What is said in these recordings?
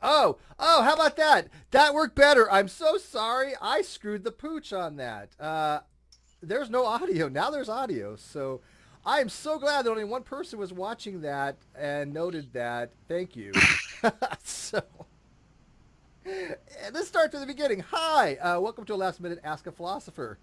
How about that? That worked better. I'm so sorry. I screwed the pooch on that. There's no audio. Now there's audio. So I am so glad that only one person was watching that and noted that. Thank you. So let's start from the beginning. Hi, welcome to a last minute Ask a Philosopher.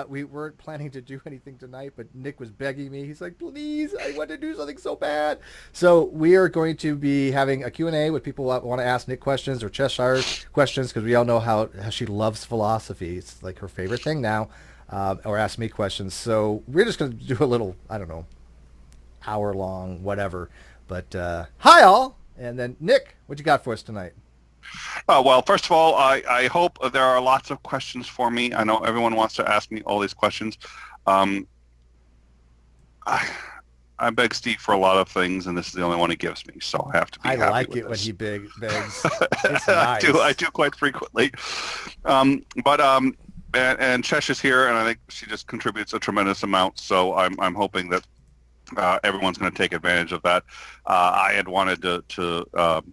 We weren't planning to do anything tonight, but Nick was begging me. He's like, please, I want to do something so bad. So we are going to be having a Q&A with people who want to ask Nick questions or Cheshire questions, because we all know how she loves philosophy. It's like her favorite thing now, or ask me questions. So we're just going to do a little, I don't know, hour long, whatever. But hi all. And then Nick, what you got for us tonight? Well, first of all, I hope there are lots of questions for me. I know everyone wants to ask me all these questions. I beg Steve for a lot of things, and this is the only one he gives me, so I have to be happy like with it this. when he begs. It's nice. I do quite frequently. And Cheshire's here, and I think she just contributes a tremendous amount, so I'm hoping that everyone's going to take advantage of that. I had wanted to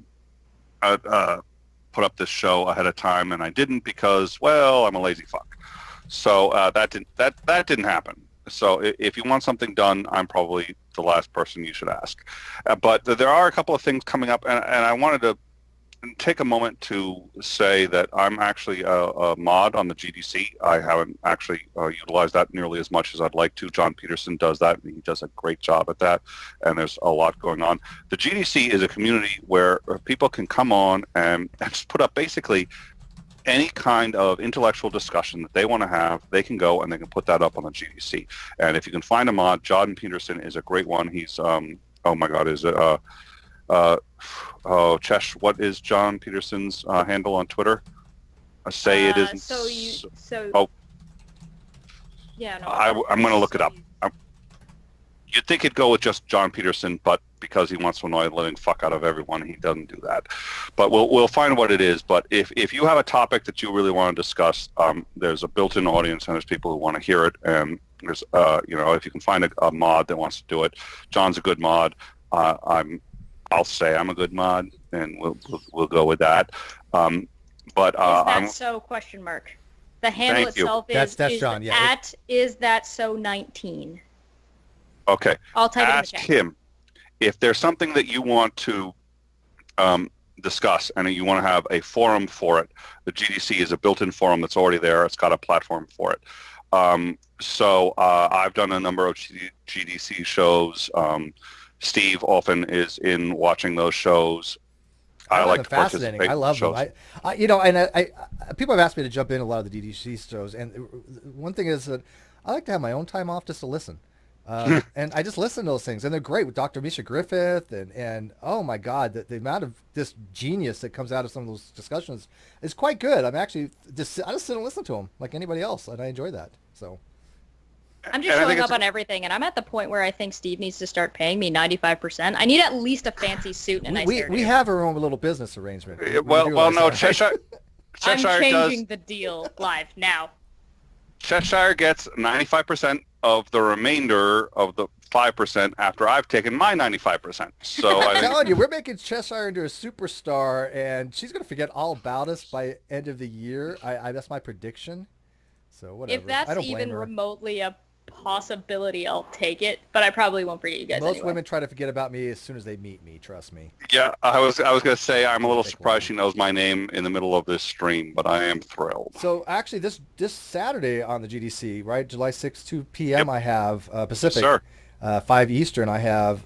put up this show ahead of time, and I didn't because, well, I'm a lazy fuck. So that didn't happen. So if you want something done, I'm probably the last person you should ask. But there are a couple of things coming up, and I wanted to take a moment to say that I'm actually a mod on the GDC. I haven't actually utilized that nearly as much as I'd like to. John Peterson does that, and he does a great job at that, and there's a lot going on. The GDC is a community where people can come on and just put up basically any kind of intellectual discussion that they want to have. They can go and they can put that up on the GDC. And if you can find a mod, John Peterson is a great one. He's, oh my God, is it... Chesh, what is John Peterson's handle on Twitter? It isn't. Oh, yeah, no. I'm going to look it up. You'd think he'd go with just John Peterson, but because he wants to annoy the living fuck out of everyone, he doesn't do that. But we'll find what it is. But if you have a topic that you really want to discuss, there's a built-in audience and there's people who want to hear it. And there's if you can find a mod that wants to do it, John's a good mod. I'll say I'm a good mod, and we'll go with that. Is that so? Question mark. The handle itself is John. Yeah. At is that so 19. Okay. I'll type Ask it in the chat. him if there's something that you want to discuss and you want to have a forum for it. The GDC is a built-in forum that's already there. It's got a platform for it. I've done a number of GDC shows. Steve often is in watching those shows. I like to fascinating. participate. I love them. I people have asked me to jump in a lot of the DDC shows, and one thing is that I like to have my own time off just to listen, and I just listen to those things, and they're great with Dr. Misha Griffith, and oh my God, the amount of this genius that comes out of some of those discussions is quite good. I just sit and listen to them like anybody else, and I enjoy that. So. I'm just showing up on everything, and I'm at the point where I think Steve needs to start paying me 95%. I need at least a fancy suit and a nice hairdo. We have our own little business arrangement. No, Cheshire I'm changing the deal live now. Cheshire gets 95% of the remainder of the 5% after I've taken my 95%. So I'm telling you, we're making Cheshire into a superstar, and she's going to forget all about us by end of the year. That's my prediction. So whatever. If that's even remotely a possibility, I'll take it, but I probably won't forget you guys. Most women try to forget about me as soon as they meet me, trust me. Yeah, I was going to say I'm a little surprised she knows my name in the middle of this stream, but I am thrilled. So actually this Saturday on the GDC, right, July 6th, 2 p.m. Yep. I have Pacific, yes, sir. 5 Eastern, I have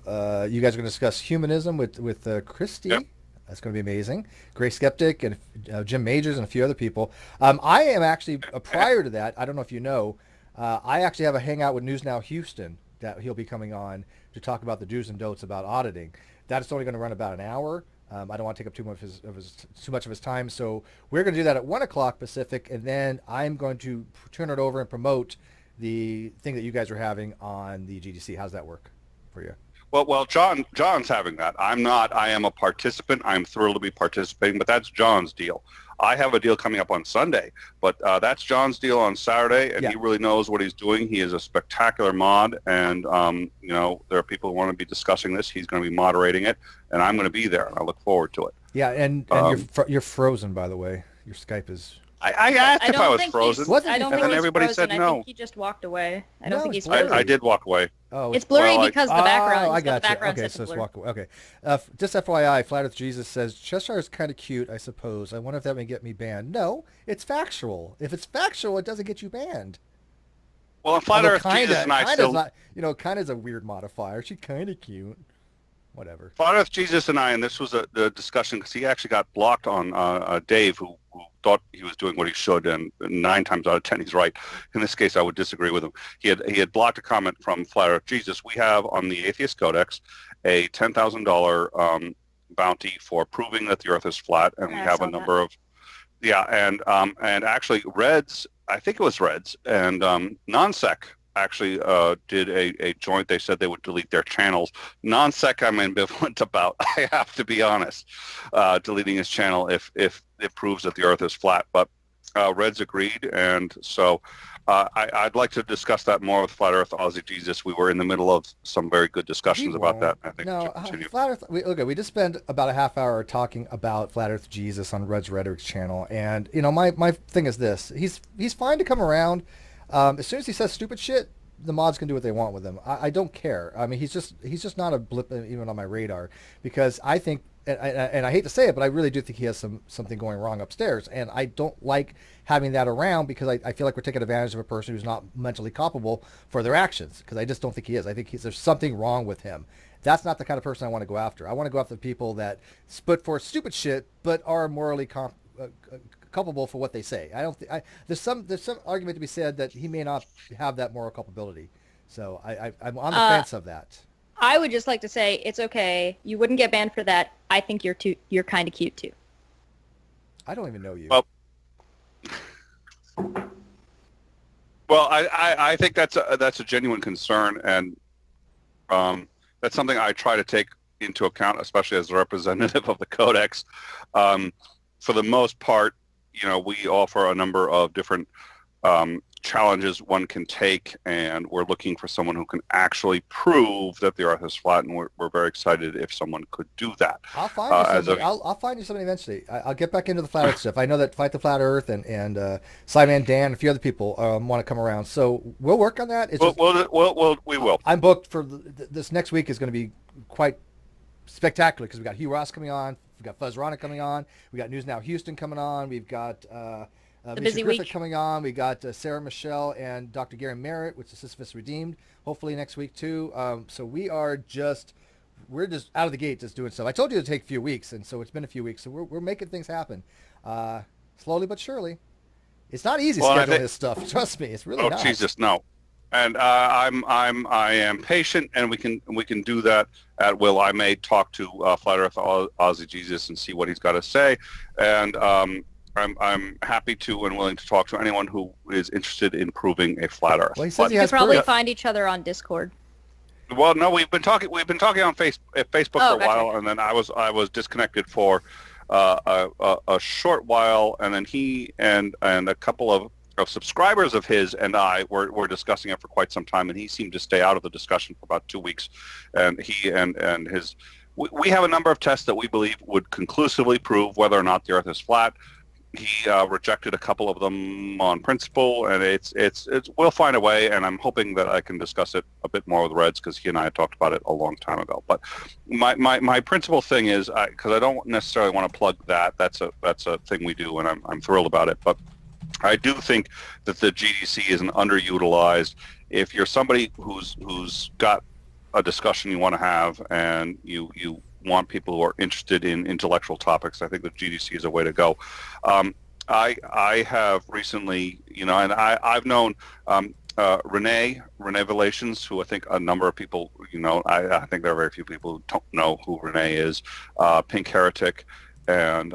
you guys are going to discuss humanism with Christy. Yep. That's going to be amazing. Grey Skeptic and Jim Majors and a few other people. I am actually, prior to that, I don't know if you know, I actually have a hangout with News Now Houston that he'll be coming on to talk about the do's and don'ts about auditing. That's only going to run about an hour. I don't want to take up too much of his time, so we're going to do that at 1 o'clock Pacific, and then I'm going to turn it over and promote the thing that you guys are having on the GDC. How's that work for you? Well, John's having that. I'm not. I am a participant. I'm thrilled to be participating, but that's John's deal. I have a deal coming up on Sunday, but that's John's deal on Saturday, and he really knows what he's doing. He is a spectacular mod, and there are people who want to be discussing this. He's going to be moderating it, and I'm going to be there, and I look forward to it. Yeah, and you're frozen, by the way. Your Skype is. I asked if I was frozen, I don't think and then he's everybody frozen. said no. I think he just walked away. I don't think he's blurry. frozen. I did walk away. Oh, it's blurry because the background. I got the you. background Okay, so it's walk away. Okay. Just FYI, Flat Earth Jesus says Cheshire is kind of cute, I suppose. I wonder if that may get me banned. No, it's factual. If it's factual, it doesn't get you banned. Well, in Flat Earth Jesus and I still, kind of is a weird modifier. She's kind of cute. Whatever. Flat Earth Jesus and I, and this was the discussion because he actually got blocked on Dave, who thought he was doing what he should, and 9 times out of 10 he's right. In this case, I would disagree with him. He had blocked a comment from Flat Earth Jesus. We have on the Atheist Codex a $10,000 bounty for proving that the Earth is flat, and we have a number of and actually Reds, I think it was Reds, and NonSec actually did a joint. They said they would delete their channels. NonSec I'm ambivalent about, I have to be honest, deleting his channel if it proves that the Earth is flat. But Reds agreed, and so I'd like to discuss that more with Flat Earth Aussie Jesus. We were in the middle of some very good discussions about that. I think Flat Earth. We just spent about a half hour talking about Flat Earth Jesus on Reds Rhetoric's channel, and my thing is this: he's fine to come around. As soon as he says stupid shit, the mods can do what they want with him. I don't care. I mean, he's just not a blip even on my radar, because I think, and I hate to say it, but I really do think he has something going wrong upstairs, and I don't like having that around because I feel like we're taking advantage of a person who's not mentally culpable for their actions, because I just don't think he is. I think there's something wrong with him. That's not the kind of person I want to go after. I want to go after the people that spit for stupid shit but are morally culpable for what they say. I don't. There's some argument to be said that he may not have that moral culpability. So I'm on the fence of that. I would just like to say it's okay. You wouldn't get banned for that. I think you're kind of cute too. I don't even know you. Well, I think that's a genuine concern, and that's something I try to take into account, especially as a representative of the Codex. For the most part, we offer a number of different challenges one can take, and we're looking for someone who can actually prove that the Earth is flat, and we're very excited if someone could do that. I'll find you somebody. I'll find you somebody eventually. I'll get back into the Flat Earth stuff. I know that Fight the Flat Earth and Simon Dan and a few other people want to come around, so we'll work on that. We will. I'm booked for this next week. Is going to be quite spectacular because we got Hugh Ross coming on. We've got Fuzz Rana coming on. We got News Now Houston coming on. We've got The Busy Griffith Week coming on. We got Sarah Michelle and Dr. Gary Merritt, which is Sisyphus Redeemed, hopefully next week too. So we're just out of the gate just doing stuff. I told you it would take a few weeks, and so it's been a few weeks. So we're making things happen, slowly but surely. It's not easy scheduling this stuff. Trust me, it's really not. Oh Jesus, no. And I am patient, and we can do that at will. I may talk to Flat Earth Aussie Jesus and see what he's got to say, and I'm happy to and willing to talk to anyone who is interested in proving a flat Earth. Well, he says you could probably find each other on Discord. Well, no, we've been talking on Facebook for a while, and then I was disconnected for a short while, and then he and a couple of subscribers of his and I were discussing it for quite some time, and he seemed to stay out of the discussion for about 2 weeks. And he and his, we have a number of tests that we believe would conclusively prove whether or not the Earth is flat. He rejected a couple of them on principle, and it's we'll find a way, and I'm hoping that I can discuss it a bit more with Reds, because he and I had talked about it a long time ago. But my principal thing is, because I don't necessarily want to plug that. That's a thing we do, and I'm thrilled about it. But I do think that the GDC is an underutilized. If you're somebody who's got a discussion you want to have, and you want people who are interested in intellectual topics, I think the GDC is a way to go. I have recently, and I've known Renee Valations, who I think a number of people, I think there are very few people who don't know who Renee is. Pink Heretic and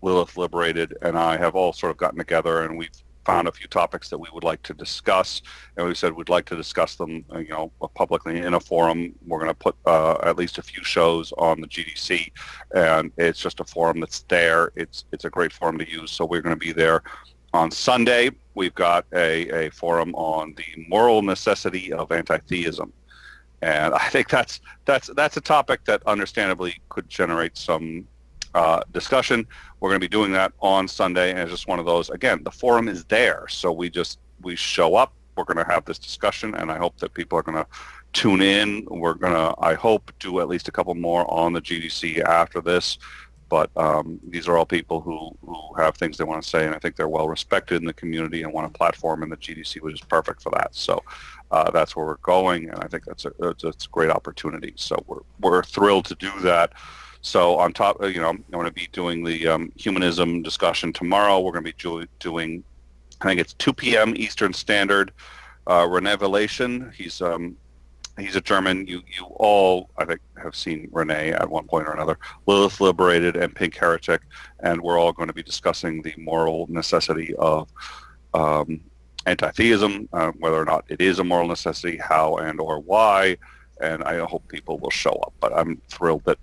Lilith Liberated and I have all sort of gotten together, and we've found a few topics that we would like to discuss, and we said we'd like to discuss them, publicly in a forum. We're going to put at least a few shows on the GDC, and it's just a forum that's there. It's a great forum to use, so we're going to be there on Sunday. We've got a forum on the moral necessity of anti-theism, and I think that's a topic that understandably could generate some discussion. We're going to be doing that on Sunday, and it's just one of those. Again, the forum is there, so we show up. We're going to have this discussion, and I hope that people are going to tune in. We're going to, I hope, do at least a couple more on the GDC after this. But these are all people who have things they want to say, and I think they're well respected in the community and want a platform in the GDC, which is perfect for that. So that's where we're going, and I think that's a great opportunity. So we're thrilled to do that. So on top, I'm going to be doing the humanism discussion tomorrow. We're going to be doing, I think it's 2 p.m. Eastern Standard. Rene Valation, he's a German. You all, I think, have seen Rene at one point or another. Lilith Liberated and Pink Heretic, and we're all going to be discussing the moral necessity of anti-theism, whether or not it is a moral necessity, how and or why, and I hope people will show up. But I'm thrilled that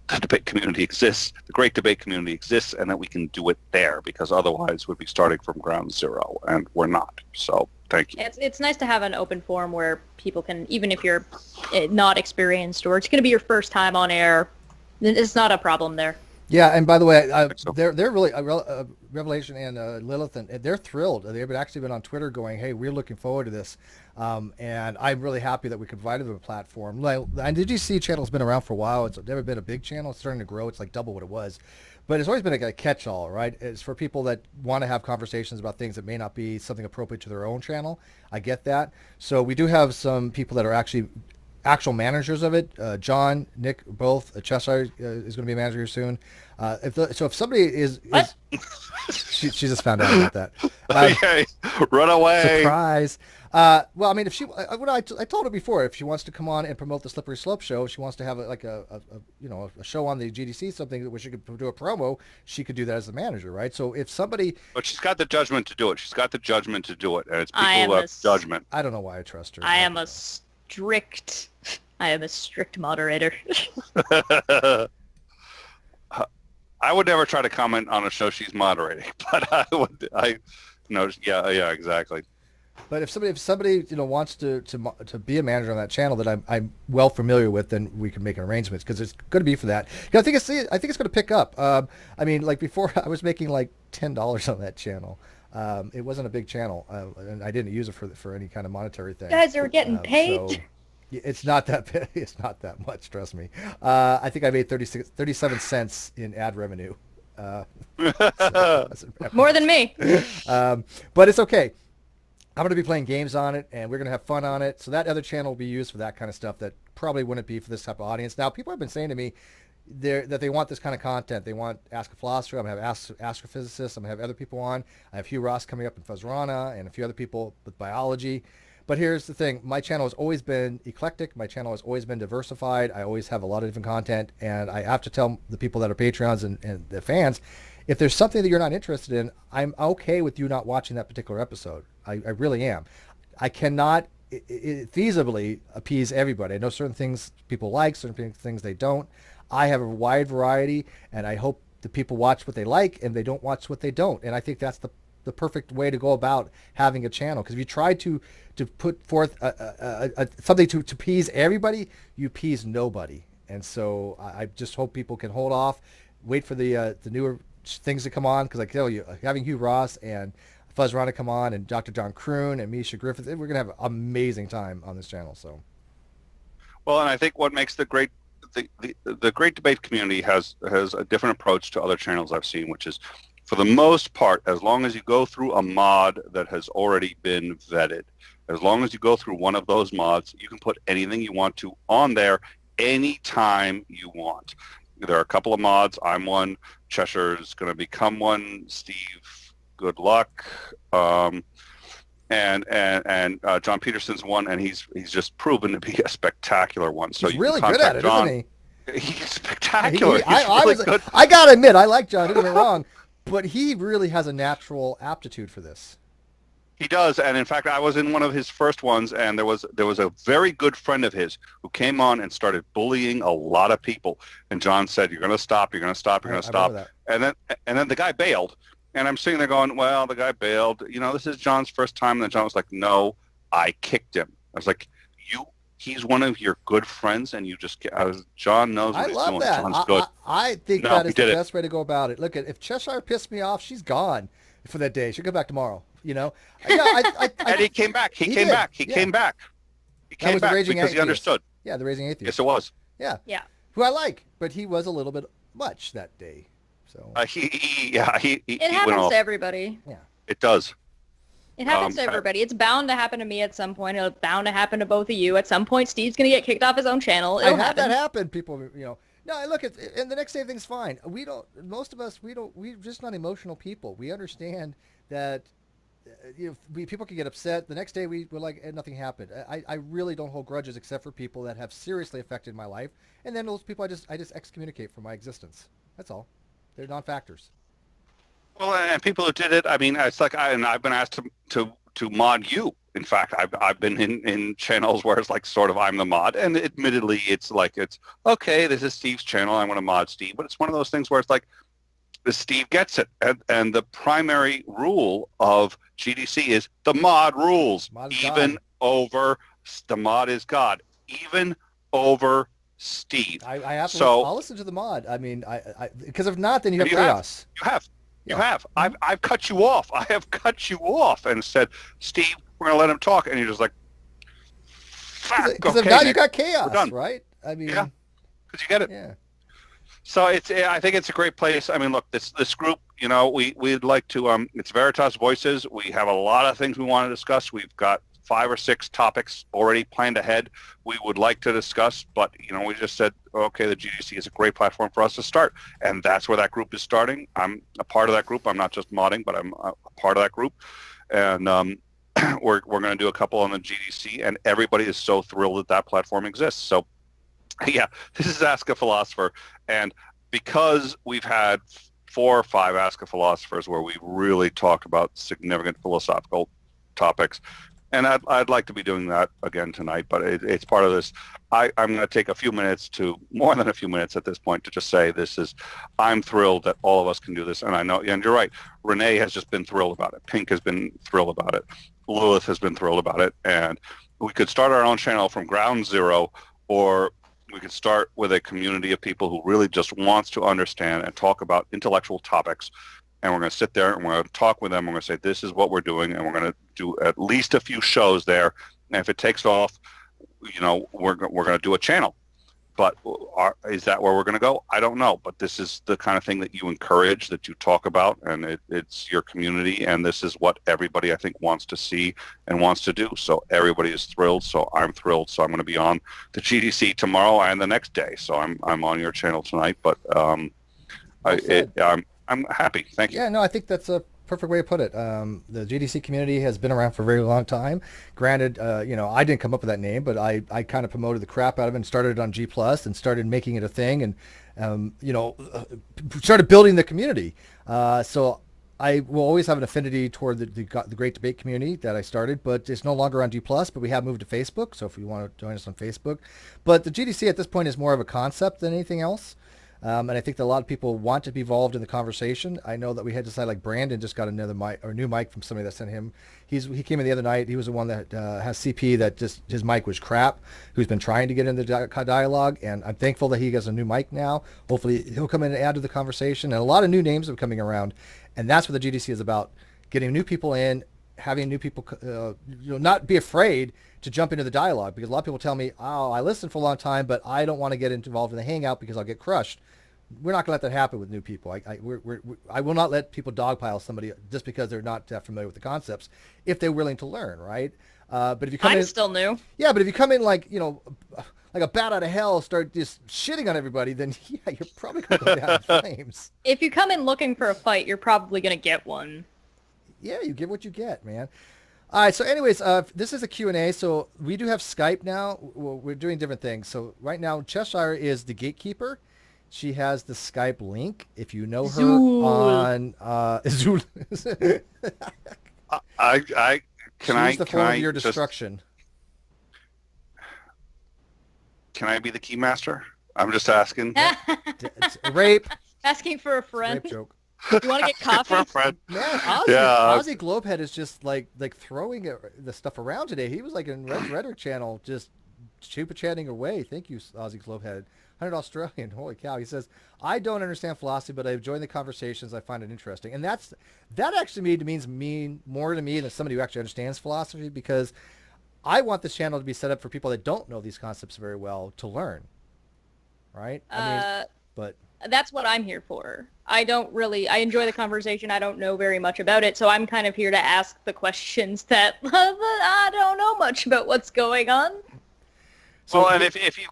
the debate community exists, the great debate community exists, and that we can do it there, because otherwise we'd be starting from ground zero, and we're not. So thank you. It's nice to have an open forum where people can, even if you're not experienced or it's going to be your first time on air, it's not a problem there. Yeah, and by the way, they're really Revelation and Lilith, and they're thrilled. They've actually been on Twitter going, "Hey, we're looking forward to this," and I'm really happy that we could provide them a platform. And the GDC channel's been around for a while. It's never been a big channel. It's starting to grow. It's like double what it was, but it's always been a catch-all, right? It's for people that want to have conversations about things that may not be something appropriate to their own channel. I get that. So we do have some people that are actual managers of it. John, Nick, both. Cheshire is going to be a manager here soon. If somebody is she just found out about that. Okay, run away! Surprise. Well, I mean, if I told her before, if she wants to come on and promote the Slippery Slope show, if she wants to have a show on the GDC, something where she could do a promo, she could do that as the manager, right? So if somebody, but she's got the judgment to do it. She's got the judgment to do it, and it's people who have judgment. I don't know why I trust her. I am a strict moderator. I would never try to comment on a show she's moderating, but yeah, exactly. But if somebody wants to be a manager on that channel that I'm well familiar with, then we can make arrangements, because it's going to be for that. I think it's going to pick up. I mean, like before, I was making like $10 on that channel. It wasn't a big channel, and I didn't use it for any kind of monetary thing. You guys are getting paid. So it's not that it's not that much. Trust me. I think I made 37 cents in ad revenue. More than me. But it's okay. I'm going to be playing games on it, and we're going to have fun on it. So that other channel will be used for that kind of stuff that probably wouldn't be for this type of audience. Now, people have been saying to me that they want this kind of content. They want Ask a Philosopher. I'm going to have Astrophysicists. I'm going to have other people on. I have Hugh Ross coming up in Fuzzrana and a few other people with biology. But here's the thing. My channel has always been eclectic. My channel has always been diversified. I always have a lot of different content. And I have to tell the people that are Patreons and the fans, if there's something that you're not interested in, I'm okay with you not watching that particular episode. I really am. I cannot feasibly appease everybody. I know certain things people like, certain things they don't. I have a wide variety, and I hope the people watch what they like and they don't watch what they don't. And I think that's the perfect way to go about having a channel. Because if you try to put forth something to appease everybody, you appease nobody. And so I just hope people can hold off, wait for the newer things to come on. Because I tell you, having Hugh Ross and Fuzzrana come on, and Dr. John Kroon and Misha Griffith, we're going to have an amazing time on this channel. So, well, and I think what makes the great debate community has a different approach to other channels I've seen, which is, for the most part, as long as you go through a mod that has already been vetted, as long as you go through one of those mods, you can put anything you want to on there anytime you want. There are a couple of mods. I'm one. Cheshire's going to become one. Steve, good luck. And John Peterson's one, and he's just proven to be a spectacular one. So he's really good at it, John. isn't he? He's spectacular. Good. I gotta admit, I like John. Don't get me wrong, but he really has a natural aptitude for this. He does, and in fact, I was in one of his first ones, and there was a very good friend of his who came on and started bullying a lot of people. And John said, "You're going to stop. You're going to stop. You're going to stop." And then the guy bailed. And I'm sitting there going, well, the guy bailed. This is John's first time. And then John was like, no, I kicked him. I was like, you he's one of your good friends, and you just get. John knows what I he's love doing. that. John's good. I think No, that he is the did it. best way to go about it. Look, if Cheshire pissed me off, she's gone for that day. She'll go back tomorrow. Yeah, And he came back. He came did. back. He Yeah. came back. He That came was the back Raging because he Atheist. understood. Yeah, the Raising Atheist. Yes, it was. Yeah. Yeah. Who I like, but he was a little bit much that day. So He It went happens off. to everybody. yeah. It does. It happens to everybody. It's bound to happen to me at some point. It's bound to happen to both of you. At some point, Steve's going to get kicked off his own channel. It'll I had happen. that happen. People, No, look, and the next day everything's fine. Most of us, we're just not emotional people. We understand that, people can get upset. The next day we're like, nothing happened. I really don't hold grudges except for people that have seriously affected my life. And then those people I just excommunicate from my existence. That's all. They're non-factors. Well, and people who did it, I mean, it's like, I've been asked to mod you. In fact, I've been in channels where it's like sort of I'm the mod, and admittedly, it's okay. This is Steve's channel. I want to mod Steve, but it's one of those things where it's like, Steve gets it, and the primary rule of GDC is the mod rules, Mod is even God. over the mod is God, even over Steve. I have to. So- I'll listen to the mod. I mean, because if not, then you have You have. chaos. You have. I've cut you off. I have cut you off and said, Steve, we're going to let him talk. And you're just like, fuck, Because okay, if not, you Nick, got chaos, we're done. right? I mean, Yeah. Because you get it. yeah. So I think it's a great place. I mean, look, this group, we'd like to, it's Veritas Voices. We have a lot of things we want to discuss. We've got 5 or 6 topics already planned ahead we would like to discuss, but, we just said, okay, the GDC is a great platform for us to start. And that's where that group is starting. I'm a part of that group. I'm not just modding, but I'm a part of that group. And we're going to do a couple on the GDC, and everybody is so thrilled that platform exists. So, yeah, this is Ask a Philosopher. And because we've had 4 or 5 Ask a Philosophers where we really talk about significant philosophical topics, and I'd like to be doing that again tonight, but it's part of this. I'm going to take more than a few minutes at this point to just say I'm thrilled that all of us can do this. And I know, and you're right, Renee has just been thrilled about it. Pink has been thrilled about it. Lilith has been thrilled about it. And we could start our own channel from ground zero, or we could start with a community of people who really just wants to understand and talk about intellectual topics. And we're going to sit there and we're going to talk with them. We're going to say, this is what we're doing. And we're going to do at least a few shows there. And if it takes off, we're going to do a channel. But is that where we're going to go? I don't know. But this is the kind of thing that you encourage, that you talk about, and it's your community. And this is what everybody, I think, wants to see and wants to do. So everybody is thrilled. So I'm thrilled. So I'm going to be on the GDC tomorrow and the next day. So I'm on your channel tonight. But I'm happy. Thank you. Yeah, no, I think that's a perfect way to put it. The GDC community has been around for a very long time. Granted, I didn't come up with that name, but I kind of promoted the crap out of it and started it on G+ and started making it a thing and, started building the community. So I will always have an affinity toward the great debate community that I started, but it's no longer on G+, but we have moved to Facebook. So if you want to join us on Facebook. But the GDC at this point is more of a concept than anything else. And I think that a lot of people want to be involved in the conversation. I know that we had to decide, like Brandon just got another mic or new mic from somebody that sent him. He came in the other night. He was the one that has CP that just his mic was crap, who's been trying to get into dialogue. And I'm thankful that he has a new mic now. Hopefully he'll come in and add to the conversation. And a lot of new names are coming around. And that's what the GDC is about, getting new people in, having new people, not be afraid to jump into the dialogue, because a lot of people tell me, oh, I listened for a long time, but I don't want to get involved in the hangout because I'll get crushed. We're not going to let that happen with new people. I will not let people dogpile somebody just because they're not familiar with the concepts, if they're willing to learn, right? But if you come I'm in, still new. yeah, but if you come in like a bat out of hell, start just shitting on everybody, then yeah, you're probably going to go down in flames. If you come in looking for a fight, you're probably going to get one. Yeah, you get what you get, man. All right, so anyways, this is a Q&A. So we do have Skype now. We're doing different things. So right now, Cheshire is the gatekeeper. She has the Skype link. If you know her on Zool. She's the form of your destruction. Can I be the keymaster? I'm just asking. It's a rape. Asking for a friend. Rape joke. You want to get coffee? For a friend. Man, Yeah. Ozzy Globehead is just like throwing the stuff around today. He was like in Red's Rhetoric channel, just super chatting away. Thank you, Aussie Globehead. 100 Australian. Holy cow. He says, I don't understand philosophy, but I join the conversations. I find it interesting. And that actually means more to me than somebody who actually understands philosophy, because I want this channel to be set up for people that don't know these concepts very well to learn. Right? But that's what I'm here for. I enjoy the conversation. I don't know very much about it, so I'm kind of here to ask the questions that I don't know much about what's going on. So, well, and if you've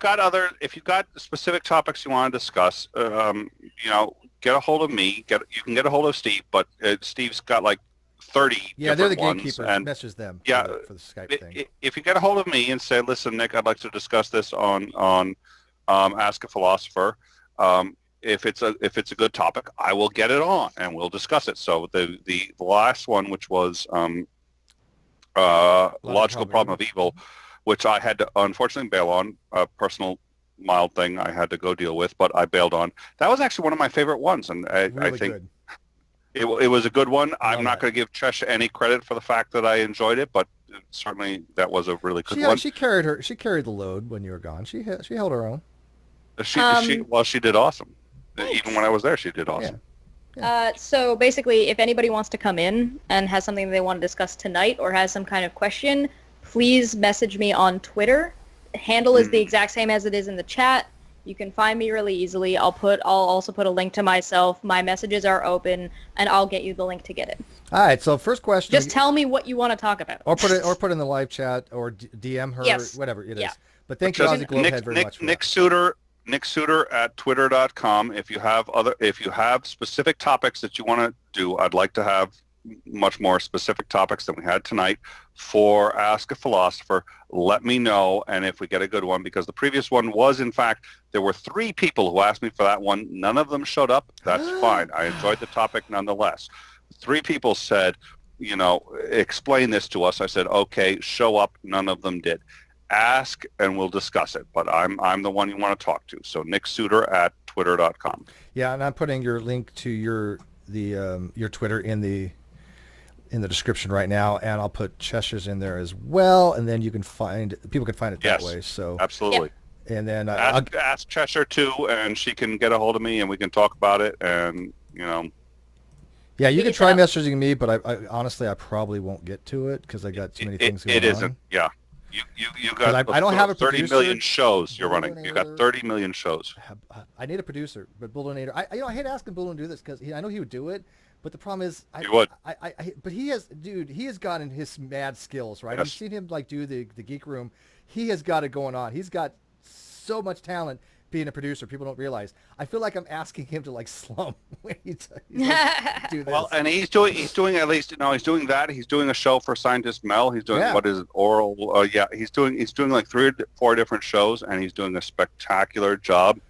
got specific topics you want to discuss, get a hold of me. You can get a hold of Steve, but Steve's got like 30. Yeah, they're the ones, gatekeeper. and message them. Yeah, for the Skype thing. If you get a hold of me and say, listen, Nick, I'd like to discuss this on Ask a Philosopher. If it's a good topic, I will get it on and we'll discuss it. So the last one, which was logical problem of evil, which I had to unfortunately bail on, a personal mild thing I had to go deal with, but I bailed on. That was actually one of my favorite ones, and I think it was a good one. I'm not going to give Cheshire any credit for the fact that I enjoyed it, but certainly that was a really good one. She carried the load when you were gone. She held her own. She did awesome. Thanks. Even when I was there, she did awesome. Yeah. So basically, if anybody wants to come in and has something they want to discuss tonight or has some kind of question, please message me on Twitter. The handle is the exact same as it is in the chat. You can find me really easily. I'll also put a link to myself. My messages are open, and I'll get you the link to get it. All right. So first question. Just tell me what you want to talk about. Or put it in the live chat, or DM her, yes. Whatever it is. Yeah. But thank you, Aussie Globehead, very much. Nick Suter at twitter.com. If you have specific topics that you want to do, I'd like to have much more specific topics than we had tonight for Ask a Philosopher. Let me know, and if we get a good one, because the previous one was, in fact, there were 3 people who asked me for that one. None of them showed up. That's fine. I enjoyed the topic nonetheless. 3 people said, explain this to us. I said, okay, show up. None of them did. Ask and we'll discuss it, but I'm the one you want to talk to. So Nick Suter at twitter.com. Yeah, and I'm putting your link to your Twitter in the description right now, and I'll put Cheshire's in there as well, and then people can find it that way. So absolutely. Yep. And then ask Cheshire too, and she can get a hold of me, and we can talk about it. And yeah, you can try messaging me, but I honestly probably won't get to it because I got too many things going on. It isn't. Yeah. You got I don't have a 30 producer. million shows you're running. You got 30 million shows. I need a producer, but Bulldonator. I hate asking Bull to do this because I know he would do it, but the problem is but he has gotten his mad skills, right? Yes. I've seen him do the Geek Room. He has got it going on. He's got so much talent being a producer. People don't realize. I feel like I'm asking him to slump when he do this. Well, and he's doing at least he's doing that. He's doing a show for Scientist Mel. He's doing what is it, oral? He's doing like 3 or 4 different shows, and he's doing a spectacular job.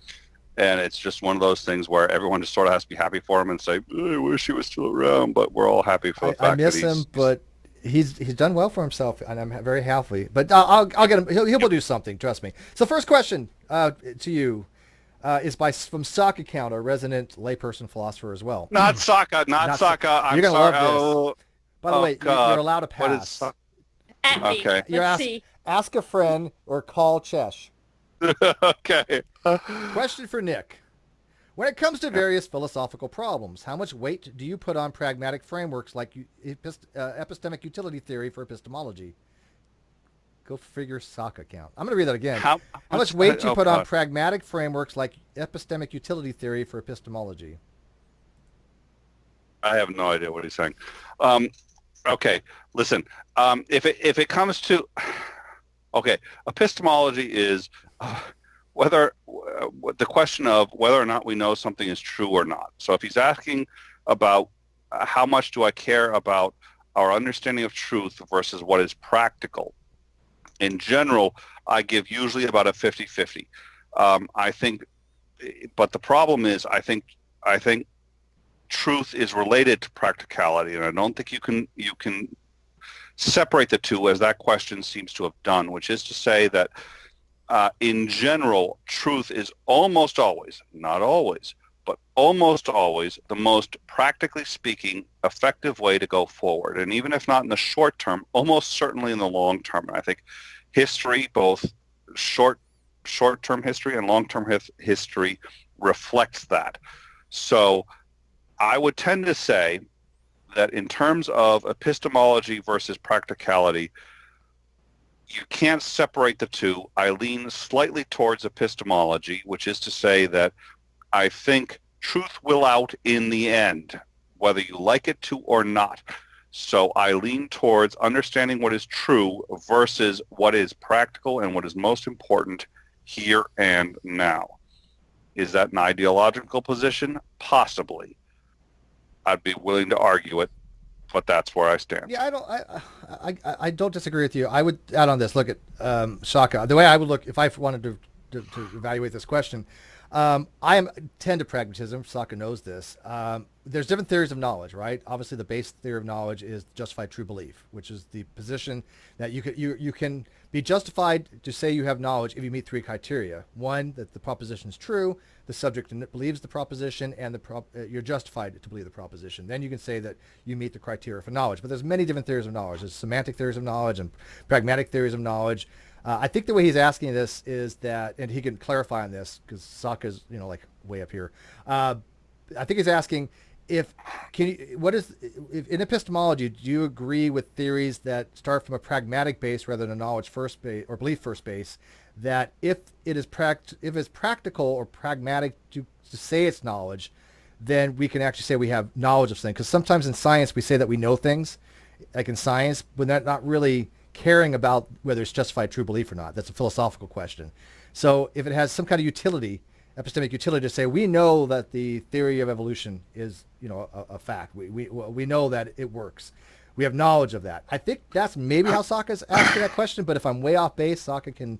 And it's just one of those things where everyone just sort of has to be happy for him and say, I wish he was still around, but we're all happy for the fact that he's... I miss him, but he's done well for himself, and I'm very happy. But I'll get him. He'll do something, trust me. So first question to you is from Sock Account, a resident layperson philosopher as well. Not Sokka. You're going to love this. By the way, you're allowed to pass. What is okay. Let's see. Ask a friend or call Chesh. Okay. Question for Nick. When it comes to various philosophical problems, how much weight do you put on pragmatic frameworks like epistemic utility theory for epistemology? Go figure, Sock Account. I'm going to read that again. How much weight do you put on pragmatic frameworks like epistemic utility theory for epistemology? I have no idea what he's saying. Okay, listen. If it comes to epistemology is the question of whether or not we know something is true or not. So if he's asking about how much do I care about our understanding of truth versus what is practical, in general, I give usually about a 50-50. I think, but the problem is, I think truth is related to practicality, and I don't think you can separate the two, as that question seems to have done, which is to say that in general, truth is almost always, not always, but almost always the most practically speaking effective way to go forward. And even if not in the short term, almost certainly in the long term. And I think history, both short-term history and long-term history reflects that. So I would tend to say that in terms of epistemology versus practicality, you can't separate the two. I lean slightly towards epistemology, which is to say that I think truth will out in the end, whether you like it to or not. So I lean towards understanding what is true versus what is practical and what is most important here and now. Is that an ideological position? Possibly. I'd be willing to argue it, but that's where I stand. Yeah, I don't disagree with you. I would add on this. Look at Shaka. The way I would look if I wanted to evaluate this question, I tend to pragmatism. Saka knows this. There's different theories of knowledge, right? Obviously, the base theory of knowledge is justified true belief, which is the position that you can be justified to say you have knowledge if you meet three criteria. One, that the proposition is true, the subject believes the proposition, and you're justified to believe the proposition. Then you can say that you meet the criteria for knowledge. But there's many different theories of knowledge. There's semantic theories of knowledge and pragmatic theories of knowledge. I think the way he's asking this is that, and he can clarify on this because Saka's, like way up here. I think he's asking if in epistemology, do you agree with theories that start from a pragmatic base rather than a knowledge first base or belief first base? That if it's practical or pragmatic to say it's knowledge, then we can actually say we have knowledge of something. Because sometimes in science we say that we know things, like in science, but they're not really caring about whether it's justified true belief or not. That's a philosophical question. So if it has some kind of utility, epistemic utility, to say we know that the theory of evolution is a fact. We know that it works. We have knowledge of that. I think that's maybe how Saka's asking that question. But if I'm way off base, Saka can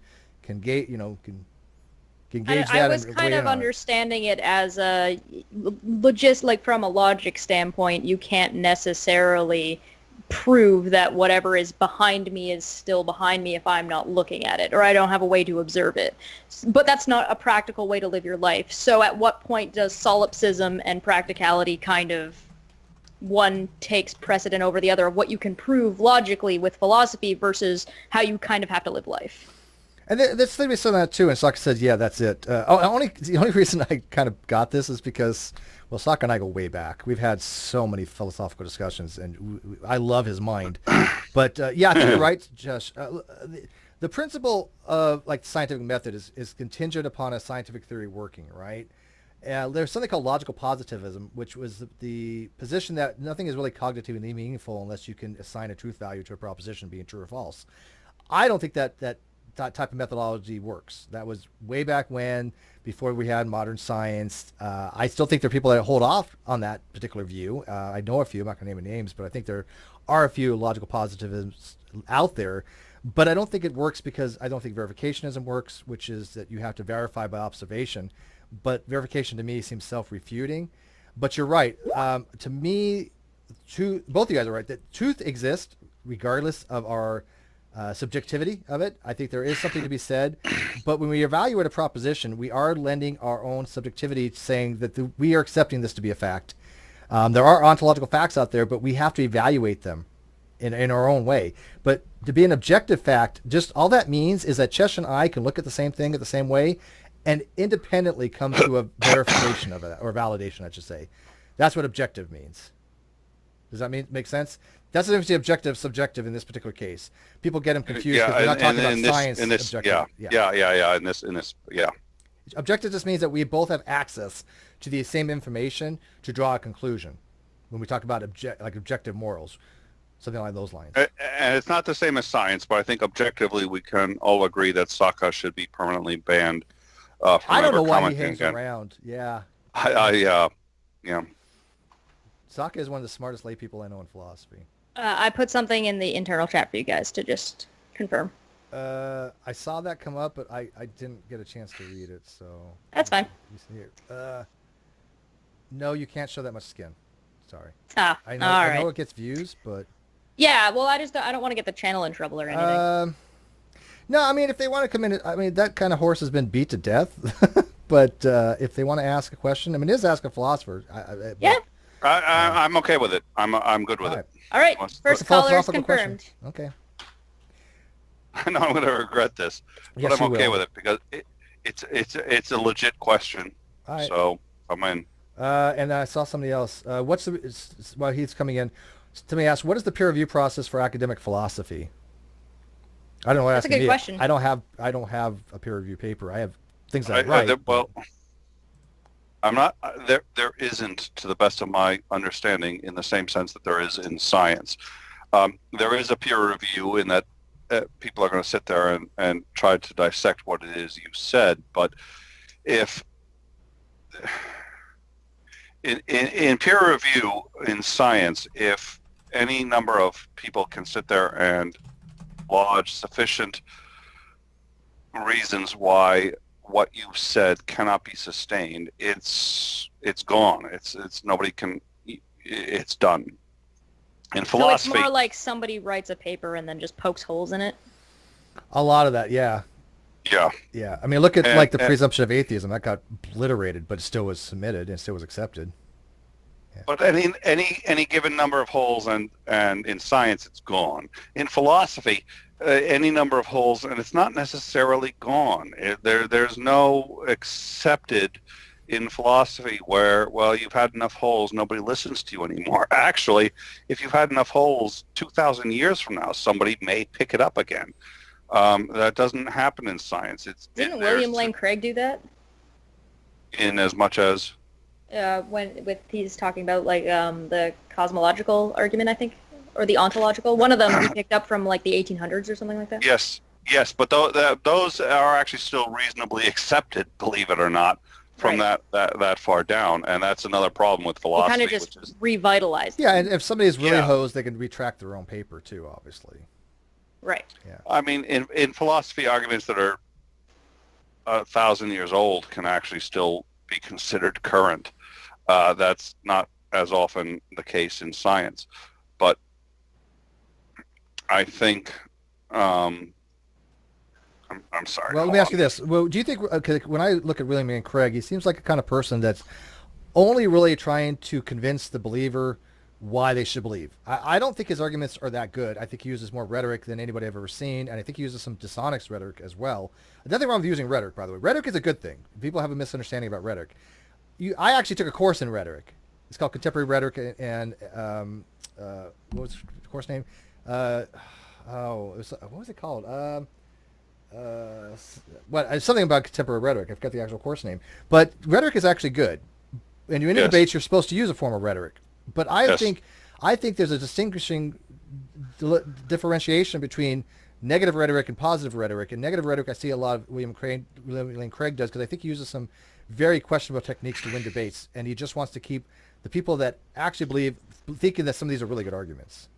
gauge that. I was kind of understanding it as from a logic standpoint, you can't necessarily prove that whatever is behind me is still behind me if I'm not looking at it, or I don't have a way to observe it. But that's not a practical way to live your life. So at what point does solipsism and practicality kind of one takes precedent over the other of what you can prove logically with philosophy versus how you kind of have to live life? And there's maybe some of that too. And Saka says, yeah, that's it. The only reason I kind of got this is because, well, Saka and I go way back. We've had so many philosophical discussions, and I love his mind. But yeah, I think you're right, Josh. The principle of the scientific method is contingent upon a scientific theory working, right? There's something called logical positivism, which was the position that nothing is really cognitively meaningful unless you can assign a truth value to a proposition being true or false. I don't think that type of methodology works. That was way back when, before we had modern science. I still think there are people that hold off on that particular view. I know a few, I'm not going to name any names, but I think there are a few logical positivists out there. But I don't think it works because I don't think verificationism works, which is that you have to verify by observation. But verification to me seems self-refuting. But you're right. To me, both of you guys are right, that truth exists regardless of our subjectivity of it. I think there is something to be said, but when we evaluate a proposition, we are lending our own subjectivity, saying that we are accepting this to be a fact. There are ontological facts out there, but we have to evaluate them in our own way. But to be an objective fact, just all that means is that Cheshire and I can look at the same thing at the same way and independently come to a verification of it, or validation, I should say. That's what objective means. Does that make sense? That's the difference between objective, subjective in this particular case. People get them confused because they're not talking about science. Objective just means that we both have access to the same information to draw a conclusion. When we talk about objective morals, something like those lines. And it's not the same as science, but I think objectively we can all agree that Saka should be permanently banned from I don't know why he commenting hangs again. around. Yeah. Yeah. Saka is one of the smartest lay people I know in philosophy. I put something in the internal chat for you guys to just confirm. I saw that come up, but I didn't get a chance to read it, so... That's fine. No, you can't show that much skin. Sorry. Ah, I know it gets views, but... Yeah, well, I don't want to get the channel in trouble or anything. No, I mean, if they want to come in... I mean, that kind of horse has been beat to death. But if they want to ask a question... I mean, it is Ask a Philosopher. Yeah. I'm okay with it. I'm good with it. All right, first caller is confirmed. Question. Okay. I know I'm going to regret this, but Yes, I'm you okay will. with it because it's a legit question. All right. So I'm in. And I saw somebody else. While he's coming in, somebody asked, what is the peer review process for academic philosophy? I don't know. That's a good question. I don't have a peer review paper. I have things that I write. Well, I'm not there. There isn't, to the best of my understanding, in the same sense that there is in science. There is a peer review in that people are going to sit there and try to dissect what it is you said. But if in peer review in science, if any number of people can sit there and lodge sufficient reasons why what you said cannot be sustained, it's gone. It's nobody can. It's done. In philosophy, So it's more like somebody writes a paper and then just pokes holes in it. A lot of that, yeah. yeah. Yeah. I mean, look at like the presumption of atheism. That got obliterated, but it still was submitted and still was accepted. Yeah. But any given number of holes, and in science it's gone. In philosophy, any number of holes, and it's not necessarily gone. There's no accepted in philosophy where, well, you've had enough holes, nobody listens to you anymore. Actually, if you've had enough holes, 2,000 years from now, somebody may pick it up again. That doesn't happen in science. Didn't William Lane Craig do that? In as much as? He's talking about like the cosmological argument, I think, or the ontological. One of them he picked up from like the 1800s or something like that. Yes, but those are actually still reasonably accepted, believe it or not, from that far down, and that's another problem with philosophy. Kind of just revitalized. Yeah, and if somebody is really hosed, they can retract their own paper too, obviously. Right. Yeah. I mean, in philosophy, arguments that are 1,000 years old can actually still be considered current. That's not as often the case in science, but I think. I'm sorry. Well, let me ask you this. Well, do you think, when I look at William Lane Craig, he seems like a kind of person that's only really trying to convince the believer why they should believe. I don't think his arguments are that good. I think he uses more rhetoric than anybody I've ever seen, and I think he uses some dishonest rhetoric as well. There's nothing wrong with using rhetoric, by the way. Rhetoric is a good thing. People have a misunderstanding about rhetoric. I actually took a course in rhetoric. It's called Contemporary Rhetoric, and what was the course name? What was it called? Something about contemporary rhetoric. I forgot the actual course name. But rhetoric is actually good. And in debates, you're supposed to use a form of rhetoric. But I think there's a distinguishing differentiation between negative rhetoric and positive rhetoric. And negative rhetoric, I see a lot of William Lane Craig does, because I think he uses some very questionable techniques to win debates, and he just wants to keep the people that actually believe thinking that some of these are really good arguments.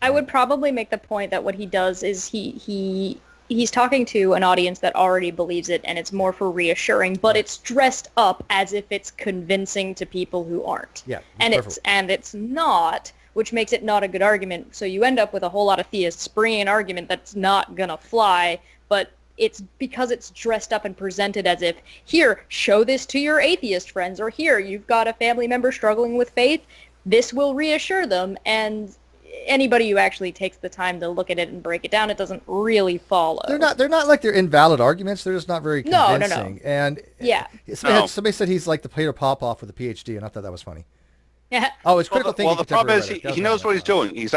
I would probably make the point that what he does is he's talking to an audience that already believes it, and it's more for reassuring, but it's dressed up as if it's convincing to people who aren't. Yeah, and it's not, which makes it not a good argument. So you end up with a whole lot of theists bringing an argument that's not gonna fly, but it's because it's dressed up and presented as if, here, show this to your atheist friends, or here, you've got a family member struggling with faith, this will reassure them, and anybody who actually takes the time to look at it and break it down, it doesn't really follow. They're not like they're invalid arguments. They're just not very convincing. No. And somebody said he's like the Peter Popoff with a PhD, and I thought that was funny. Yeah. Oh, it's critical thinking. Well, the problem is he knows what he's doing. He's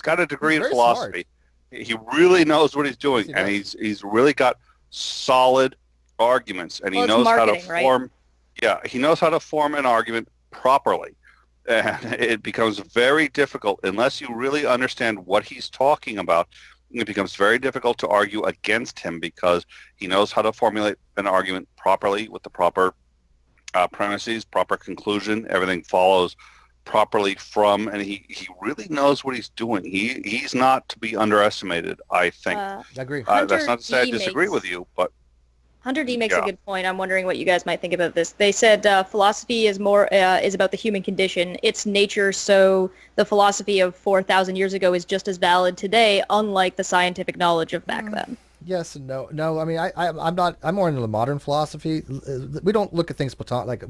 got a degree in philosophy. Smart. He really knows what he's doing, and he's really got solid arguments, and he knows how to form. Right? Yeah, he knows how to form an argument properly. And it becomes very difficult unless you really understand what he's talking about. It becomes very difficult to argue against him because he knows how to formulate an argument properly with the proper premises, proper conclusion. Everything follows properly from, and he really knows what he's doing. He's not to be underestimated, I think. I agree. That's not to say I disagree with you, but Hunter D makes a good point. I'm wondering what you guys might think about this. They said philosophy is about the human condition, its nature, so the philosophy of 4,000 years ago is just as valid today, unlike the scientific knowledge of back then. Yes and no. No, I mean, I'm more into the modern philosophy. We don't look at things we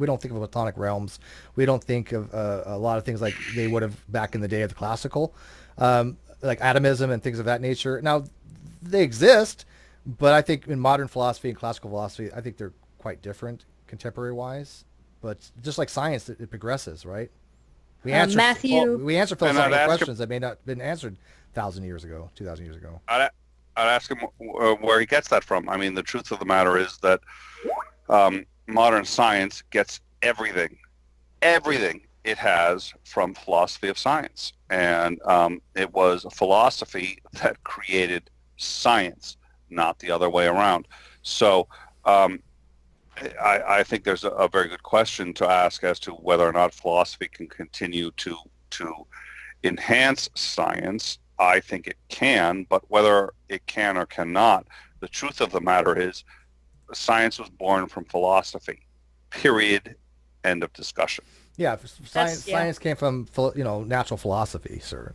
don't think of Platonic realms. We don't think of a lot of things like they would have back in the day of the classical, like atomism and things of that nature. Now, they exist, but I think in modern philosophy and classical philosophy, I think they're quite different contemporary-wise. But just like science, it progresses, right? We answer Matthew. we answer philosophical questions that may not have been answered 1,000 years ago, 2,000 years ago. I'd ask him where he gets that from. I mean, the truth of the matter is that modern science gets everything it has from philosophy of science. And it was philosophy that created science, not the other way around. So I think there's a very good question to ask as to whether or not philosophy can continue to enhance science. I think it can, but whether it can or cannot, the truth of the matter is science was born from philosophy, period, end of discussion. Yeah, science came from natural philosophy, sir.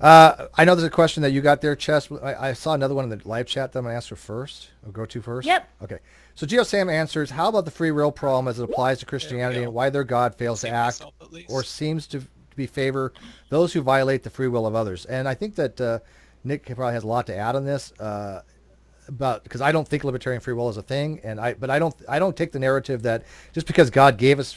I know there's a question that you got there, Chess. I saw another one in the live chat that I'm going to ask her first. Or go to first? Yep. Okay. So Geo Sam answers, how about the free will problem as it applies to Christianity and why their God fails to act or seems to be favor those who violate the free will of others? And I think that Nick probably has a lot to add on this, because I don't think libertarian free will is a thing, but I don't take the narrative that just because God gave us,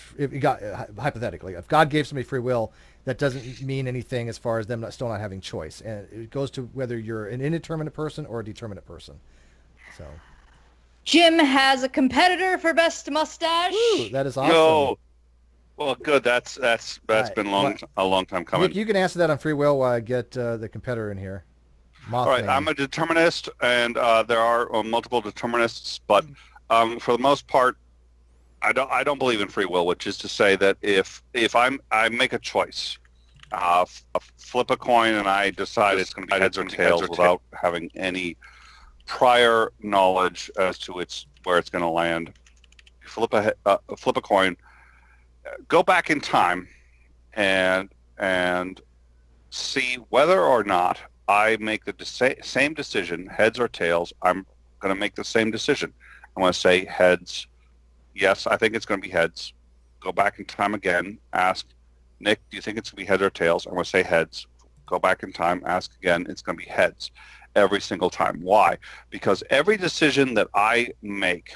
hypothetically, if God gave somebody free will, that doesn't mean anything as far as them still not having choice. And it goes to whether you're an indeterminate person or a determinate person. So Jim has a competitor for best mustache. Woo, that is awesome. No. Well, good. That's right. Been a long time coming. Nick, you can answer that on free will while I get the competitor in here. All right, I'm a determinist, and there are multiple determinists, but for the most part, I don't believe in free will, which is to say that if I make a choice, flip a coin, and I decide it's going to be heads or tails without having any prior knowledge as to where it's going to land, flip a coin, go back in time, and see whether or not I make the same decision, heads or tails. I'm going to make the same decision. I'm going to say heads. Yes, I think it's going to be heads. Go back in time again. Ask, Nick, do you think it's going to be heads or tails? I'm going to say heads. Go back in time. Ask again. It's going to be heads every single time. Why? Because every decision that I make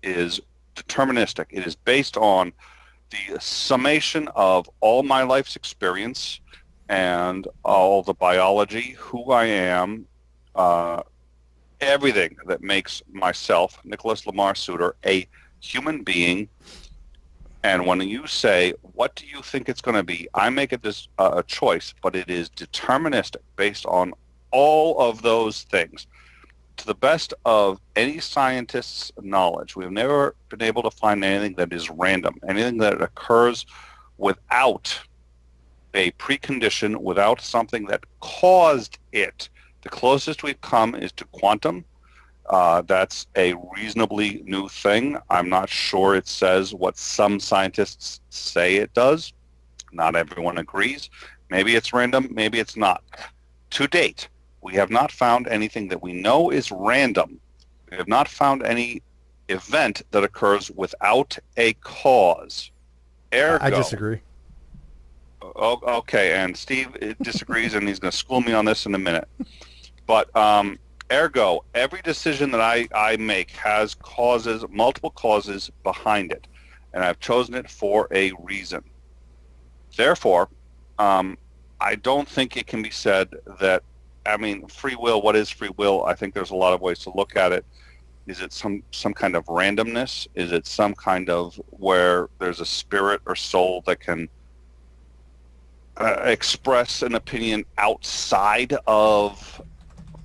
is deterministic. It is based on the summation of all my life's experience and all the biology, who I am, everything that makes myself, Nicholas Lamar Suter, a human being. And when you say, what do you think it's going to be? I make a choice, but it is deterministic based on all of those things. To the best of any scientist's knowledge, we've never been able to find anything that is random, anything that occurs without a precondition, without something that caused it. The closest we've come is to quantum. That's a reasonably new thing. I'm not sure it says what some scientists say it does. Not everyone agrees. Maybe it's random, maybe it's not. To date, we have not found anything that we know is random. We have not found any event that occurs without a cause. Ergo, I disagree. Okay, and Steve disagrees, and he's going to school me on this in a minute. But ergo, every decision that I make has multiple causes behind it, and I've chosen it for a reason. Therefore, I don't think it can be said that, free will, what is free will? I think there's a lot of ways to look at it. Is it some kind of randomness? Is it some kind of where there's a spirit or soul that can express an opinion outside of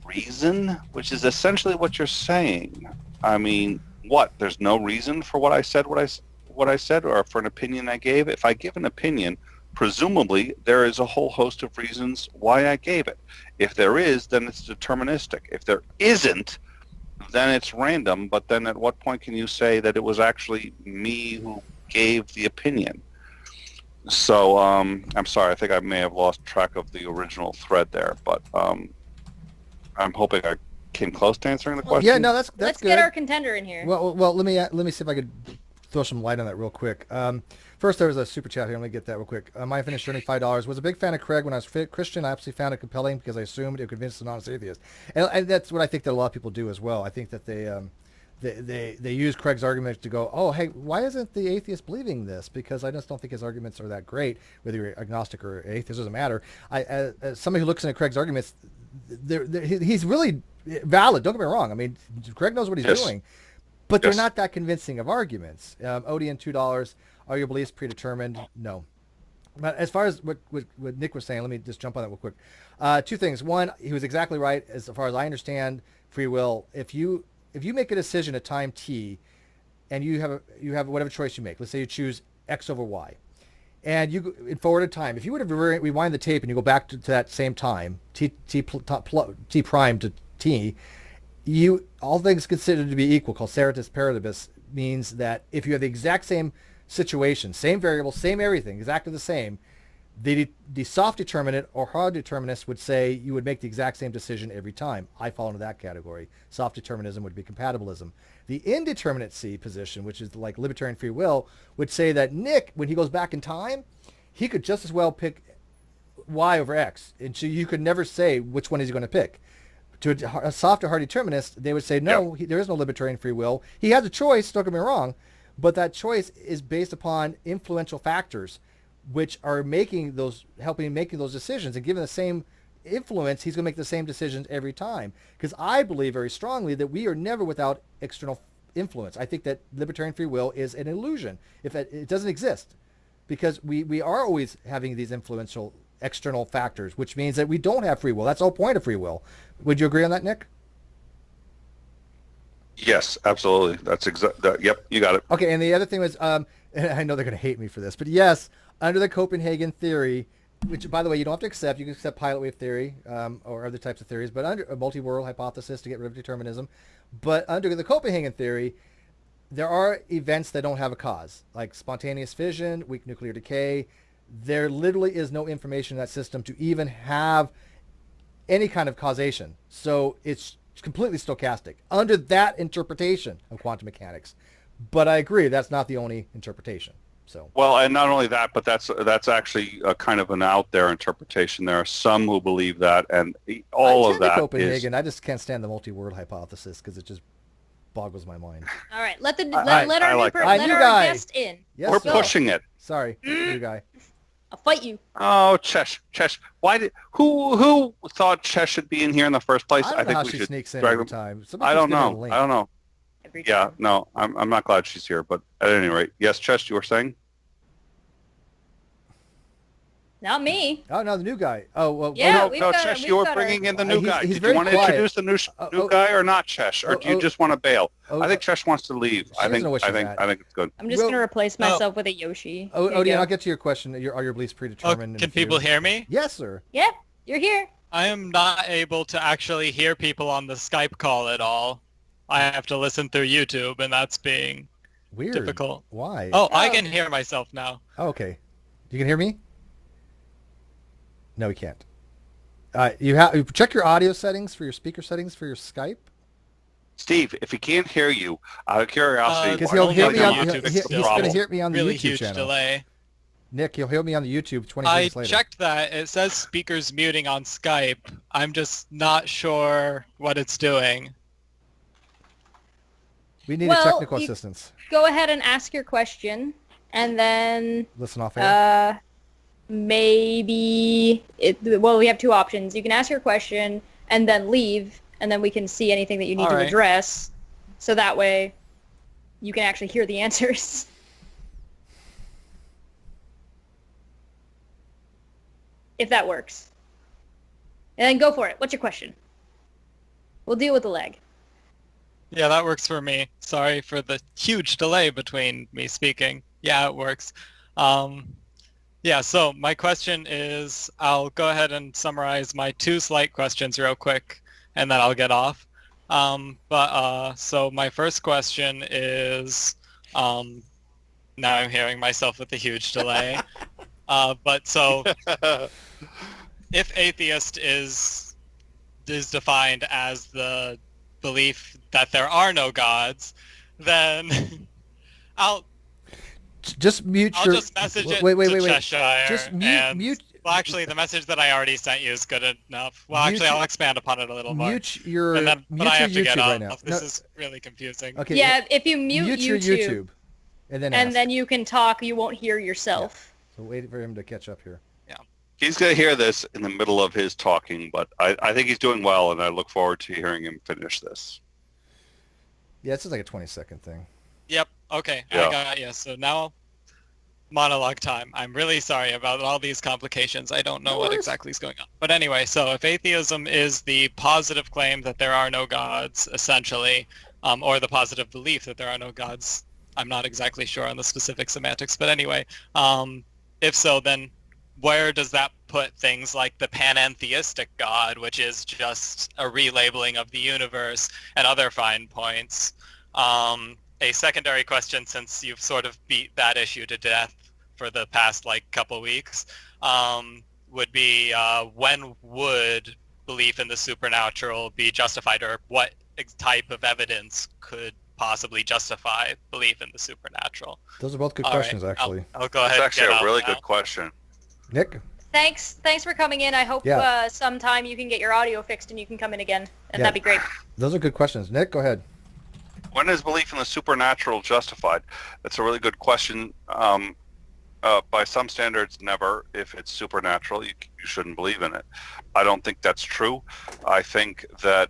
reason, which is essentially what you're saying? What? There's no reason for what I said, what I said, or for an opinion I gave? If I give an opinion, presumably there is a whole host of reasons why I gave it. If there is, then it's deterministic. If there isn't, then it's random. But then at what point can you say that it was actually me who gave the opinion? So I'm sorry, I think I may have lost track of the original thread there, but I'm hoping I came close to answering the question. Yeah, no, that's Let's good. get our contender in here. Well, let me see if I could throw some light on that real quick. First, there was a super chat here. Let me get that real quick. My Finished Journey, $5. Was a big fan of Craig when I was Christian. I absolutely found it compelling because I assumed it would convince an honest atheist. And that's what I think that a lot of people do as well. I think that they use Craig's argument to go, oh, hey, why isn't the atheist believing this? Because I just don't think his arguments are that great, whether you're agnostic or atheist, doesn't matter. As somebody who looks into Craig's arguments, he's really valid. Don't get me wrong. I mean, Craig knows what he's doing, but they're not that convincing of arguments. Odeon, $2. Are your beliefs predetermined? No. But as far as what Nick was saying, let me just jump on that real quick. Two things. One, he was exactly right as far as I understand free will. If you make a decision at time t, and you have whatever choice you make, let's say you choose X over Y, and you in forward in time, if you would have rewind the tape and you go back to that same time, t prime to t, all things considered to be equal, called ceteris paribus, means that if you have the exact same situation, same variable, same everything, exactly the same, the soft determinant or hard determinist would say you would make the exact same decision every time. I fall into that category. Soft determinism would be compatibilism. The indeterminacy position, which is like libertarian free will, would say that Nick, when he goes back in time, he could just as well pick Y over X. And so you could never say which one he's going to pick. To a soft or hard determinist, they would say, no, there is no libertarian free will. He has a choice, don't get me wrong, but that choice is based upon influential factors which are helping him making those decisions, and given the same influence, he's going to make the same decisions every time. Because I believe very strongly that we are never without external influence. I think that libertarian free will is an illusion. If it doesn't exist, because we are always having these influential external factors, which means that we don't have free will. That's the whole point of free will. Would you agree on that, Nick? Yes, absolutely. That's yep, you got it. Okay, and the other thing was, and I know they're going to hate me for this, but yes, under the Copenhagen theory, which, by the way, you don't have to accept. You can accept pilot wave theory or other types of theories, but under a multi-world hypothesis to get rid of determinism. But under the Copenhagen theory, there are events that don't have a cause, like spontaneous fission, weak nuclear decay. There literally is no information in that system to even have any kind of causation. So it's completely stochastic under that interpretation of quantum mechanics. But I agree, that's not the only interpretation. So well, and not only that, but that's actually a kind of an out there interpretation. There are some who believe that, and all of that Copenhagen. I just can't stand the multi-world hypothesis because it just boggles my mind. All right, let our guest in. Yes, we're pushing it. Sorry, new guy. I'll fight you. Oh, Chesh. Who thought Chesh should be in here in the first place? I think we should sneaks in every time. I don't know. Yeah, no, I'm not glad she's here, but at any rate, yes, Chesh, you were saying? Not me. Oh, no, the new guy. Oh, well. Yeah, no, Chesh, you were bringing in the new guy. Did you want to introduce the new guy or not, Chesh? Or do you just want to bail? I think Chesh wants to leave. I think it's good. I'm just going to replace myself with a Yoshi. Odin, I'll get to your question. Are your beliefs predetermined? Can people hear me? Yes, sir. Yeah, you're here. I am not able to actually hear people on the Skype call at all. I have to listen through YouTube, and that's being weird. Difficult. Why? Oh, I can hear myself now. Oh, okay. You can hear me? No, we can't. You check your audio settings for your speaker settings for your Skype. Steve, if he can't hear you, out of curiosity, because he'll hear me on YouTube. he's going to hear me on the really YouTube huge channel. Delay. Nick, you'll hear me on the YouTube 20 minutes later. I checked that. It says speakers muting on Skype. I'm just not sure what it's doing. We need a technical assistance. Go ahead and ask your question, and then listen off air. We have two options. You can ask your question and then leave, and then we can see anything that you need to address. So that way, you can actually hear the answers. If that works. And then go for it. What's your question? We'll deal with the lag. Yeah, that works for me. Sorry for the huge delay between me speaking. Yeah, it works. Yeah, so my question is, I'll go ahead and summarize my two slight questions real quick, and then I'll get off. So my first question is, now I'm hearing myself with a huge delay. But so, if atheist is defined as the belief that there are no gods, then Just mute I'll your... just message it wait, to wait. Cheshire. Just and, mute... Well, actually, the message that I already sent you is good enough. Well, actually, I'll expand upon it a little more. Mute your But I have to get YouTube off. right now. This is really confusing. Okay. Yeah, if you mute your YouTube, and then you can talk, you won't hear yourself. Yeah. So wait for him to catch up here. He's going to hear this in the middle of his talking, but I think he's doing well, and I look forward to hearing him finish this. Yeah, it's just like a 20-second thing. Yep. Okay. Yeah. I got you. So now, monologue time. I'm really sorry about all these complications. I don't know what exactly is going on. But anyway, so if atheism is the positive claim that there are no gods, essentially, or the positive belief that there are no gods, I'm not exactly sure on the specific semantics. But anyway, if so, then where does that put things like the panentheistic God, which is just a relabeling of the universe, and other fine points? A secondary question, since you've sort of beat that issue to death for the past couple weeks, would be when would belief in the supernatural be justified, or what type of evidence could possibly justify belief in the supernatural? Those are both good questions, actually. I'll go ahead. That's actually a really good question. Nick? Thanks for coming in. I hope sometime you can get your audio fixed and you can come in again, and that'd be great. Those are good questions. Nick, go ahead. When is belief in the supernatural justified? That's a really good question. By some standards, never. If it's supernatural, you shouldn't believe in it. I don't think that's true. I think that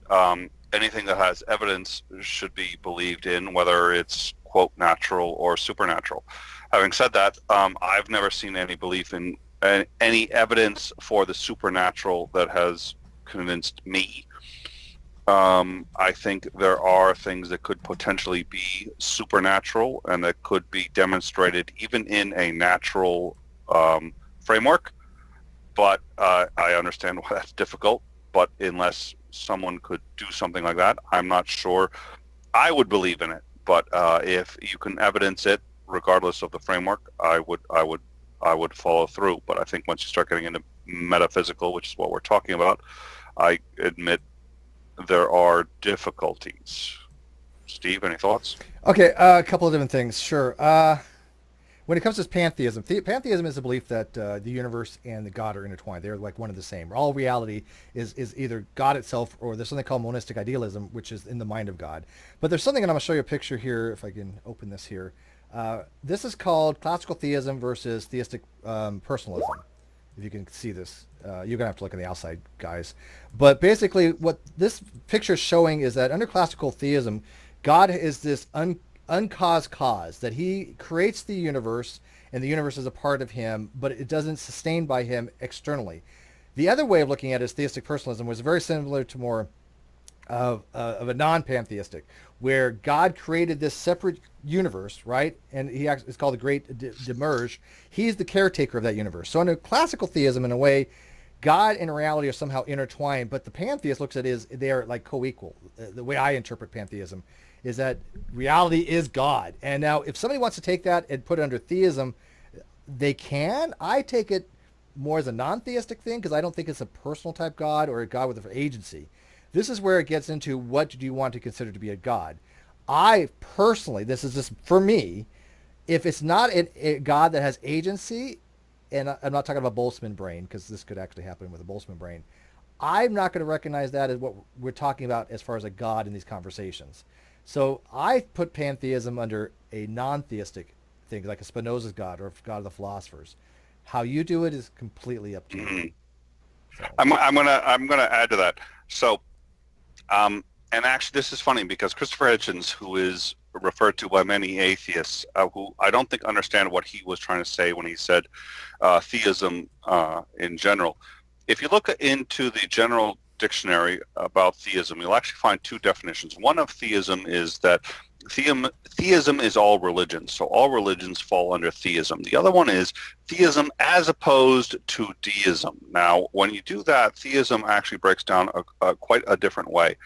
anything that has evidence should be believed in, whether it's, quote, natural or supernatural. Having said that, I've never seen any belief in any evidence for the supernatural that has convinced me. I think there are things that could potentially be supernatural and that could be demonstrated even in a natural framework, but I understand why that's difficult. But unless someone could do something like that, I'm not sure I would believe in it. But if you can evidence it, regardless of the framework, I would follow through. But I think once you start getting into metaphysical, which is what we're talking about, I admit there are difficulties. Steve, any thoughts? Okay, a couple of different things. Sure. When it comes to pantheism, pantheism is the belief that the universe and the God are intertwined. They're like one and the same. All reality is either God itself, or there's something called monistic idealism, which is in the mind of God. But there's something, and I'm going to show you a picture here, if I can open this here. This is called classical theism versus theistic personalism. If you can see this, you're going to have to look on the outside, guys. But basically, what this picture is showing is that under classical theism, God is this uncaused cause, that he creates the universe, and the universe is a part of him, but it doesn't sustain by him externally. The other way of looking at it is theistic personalism, was very similar to more of a non-pantheistic, where God created this separate universe, right? And it's called the Great Demerge. He's the caretaker of that universe. So under classical theism, in a way, God and reality are somehow intertwined, but the pantheist looks at it as they are like co-equal. The way I interpret pantheism is that reality is God. And now if somebody wants to take that and put it under theism, they can. I take it more as a non-theistic thing, because I don't think it's a personal type God or a God with an agency. This is where it gets into, what do you want to consider to be a God? I personally, this is just for me, if it's not a God that has agency, and I'm not talking about Boltzmann brain, because this could actually happen with a Boltzmann brain, I'm not going to recognize that as what we're talking about as far as a God in these conversations. So I put pantheism under a non-theistic thing, like a Spinoza's God or God of the philosophers. How you do it is completely up to you. Mm-hmm. So. I'm gonna add to that. So, and actually, this is funny because Christopher Hitchens, who is referred to by many atheists, who I don't think understand what he was trying to say when he said theism in general. If you look into the general dictionary about theism, you'll actually find two definitions. One of theism is that theism is all religions, so all religions fall under theism. The other one is theism as opposed to deism. Now, when you do that, theism actually breaks down quite a different way.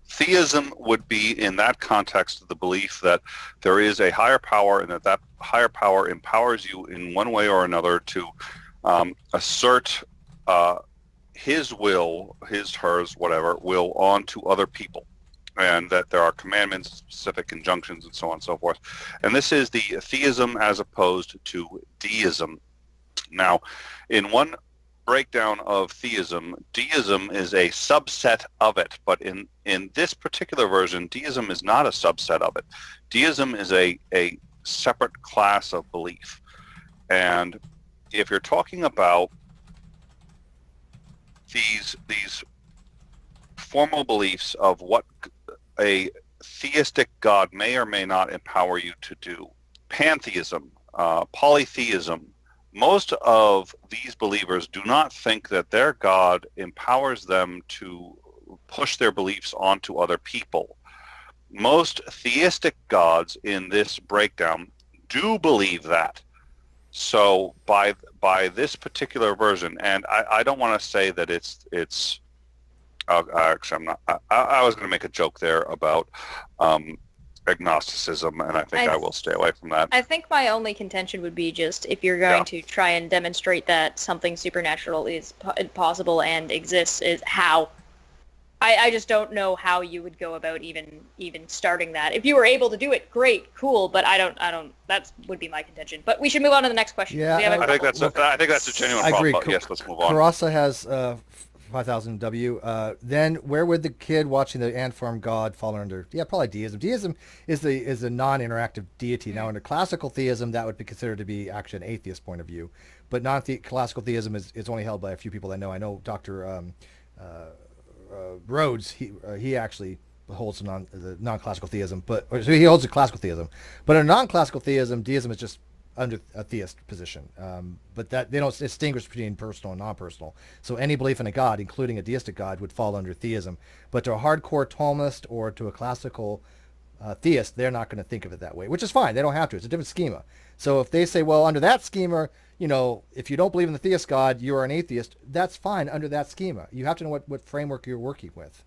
Theism would be, in that context, the belief that there is a higher power, and that higher power empowers you in one way or another to assert his will, his, hers, whatever, will onto other people. and that there are commandments, specific injunctions, and so on and so forth. And this is the theism as opposed to deism. Now, in one breakdown of theism, deism is a subset of it, but in this particular version, deism is not a subset of it. Deism is a separate class of belief. And if you're talking about these formal beliefs of what a theistic God may or may not empower you to do, pantheism, polytheism, most of these believers do not think that their God empowers them to push their beliefs onto other people. Most theistic gods in this breakdown do believe that. So by this particular version, and I don't want to say that it's actually I'm not. I was going to make a joke there about agnosticism, and I think I will stay away from that. I think my only contention would be just if you're going to try and demonstrate that something supernatural is possible and exists, is how. I just don't know how you would go about even starting that. If you were able to do it, great, cool, but I don't. That would be my contention. But we should move on to the next question. Yeah, I think that's a genuine problem. But yes, let's move on. Karasa has 5,000 W. Then where would the kid watching the ant farm god fall under? Yeah, probably deism. Deism is a non-interactive deity. Now, under classical theism, that would be considered to be actually an atheist point of view. But non-classical theism is only held by a few people I know. I know Dr. Rhodes, he actually holds the non-classical theism, so he holds a classical theism. But in non-classical theism, deism is just under a theist position. But that they don't distinguish between personal and non-personal. So any belief in a god, including a deistic god, would fall under theism. But to a hardcore Thomist or to a classical theist, they're not going to think of it that way, which is fine. They don't have to. It's a different schema. So if they say, well, under that schema, if you don't believe in the theist God, you are an atheist, that's fine under that schema. You have to know what framework you're working with.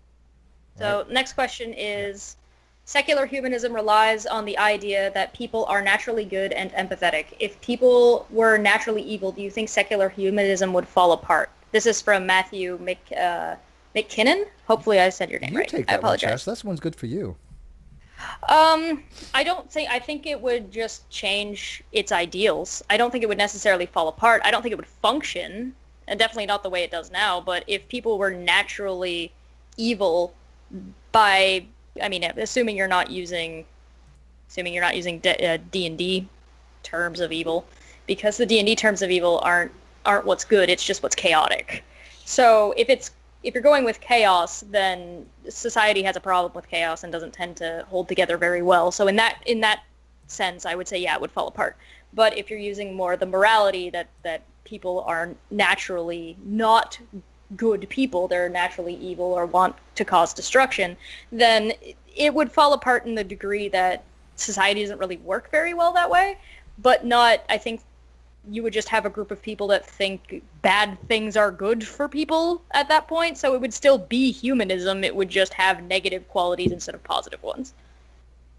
So right? Next question is, secular humanism relies on the idea that people are naturally good and empathetic. If people were naturally evil, do you think secular humanism would fall apart? This is from Matthew McKinnon. Hopefully I said your name right. Take that I apologize. One, that one's good for you. I think it would just change its ideals. I don't think it would necessarily fall apart. I don't think it would function, and definitely not the way it does now. But if people were naturally evil assuming you're not using D&D terms of evil, because the D&D terms of evil aren't what's good, it's just what's chaotic. So if you're going with chaos, then society has a problem with chaos and doesn't tend to hold together very well. So in that sense, I would say, yeah, it would fall apart. But if you're using more the morality that people are naturally not good people, they're naturally evil or want to cause destruction, then it would fall apart in the degree that society doesn't really work very well that way. But I think you would just have a group of people that think bad things are good for people at that point. So it would still be humanism. It would just have negative qualities instead of positive ones,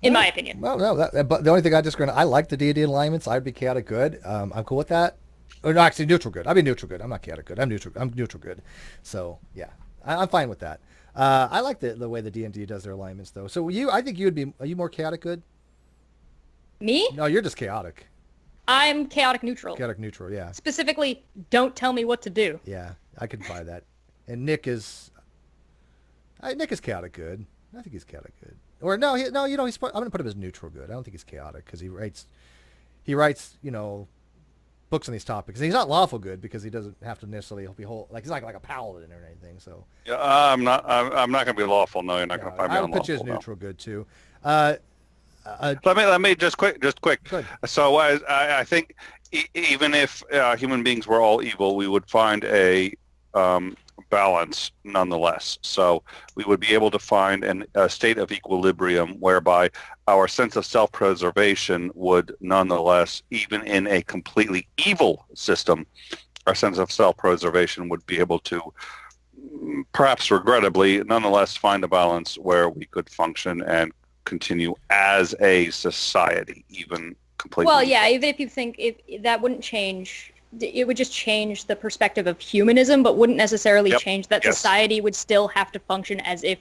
in my opinion. Well, no, but the only thing I like the deity alignments. I'd be chaotic good. I'm cool with that. Or no, actually neutral good. I'd be neutral good. I'm not chaotic good. I'm neutral good. So yeah, I'm fine with that. I like the way the D&D does their alignments though. So I think are you more chaotic good? Me? No, you're just chaotic. I'm chaotic neutral. Chaotic neutral, yeah. Specifically, don't tell me what to do. Yeah, I can buy that. And Nick is chaotic good. I think he's chaotic good. Or no, I'm going to put him as neutral good. I don't think he's chaotic because he writes, books on these topics. And he's not lawful good because he doesn't have to necessarily be he's not like a paladin or anything. So yeah, I'm not going to be lawful. No, you're not going to find me on lawful. I would put you as neutral good too. Let me just quick. Good. So I think even if human beings were all evil, we would find a balance nonetheless. So we would be able to find a state of equilibrium whereby our sense of self-preservation would nonetheless, even in a completely evil system, our sense of self-preservation would be able to, perhaps regrettably, nonetheless find a balance where we could function and continue as a society, even completely. Well, yeah, even if you think that wouldn't change it would just change the perspective of humanism, but wouldn't necessarily Yep. change that Yes. society would still have to function as if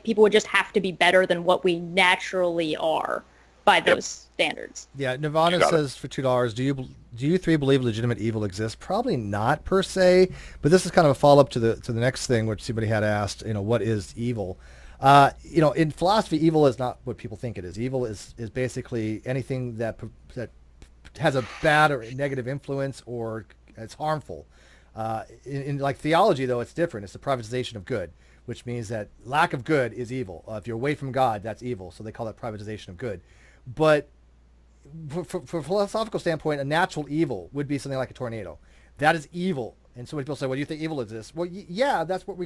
people would just have to be better than what we naturally are by those standards. Yeah, Nirvana You got it. says for $2, do you three believe legitimate evil exists? Probably not per se, but this is kind of a follow up to the next thing, which somebody had asked. What is evil? In philosophy, evil is not what people think it is. Evil is basically anything that has a bad or negative influence or it's harmful. In like theology, though, it's different. It's the privatization of good, which means that lack of good is evil. If you're away from God, that's evil. So they call that privatization of good. But from a philosophical standpoint, a natural evil would be something like a tornado. That is evil. And so when people say, well, do you think evil exists? Well, yeah, that's what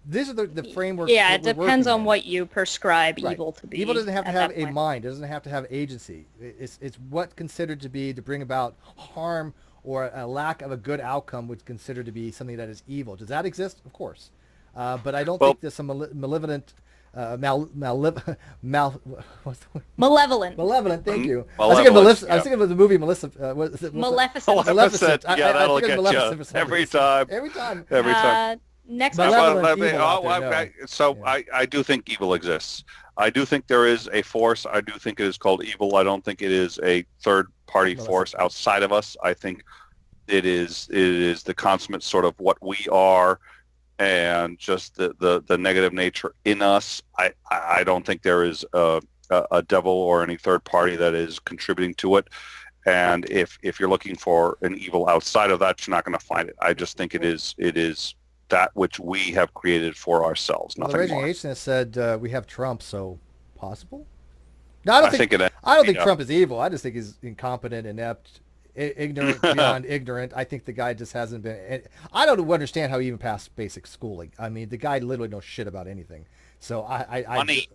these are the frameworks. Yeah, it that we're depends working on in. what you prescribe Right. evil to be. Evil doesn't have to at have that a point. mind. It doesn't have to have agency. It's what considered to be to bring about harm or a lack of a good outcome would consider to be something that is evil. Does that exist? Of course. But I don't think there's some malevolent, what's the word? Malevolent. Thank you. Malevolent, I was thinking Melissa. yeah. I was thinking of the movie Melissa. What is it? Maleficent. Maleficent. Yeah, that'll think of get Maleficent you for some every reason. time. Every time. Every time. Next Malevolent question. evil out there, no. So Yeah. I do think evil exists. I do think there is a force. I do think it is called evil. I don't think it is a third-party force outside of us. I think it is the consummate sort of what we are and just the negative nature in us. I don't think there is a devil or any third party that is contributing to it. And if you're looking for an evil outside of that, you're not going to find it. I just think it is that which we have created for ourselves. Well, the Nothing Raging more. Atheist said we have Trump, so possible. No, I don't think it. I don't think yeah. Trump is evil. I just think he's incompetent, inept, ignorant beyond ignorant. I think the guy just hasn't been. I don't understand how he even passed basic schooling. I mean, the guy literally knows shit about anything. So Money.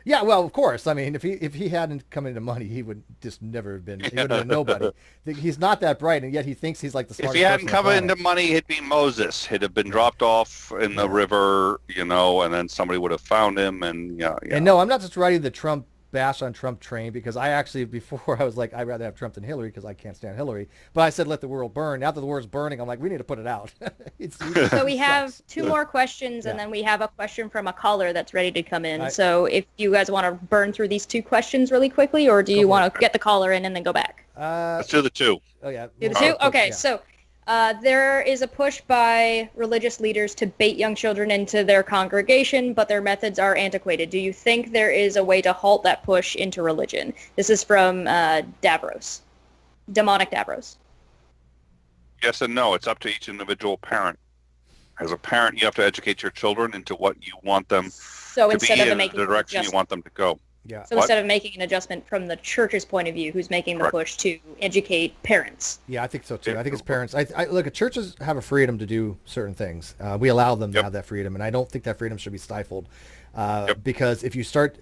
Yeah, well, of course. I mean, if he hadn't come into money, he would just never have been. He would have been nobody. He's not that bright, and yet he thinks he's like the If smartest. he hadn't person on come the into planet. money, he'd be Moses. He'd have been dropped off in the river, and then somebody would have found him. And yeah. And no, I'm not just riding the Trump bash on Trump train because I actually before I was like I'd rather have Trump than Hillary because I can't stand Hillary. But I said let the world burn. Now that the world's burning, I'm like we need to put it out. So we have two more questions, and then we have a question from a caller that's ready to come in. So if you guys want to burn through these two questions really quickly, or do you want to get the caller in and then go back? Let's do the two. Oh yeah. Do the two? Okay, so there is a push by religious leaders to bait young children into their congregation, but their methods are antiquated. Do you think there is a way to halt that push into religion? This is from Davros, Demonic Davros. Yes and no. It's up to each individual parent. As a parent, you have to educate your children into what you want them So to instead be of in, making the direction you adjustment- want them to go. Yeah. So instead of making an adjustment from the church's point of view, who's making the Correct. push to educate parents? Yeah, I think so too. I think it's parents. I look, churches have a freedom to do certain things. We allow them to have that freedom, and I don't think that freedom should be stifled. Because if you start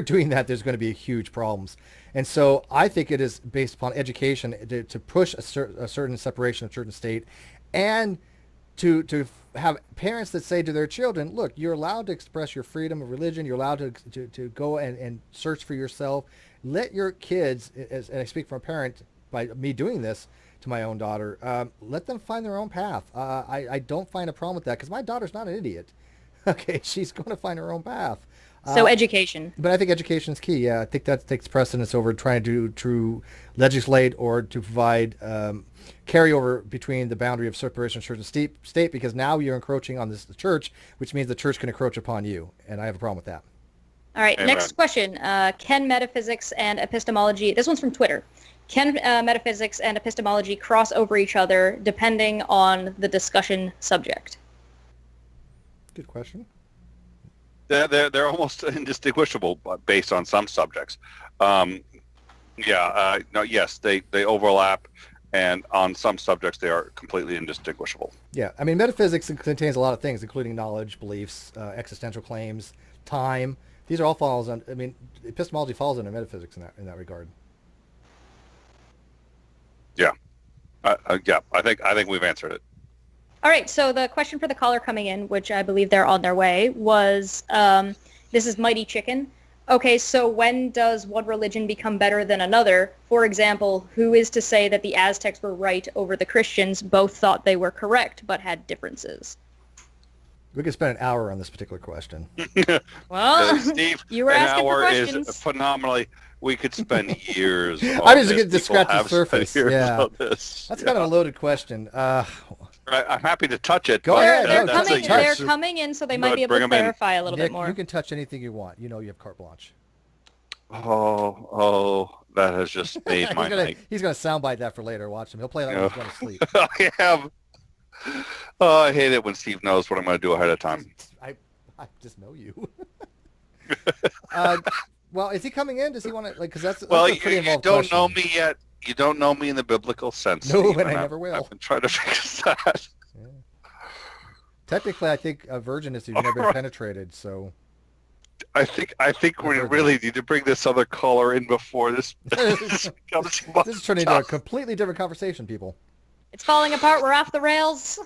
doing that, there's going to be huge problems. And so I think it is based upon education to push a certain separation of church and state, and to have parents that say to their children, look, you're allowed to express your freedom of religion. You're allowed to go and search for yourself. Let your kids, and I speak from a parent by me doing this to my own daughter, let them find their own path. I don't find a problem with that because my daughter's not an idiot. Okay, she's going to find her own path. So education. But I think education is key. Yeah, I think that takes precedence over trying to legislate or to provide carryover between the boundary of separation of church and state, because now you're encroaching on the church, which means the church can encroach upon you, and I have a problem with that. All right, Amen. next question. Can metaphysics and epistemology, this one's from Twitter, can metaphysics and epistemology cross over each other depending on the discussion subject? Good question. They're almost indistinguishable based on some subjects. Yes, they overlap, and on some subjects they are completely indistinguishable. Yeah, I mean, metaphysics contains a lot of things, including knowledge, beliefs, existential claims, time. These are all falls on. I mean, epistemology falls under metaphysics in that regard. Yeah, I think we've answered it. All right, so the question for the caller coming in, which I believe they're on their way, was, this is Mighty Chicken. Okay, so when does one religion become better than another? For example, who is to say that the Aztecs were right over the Christians? Both thought they were correct, but had differences. We could spend an hour on this particular question. Well, Steve, you were an asking for hour questions. is phenomenally. We could spend years. I'm just this. getting to scratch the People have surface. spent years Yeah, on this. that's kind of a loaded question. I'm happy to touch it. Go but, ahead. They're that's coming. a They're touch. coming in, so they might Good, be able bring to 'em in. clarify a little Nick, bit more. you can touch anything you want. You know you have carte blanche. Oh, that has just made my night. He's gonna soundbite that for later. Watch him. He'll play that when he's going to sleep. I have. Oh, I hate it when Steve knows what I'm going to do ahead of time. I just know you. Well, is he coming in? Does he want to like? Because that's a pretty you involved don't question. know me yet. You don't know me in the biblical sense. No, Steve, and I and never will. I've been trying to fix that. Yeah. Technically, I think a virgin is you've never been penetrated. So I think we really need to bring this other caller in before this becomes this is turning into a completely different conversation, people. It's falling apart. We're off the rails.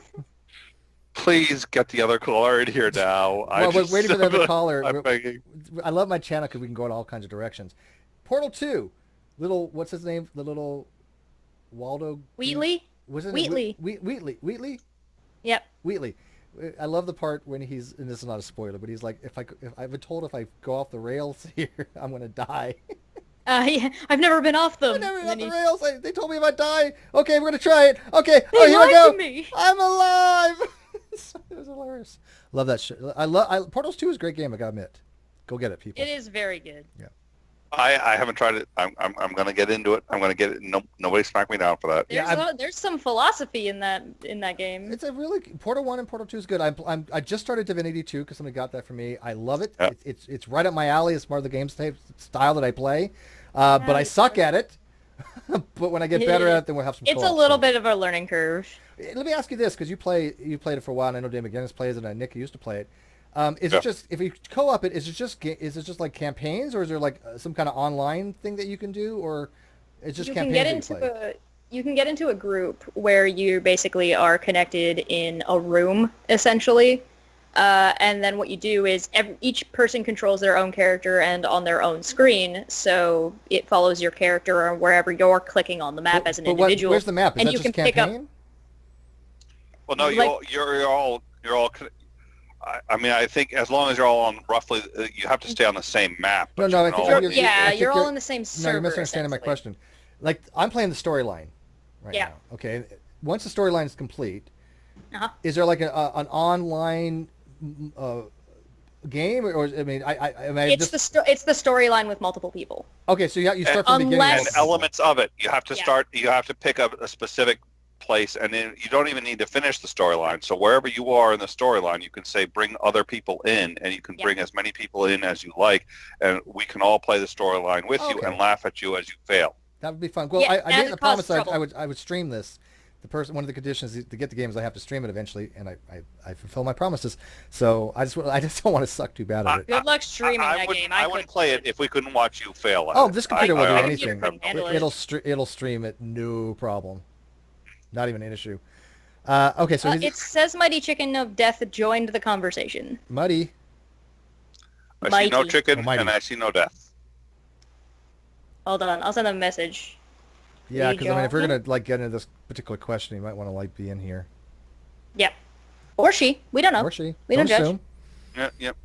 Please get the other caller in here now. Well, we're waiting for the other caller. I'm begging. I love my channel because we can go in all kinds of directions. Portal 2. What's his name? The little Waldo... Wheatley? Was it Wheatley. Wheatley? Yep. Wheatley. I love the part when he's, and this is not a spoiler, but he's like, if I've been told if I go off the rails here, I'm going to die. Yeah, I've never been off them. I've never been off the rails. They told me if I die, okay, we're going to try it. Okay, They here I lied go. to me. I'm alive. It was hilarious. Love that shit. Portals 2 is a great game, I got to admit. Go get it, people. It is very good. Yeah. I haven't tried it. I'm going to get into it. I'm going to get it. No, nobody smack me down for that. There's some philosophy in that game. It's a really Portal 1 and Portal 2 is good. I just started Divinity 2 because somebody got that for me. I love it. Yeah. It's right up my alley. It's part of the game style that I play. But I suck at it. But when I get better at it, then we'll have some. It's a little bit of a learning curve. Let me ask you this, because you played it for a while, and I know Dave McGinnis plays it, and Nick used to play it. Is it just, if you co-op it, is it just like campaigns, or is there like some kind of online thing that you can do, or it's just campaigns? You can get into a group where you basically are connected in a room, essentially. And then what you do is each person controls their own character and on their own screen, so it follows your character or wherever you're clicking on the map as an individual. Where's the map? Is and that you just can campaign? pick up. Well, no, you're all. I mean, I think as long as you're all on roughly, you have to stay on the same map. No, I think you're all in the same server. No, you're misunderstanding my question. Like, I'm playing the storyline right now. Okay, once the storyline is complete, is there like an online game, or I mean, it's the storyline with multiple people. Okay, so you start from the beginning. And elements of it, you have to start. You have to pick up a specific place, and then you don't even need to finish the storyline. So wherever you are in the storyline, you can say bring other people in, and you can bring as many people in as you like, and we can all play the storyline with you and laugh at you as you fail. That would be fun. Well, I made a promise I would stream this. One of the conditions to get the game is I have to stream it eventually, and I fulfill my promises. So I just don't want to suck too bad at it. Good luck streaming that game. I wouldn't play it if we couldn't watch you fail at it. This computer will do anything. It. It'll stream it, no problem. Not even an issue. Okay, so it says Mighty Chicken of Death joined the conversation. Muddy. I see no chicken and I see no death. Hold on, I'll send them a message. Yeah, because I mean, if we're gonna get into this particular question, you might want to be in here. Yep. Or she. We don't know. Or she. We don't judge. Yep.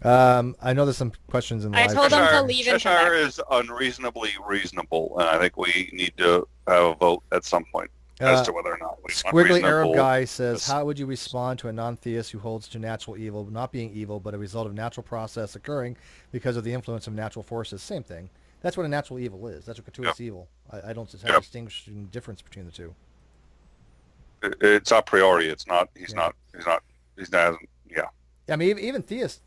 I know there's some questions in the live. I told them to leave and come back. Cheshire is unreasonably reasonable, and I think we need to have a vote at some point as to whether or not we want Squiggly Arab guy says, how would you respond to a non-theist who holds to natural evil not being evil, but a result of natural process occurring because of the influence of natural forces? Same thing. That's what a natural evil is. That's what gratuitous evil. I don't have a distinguishing difference between the two. It's a priori. It's not. He's not. Yeah. I mean, even theists,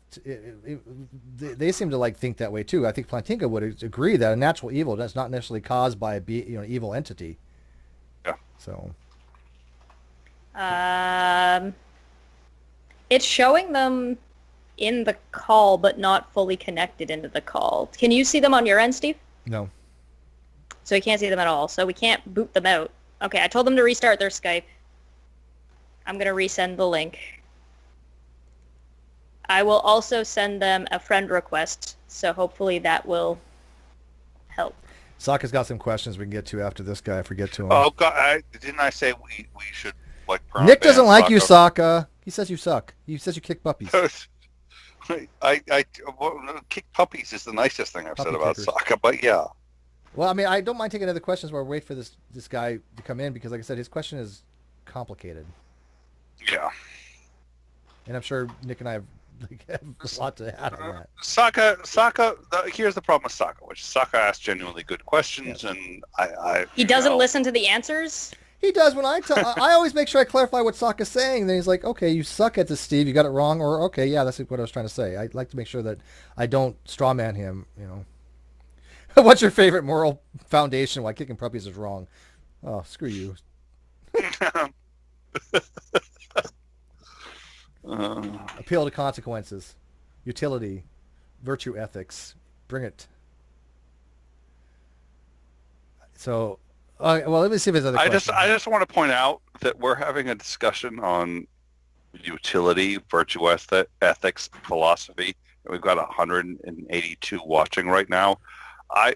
they seem to think that way too. I think Plantinga would agree that a natural evil is not necessarily caused by an evil entity. Yeah. So. It's showing them in the call, but not fully connected into the call. Can you see them on your end, Steve? No. So you can't see them at all. So we can't boot them out. Okay, I told them to restart their Skype. I'm going to resend the link. I will also send them a friend request, so hopefully that will help. Sokka's got some questions we can get to after this guy if we get to him. Oh God! Didn't I say we should like? Nick doesn't perma-ban like you, Sokka? Sokka. He says you suck. He says you kick puppies. Kick puppies is the nicest thing I've Puppy said about kickers. Sokka, but yeah. Well, I mean, I don't mind taking other questions while we wait for this guy to come in because, like I said, his question is complicated, Yeah. and I'm sure Nick and I have a lot to add on that. Sokka. Here's the problem with Sokka, which Sokka asks genuinely good questions, and I He doesn't listen to the answers? He does when I always make sure I clarify what Sokka's saying. Then he's like, okay, you suck at this, Steve. You got it wrong. Or, okay, yeah, that's what I was trying to say. I like to make sure that I don't strawman him, you know. What's your favorite moral foundation? Why kicking puppies is wrong? Oh, screw you. Appeal to consequences. Utility. Virtue ethics. Bring it. So... well, let me see if there's other questions. I just want to point out that we're having a discussion on utility, virtue ethics, philosophy, and we've got 182 watching right now. I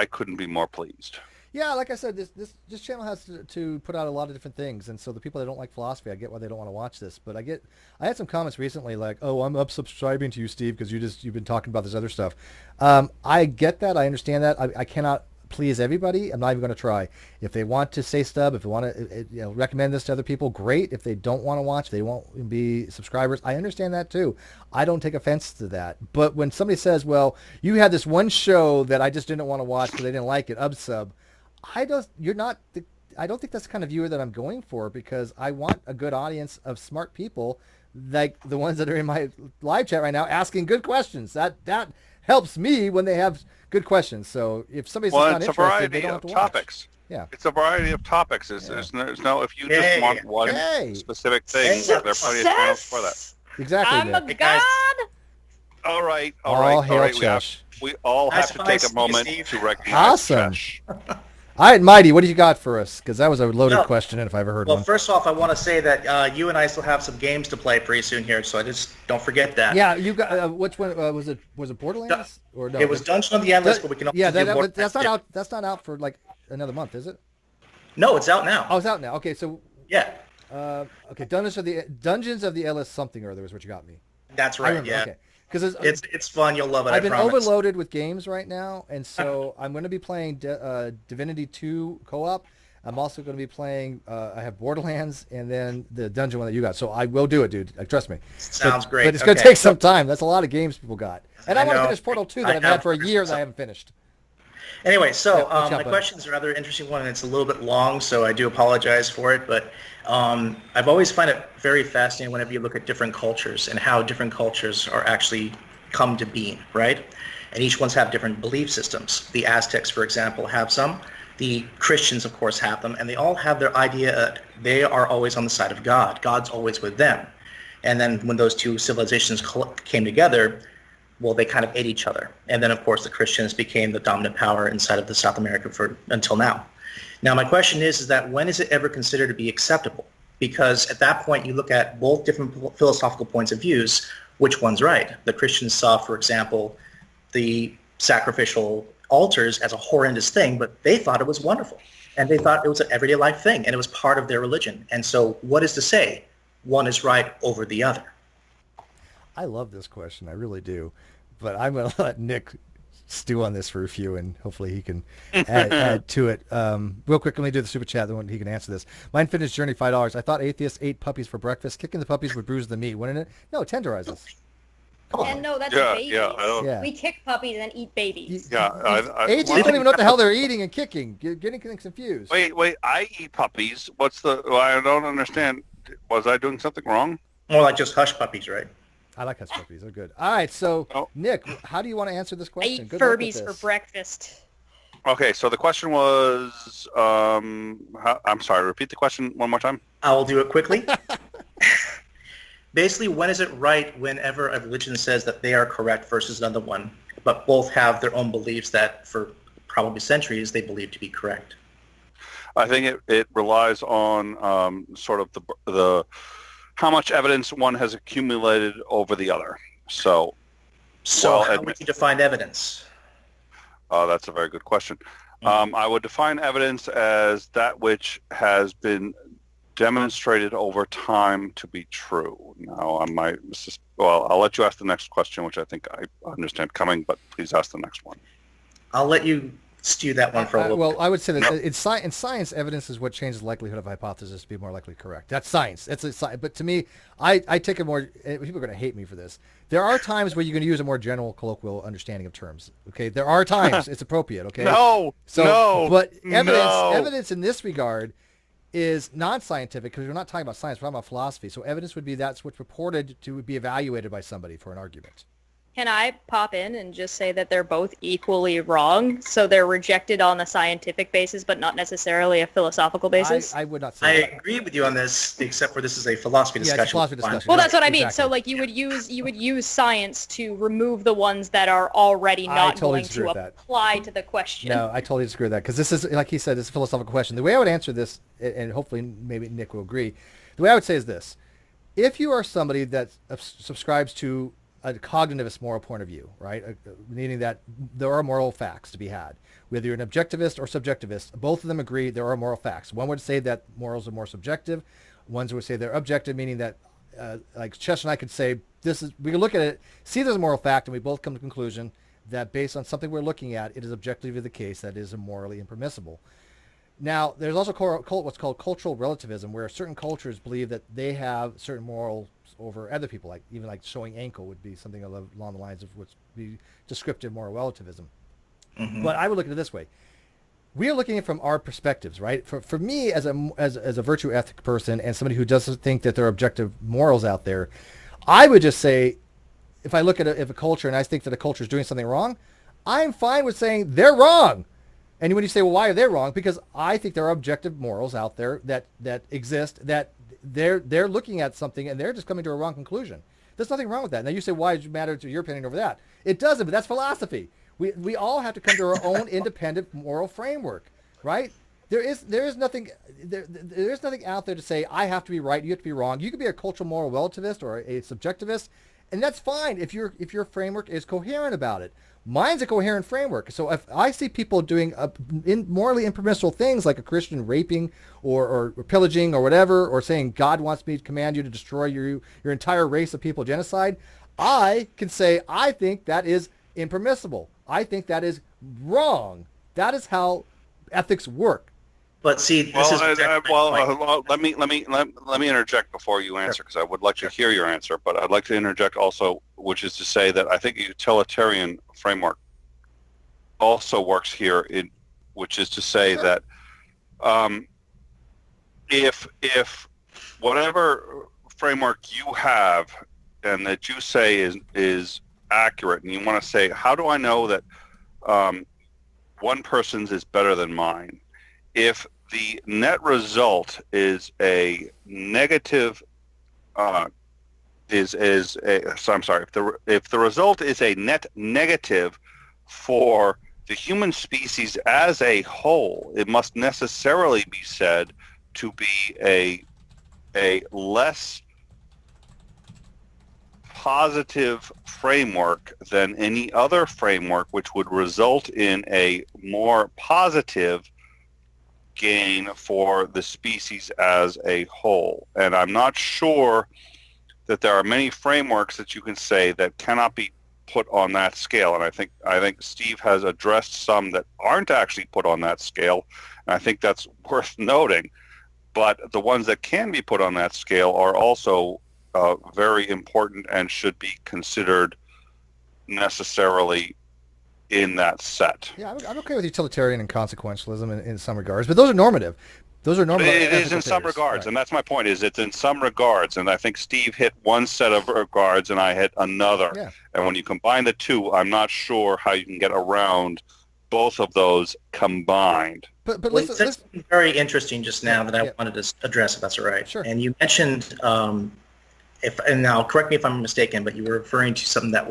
couldn't be more pleased. Yeah, like I said, this channel has to put out a lot of different things, and so the people that don't like philosophy, I get why they don't want to watch this. But I had some comments recently like, "Oh, I'm unsubscribing to you, Steve, because you've been talking about this other stuff." I get that, I understand that. I cannot please everybody. I'm not even going to try. If they want to say stub, if they want to recommend this to other people, great. If they don't want to watch, they won't be subscribers. I understand that too. I don't take offense to that. But when somebody says, well, you had this one show that I just didn't want to watch because I didn't like it, ubsub, I don't think that's the kind of viewer that I'm going for, because I want a good audience of smart people like the ones that are in my live chat right now asking good questions. That helps me when they have good questions. So if somebody's not interested, they don't have to watch. Topics. Yeah. It's a variety of topics. There's no, if you just want one specific thing, there are plenty of channels for that. Exactly. I'm a Nick. god. All right. Hail Chesh. We all have to take a moment to recognize Awesome. Chesh. All right, Mighty, what do you got for us? Because that was a loaded question, and if I ever heard one. Well, first off, I want to say that you and I still have some games to play pretty soon here, so I just don't forget that. Yeah, you got which one was it? Was it Borderlands or no? It was Dungeon of the Endless, but we can also do that's not out. That's not out for like another month, is it? No, it's out now. Oh, it's out now. Okay, so yeah. Okay, Dungeons of the Endless something or other is what you got me. That's right. Yeah. Okay. Because it's fun. You'll love it. I've been promise. overloaded with games right now, and so I'm going to be playing Divinity 2 co-op. I'm also going to be playing. I have Borderlands, and then the dungeon one that you got. So I will do it, dude. Trust me. Sounds great. But it's going to take some time. That's a lot of games people got, and I want to finish Portal 2 that I've had for a year that I haven't finished. Anyway, so my buddy. question is a rather interesting one, and it's a little bit long, so I do apologize for it. But I've always find it very fascinating whenever you look at different cultures and how different cultures are actually come to being, right? And each one's have different belief systems. The Aztecs, for example, have some. The Christians, of course, have them, and they all have their idea that they are always on the side of God. God's always with them. And then when those two civilizations came together, well, they kind of ate each other. And then, of course, the Christians became the dominant power inside of the South America until now. Now, my question is that when is it ever considered to be acceptable? Because at that point, you look at both different philosophical points of views, which one's right? The Christians saw, for example, the sacrificial altars as a horrendous thing, but they thought it was wonderful. And they thought it was an everyday life thing, and it was part of their religion. And so what is to say one is right over the other? I love this question. I really do. But I'm going to let Nick stew on this for a few, and hopefully he can add to it. Real quick, let me do the super chat, then he can answer this. Mind Fitness Journey, $5. I thought atheists ate puppies for breakfast. Kicking the puppies would bruise the meat, wouldn't it? No, it tenderizes. And no, that's babies. Yeah. We kick puppies and eat babies. Atheists don't even know what the hell they're eating and kicking. You're getting things confused. Wait, I eat puppies. I don't understand. Was I doing something wrong? More like just hush puppies, right? I like hush puppies. They're good. All right, so Nick, how do you want to answer this I question? eat Good luck with Furbies for this. breakfast. Okay, so the question was, I'm sorry, repeat the question one more time. I will do it quickly. Basically, when is it right whenever a religion says that they are correct versus another one, but both have their own beliefs that for probably centuries they believe to be correct? I think it relies on sort of the how much evidence one has accumulated over the other. So How would you define evidence? That's a very good question. I would define evidence as that which has been demonstrated over time to be true. Now, I'll let you ask the next question, which I think I understand coming, but please ask the next one. I'll let you stew that one for a little bit. Well, I would say that in science, evidence is what changes the likelihood of a hypothesis to be more likely correct. That's science. But to me, I take a more, people are going to hate me for this. There are times where you're going to use a more general colloquial understanding of terms. Okay, there are times it's appropriate. Okay, but evidence in this regard is non-scientific because we're not talking about science, we're talking about philosophy. So evidence would be that's what's purported to be evaluated by somebody for an argument. Can I pop in and just say that they're both equally wrong? So they're rejected on a scientific basis, but not necessarily a philosophical basis? I would not say that. I agree with you on this, except for this is a philosophy discussion. Yeah, it's a philosophy discussion. Well, that's what I mean. Exactly. So, like, you would use science to remove the ones that are already not going to apply to the question. No, I totally disagree with that because this is, like he said, this is a philosophical question. The way I would answer this, and hopefully maybe Nick will agree, the way I would say is this. If you are somebody that subscribes to a cognitivist moral point of view, right? Meaning that there are moral facts to be had. Whether you're an objectivist or subjectivist, both of them agree there are moral facts. One would say that morals are more subjective. Ones would say they're objective, meaning that, like Cheshire and I could say, we can look at it, see there's a moral fact, and we both come to the conclusion that based on something we're looking at, it is objectively the case that it is morally impermissible. Now, there's also what's called cultural relativism, where certain cultures believe that they have certain morals over other people, like even like showing ankle would be something along the lines of what's be descriptive moral relativism. Mm-hmm. But I would look at it this way: we are looking at it from our perspectives, right? For me, as a virtue ethic person and somebody who doesn't think that there are objective morals out there, I would just say, if I look at a culture and I think that a culture is doing something wrong, I'm fine with saying they're wrong. And when you say, well, why are they wrong? Because I think there are objective morals out there that exist, that they're looking at something and they're just coming to a wrong conclusion. There's nothing wrong with that. Now you say, why does it matter to your opinion over that? It doesn't, but that's philosophy. We all have to come to our own independent moral framework, right? There is nothing out there to say I have to be right, you have to be wrong. You could be a cultural moral relativist or a subjectivist, and that's fine if your framework is coherent about it. Mine's a coherent framework. So if I see people doing morally impermissible things like a Christian raping or pillaging or whatever, or saying God wants me to command you to destroy your entire race of people, genocide, I can say I think that is impermissible. I think that is wrong. That is how ethics work. But see, let me interject before you answer, because I would like to hear your answer. But I'd like to interject also, which is to say that I think a utilitarian framework also works here, which is to say that if whatever framework you have and that you say is accurate, and you want to say, how do I know that one person's is better than mine? If the net result is a negative, if the result is a net negative for the human species as a whole, it must necessarily be said to be a less positive framework than any other framework, which would result in a more positive gain for the species as a whole. And I'm not sure that there are many frameworks that you can say that cannot be put on that scale. And I think Steve has addressed some that aren't actually put on that scale, and I think that's worth noting. But the ones that can be put on that scale are also very important and should be considered necessarily in that set. Yeah, I'm okay with utilitarian and consequentialism in some regards, but those are normative. Those are normative. It is in some regards, right. And that's my point. Is it's in some regards, and I think Steve hit one set of regards, and I hit another. Yeah. And when you combine the two, I'm not sure how you can get around both of those combined. But that's very interesting just now that I wanted to address, if that's all right. Sure. And you mentioned, and now correct me if I'm mistaken, but you were referring to something that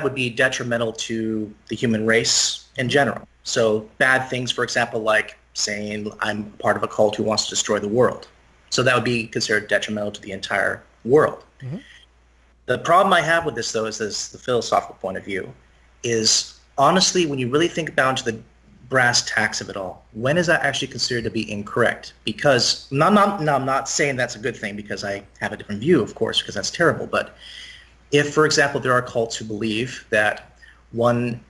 would be detrimental to the human race in general. So bad things, for example, like saying I'm part of a cult who wants to destroy the world. So that would be considered detrimental to the entire world. Mm-hmm. The problem I have with this, though, is this, the philosophical point of view, is honestly, when you really think down to the brass tacks of it all, when is that actually considered to be incorrect? Because I'm not saying that's a good thing, because I have a different view, of course, because that's terrible. But if, for example, there are cults who believe that one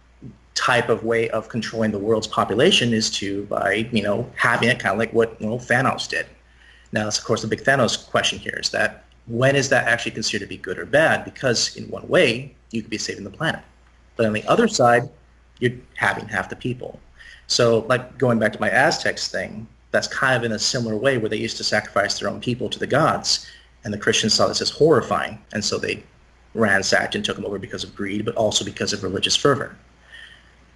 type of way of controlling the world's population is to by having it kind of like what Thanos did. Now, that's of course the big Thanos question here, is that when is that actually considered to be good or bad? Because in one way, you could be saving the planet. But on the other side, you're having half the people. So like going back to my Aztecs thing, that's kind of in a similar way, where they used to sacrifice their own people to the gods. And the Christians saw this as horrifying. And so they ransacked and took them over because of greed, but also because of religious fervor.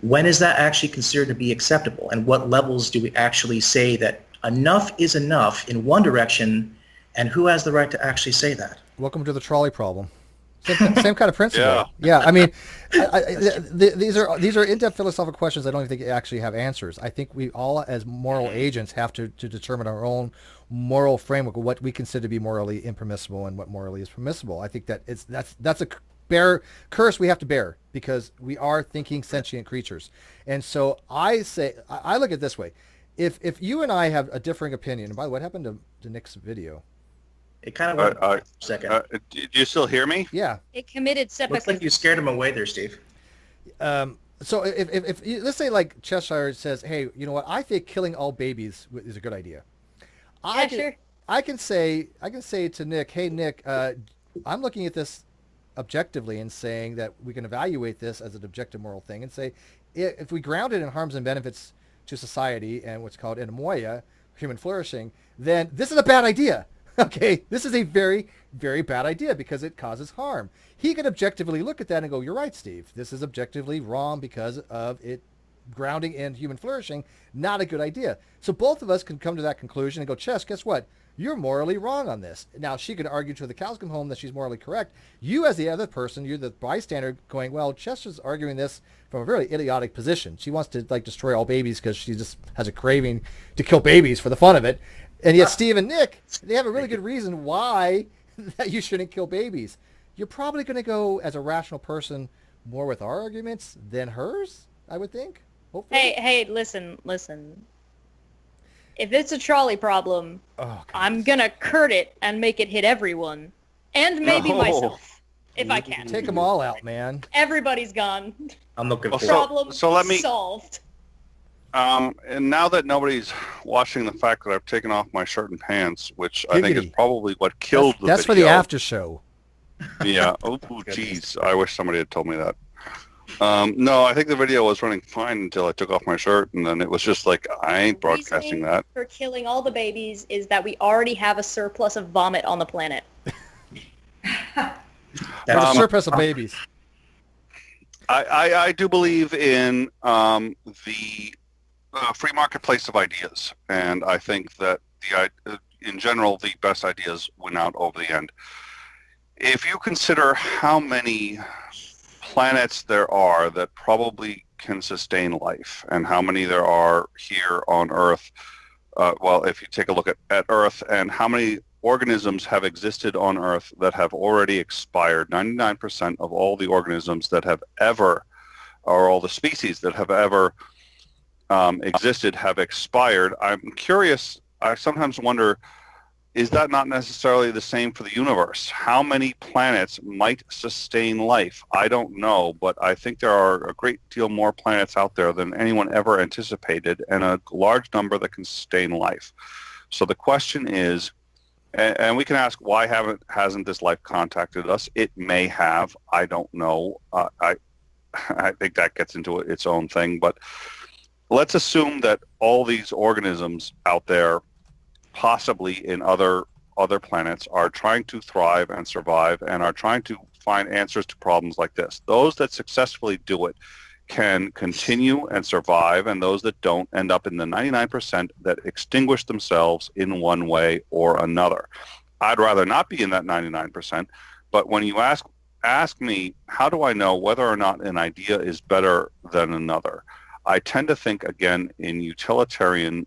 When is that actually considered to be acceptable? And what levels do we actually say that enough is enough in one direction, and who has the right to actually say that? Welcome to the trolley problem. Same kind of principle. Yeah. I mean, these are in-depth philosophical questions. I don't even think actually have answers. I think we all, as moral agents, have to determine our own moral framework of what we consider to be morally impermissible and what morally is permissible. I think that that's a curse we have to bear, because we are thinking sentient creatures. And so I look at it this way. If you and I have a differing opinion, and by the way, what happened to Nick's video? It kind of went for a second. Do you still hear me? Yeah. It committed seppuku. Looks like you scared him away there, Steve. So if let's say like Cheshire says, hey, you know what? I think killing all babies is a good idea. Sure. I can say to Nick, hey Nick, I'm looking at this objectively and saying that we can evaluate this as an objective moral thing, and say if we ground it in harms and benefits to society and what's called enomoia, human flourishing, then this is a bad idea. Okay, this is a very, very bad idea because it causes harm. He can objectively look at that and go, you're right, Steve. This is objectively wrong because of it grounding in human flourishing. Not a good idea. So both of us can come to that conclusion and go, Chess, guess what? You're morally wrong on this. Now, she could argue till the cows come home that she's morally correct. You, as the other person, you're the bystander going, well, Chess is arguing this from a very idiotic position. She wants to destroy all babies because she just has a craving to kill babies for the fun of it. And yet Steve and Nick, they have a really good reason why that you shouldn't kill babies. You're probably going to go, as a rational person, more with our arguments than hers, I would think. Hopefully. Hey, listen. If it's a trolley problem, I'm going to curt it and make it hit everyone. And maybe myself, if I can. Take them all out, man. Everybody's gone. I'm looking for Problem let solved. And now that nobody's watching the fact that I've taken off my shirt and pants, which I think is probably what killed the video. That's for the after show. Yeah. Oh, jeez. I wish somebody had told me that. No, I think the video was running fine until I took off my shirt, and then it was just like, I ain't broadcasting that. For killing all the babies is that we already have a surplus of vomit on the planet. There's a surplus of babies. I do believe in the free marketplace of ideas, and I think that in general the best ideas win out over the end. If you consider how many planets there are that probably can sustain life, and how many there are here on Earth, if you take a look at Earth, and how many organisms have existed on Earth that have already expired, 99% of all the organisms that have ever, or all the species that have ever existed have expired. I'm curious, I sometimes wonder, is that not necessarily the same for the universe? How many planets might sustain life? I don't know, but I think there are a great deal more planets out there than anyone ever anticipated, and a large number that can sustain life. So the question is, and we can ask, why hasn't this life contacted us? It may have. I don't know. I think that gets into its own thing, but let's assume that all these organisms out there, possibly in other planets, are trying to thrive and survive and are trying to find answers to problems like this. Those that successfully do it can continue and survive, and those that don't end up in the 99% that extinguish themselves in one way or another. I'd rather not be in that 99%, but when you ask me, how do I know whether or not an idea is better than another? I tend to think, again, in utilitarian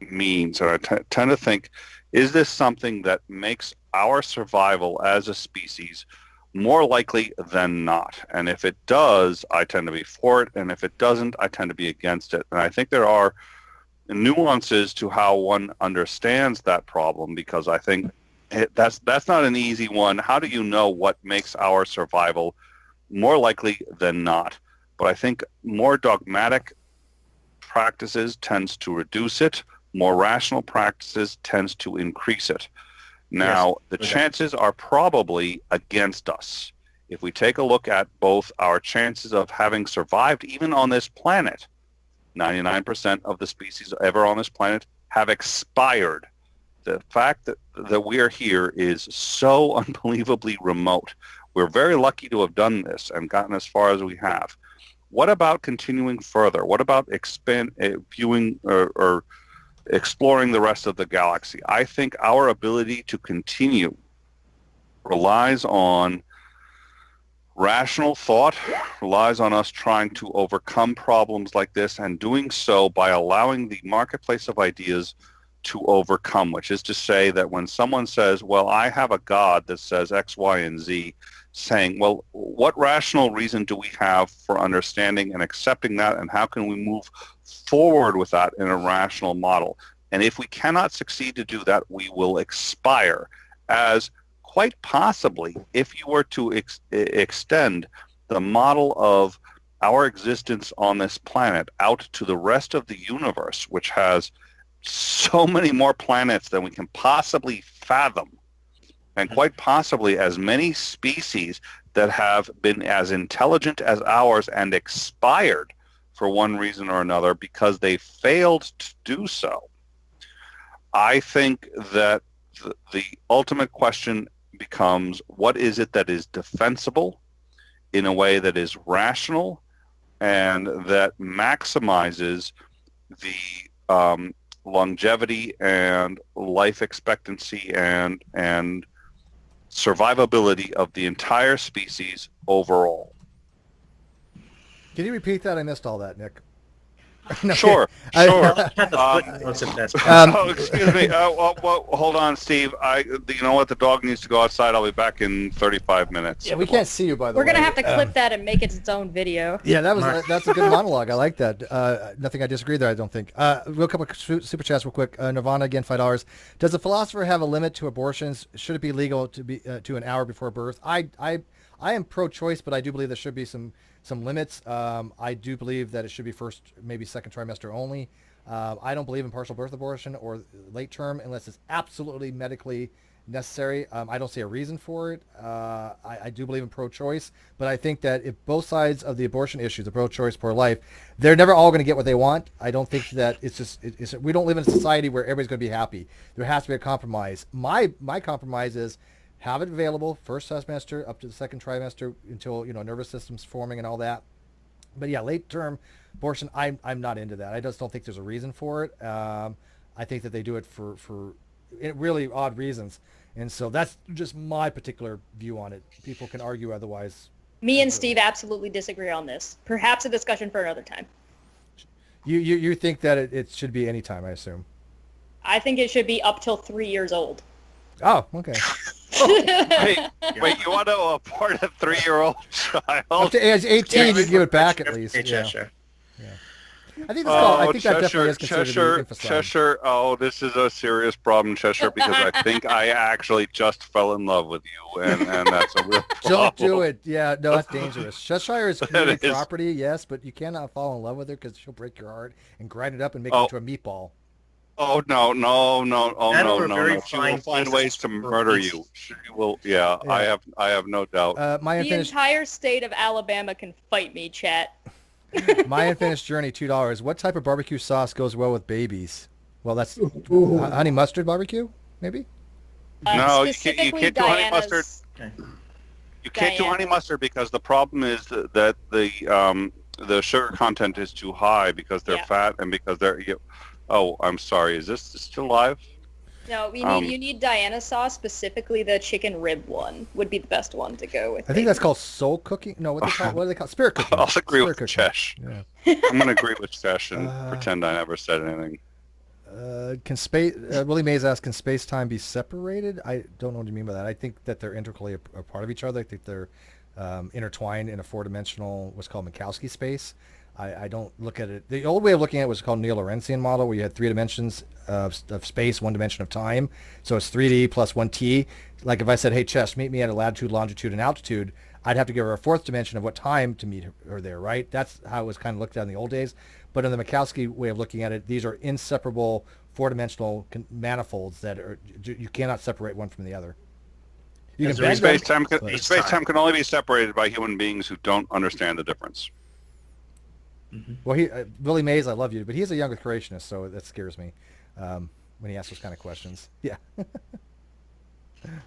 means, and I tend to think Is this something that makes our survival as a species more likely than not? And if it does, I tend to be for it. And if it doesn't, I tend to be against it. And I think there are nuances to how one understands that problem, because I think that's not an easy one. How do you know what makes our survival more likely than not? But I think more dogmatic practices tends to reduce it. More rational practices tends to increase it. Now, the chances are probably against us. If we take a look at both our chances of having survived even on this planet, 99% of the species ever on this planet have expired. The fact that we are here is so unbelievably remote. We're very lucky to have done this and gotten as far as we have. What about continuing further? What about viewing or exploring the rest of the galaxy? I think our ability to continue relies on rational thought, relies on us trying to overcome problems like this, and doing so by allowing the marketplace of ideas to overcome, which is to say that when someone says, well, I have a God that says X, Y, and Z, saying, well, what rational reason do we have for understanding and accepting that, and how can we move forward with that in a rational model? And if we cannot succeed to do that, we will expire, as quite possibly, if you were to extend the model of our existence on this planet out to the rest of the universe, which has so many more planets than we can possibly fathom, and quite possibly as many species that have been as intelligent as ours and expired for one reason or another because they failed to do so. I think that the ultimate question becomes, what is it that is defensible in a way that is rational and that maximizes the longevity and life expectancy and survivability of the entire species overall? Can you repeat that? I missed all that, Nick. No, sure. Footnotes if that's Oh, excuse me. Well, hold on, Steve. You know what? The dog needs to go outside. I'll be back in 35 minutes. Yeah, we can't see you, by the way. We're going to have to clip that and make it its own video. Yeah, that's a good monologue. I like that. Nothing I disagree there, I don't think. Real couple of super chats real quick. Nirvana, again, $5. Does the philosopher have a limit to abortions? Should it be legal to an hour before birth? I am pro-choice, but I do believe there should be some limits. I do believe that it should be first, maybe second trimester only. I don't believe in partial birth abortion or late term unless it's absolutely medically necessary. I don't see a reason for it. I do believe in pro-choice, but I think that if both sides of the abortion issue, the pro-choice, pro-life, they're never all going to get what they want. I don't think that we don't live in a society where everybody's going to be happy. There has to be a compromise. My compromise is have it available first trimester up to the second trimester until nervous system's forming and all that. But yeah, late term abortion, I'm not into that. I just don't think there's a reason for it. I think that they do it for really odd reasons, and so that's just my particular view on it. People can argue otherwise. Me and Steve absolutely disagree on this. Perhaps a discussion for another time. You think that it should be any time, I assume? I think it should be up till 3 years old. Oh, okay. Wait, you want to abort a 3-year-old child? Up to age 18, you can give it back at least. Cheshire. Yeah. I think that definitely is considered Cheshire, infanticide. Cheshire, oh, this is a serious problem, Cheshire, because I think I actually just fell in love with you, and that's a real problem. Don't do it. Yeah, no, that's dangerous. Cheshire is community property, yes, but you cannot fall in love with her because she'll break your heart and grind it up and make it into a meatball. Oh, no. Oh, no. She will find ways to murder you. She will, yeah. I have no doubt. The entire state of Alabama can fight me, chat. My Unfinished Journey, $2. What type of barbecue sauce goes well with babies? Well, that's honey mustard barbecue, maybe? No, you can't do honey mustard. You can't do honey mustard because the problem is that the sugar content is too high because they're fat and because they're... Oh, I'm sorry. Is this still live? No, you need Diana sauce, specifically the chicken rib one would be the best one to go with. I think that's called soul cooking. No, what do they call Spirit cooking. I'll agree with Chesh. Yeah. I'm going to agree with Chesh and pretend I never said anything. Willie Mays asked, can space-time be separated? I don't know what you mean by that. I think that they're integrally a part of each other. I think they're intertwined in a four-dimensional, what's called Minkowski space. I don't look at it. The old way of looking at it was called Neo-Lorentzian model, where you had 3 dimensions of space, 1 dimension of time. So it's 3D plus 1t. Like if I said, hey, Chess, meet me at a latitude, longitude, and altitude, I'd have to give her a 4th dimension of what time to meet her there, right? That's how it was kind of looked at in the old days. But in the Minkowski way of looking at it, these are inseparable 4-dimensional manifolds that you cannot separate one from the other. You can bend them, Space-time can only be separated by human beings who don't understand the difference. Mm-hmm. Well, Willie Mays, I love you, but he's a younger creationist, so that scares me when he asks those kind of questions. Yeah. Because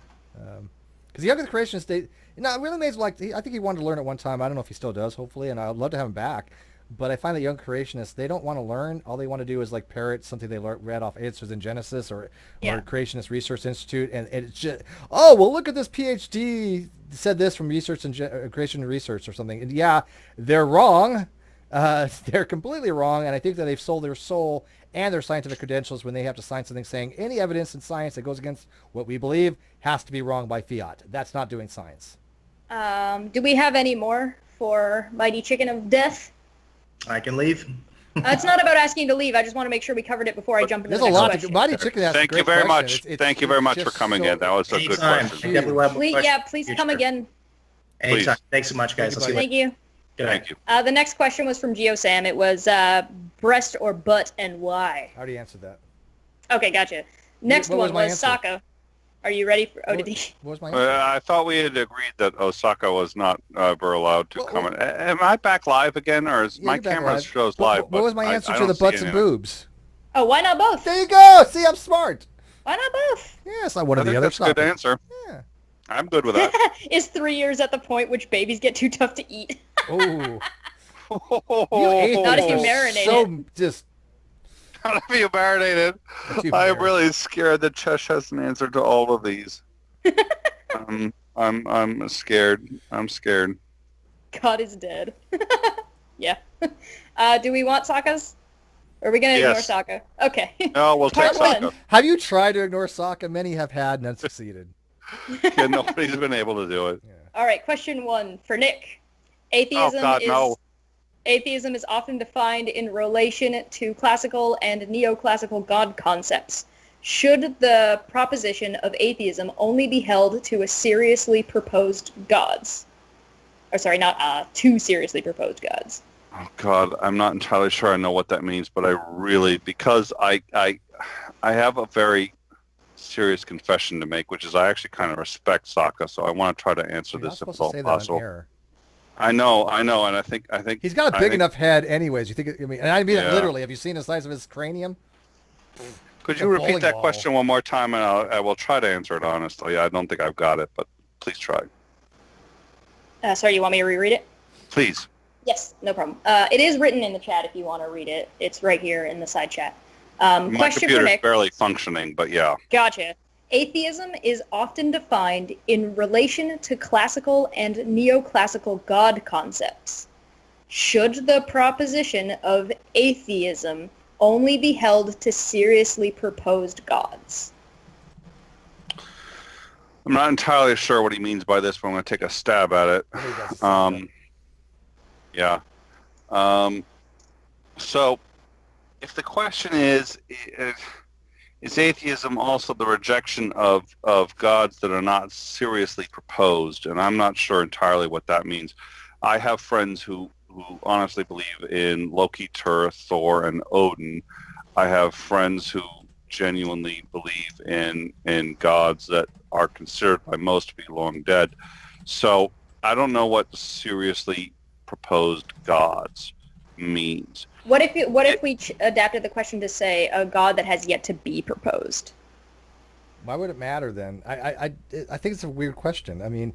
the younger creationists, Willie Mays, I think he wanted to learn at one time. I don't know if he still does, hopefully, and I'd love to have him back. But I find that young creationists, they don't want to learn. All they want to do is like parrot something they read off Answers in Genesis or Creationist Research Institute, and it's just, oh, well, look at this PhD said this from Research and Creation Research or something. And yeah, they're wrong. They're completely wrong, and I think that they've sold their soul and their scientific credentials when they have to sign something saying any evidence in science that goes against what we believe has to be wrong by fiat. That's not doing science. Do we have any more for Mighty Chicken of Death? I can leave. It's not about asking to leave. I just want to make sure we covered it before I jump into the next question. Mighty Chicken asked Thank you very much. Thank you very much for coming in. That was a good question. Please come again. Anytime. Thanks so much, guys. Thank you. Thank you. The next question was from GeoSam. It was breast or butt and why. I already answered that. Okay, gotcha. Next one was Sokka. Are you ready for ODD? What was my answer? I thought we had agreed that Osaka was not ever allowed to come in. Am I back live again, or is my camera shows live? What was my answer to the butts and boobs? Oh, why not both? There you go. See, I'm smart. Why not both? Yeah, it's not one of the other. That's a good answer. Yeah. I'm good with that. Is 3 years at the point which babies get too tough to eat? Oh. Not if you marinate so just. Not if you marinated. I'm really scared that Chesh has an answer to all of these. I'm scared. I'm scared. God is dead. Yeah. Do we want Sokka's? Or are we going to ignore Sokka? Okay. No, we'll take Sokka. Have you tried to ignore Sokka? Many have had and unsucceeded. Yeah, nobody's been able to do it. Yeah. All right, question 1 for Nick. Atheism is often defined in relation to classical and neoclassical God concepts. Should the proposition of atheism only be held to a seriously proposed gods? Or sorry, not two seriously proposed gods. Oh God, I'm not entirely sure I know what that means, but I really, because I have a very serious confession to make, which is I actually kind of respect Sokka, so I want to try to answer this if possible. I know, and I think he's got a big enough head, anyways. You think? I mean that literally. Have you seen the size of his cranium? Could you repeat that question one more time, and I will try to answer it honestly. I don't think I've got it, but please try. Sorry, you want me to reread it? Please. Yes, no problem. It is written in the chat if you want to read it. It's right here in the side chat. My Question computer's for Nick. barely functioning, but yeah. Gotcha. Atheism is often defined in relation to classical and neoclassical God concepts. Should the proposition of atheism only be held to seriously proposed gods? I'm not entirely sure what he means by this, but I'm going to take a stab at it. Yeah. So, if the question is atheism also the rejection of gods that are not seriously proposed? And I'm not sure entirely what that means. I have friends who honestly believe in Loki, Tur, Thor, and Odin. I have friends who genuinely believe in gods that are considered by most to be long dead. So I don't know what seriously proposed gods means. What if we adapted the question to say a god that has yet to be proposed? Why would it matter then? I think it's a weird question. I mean,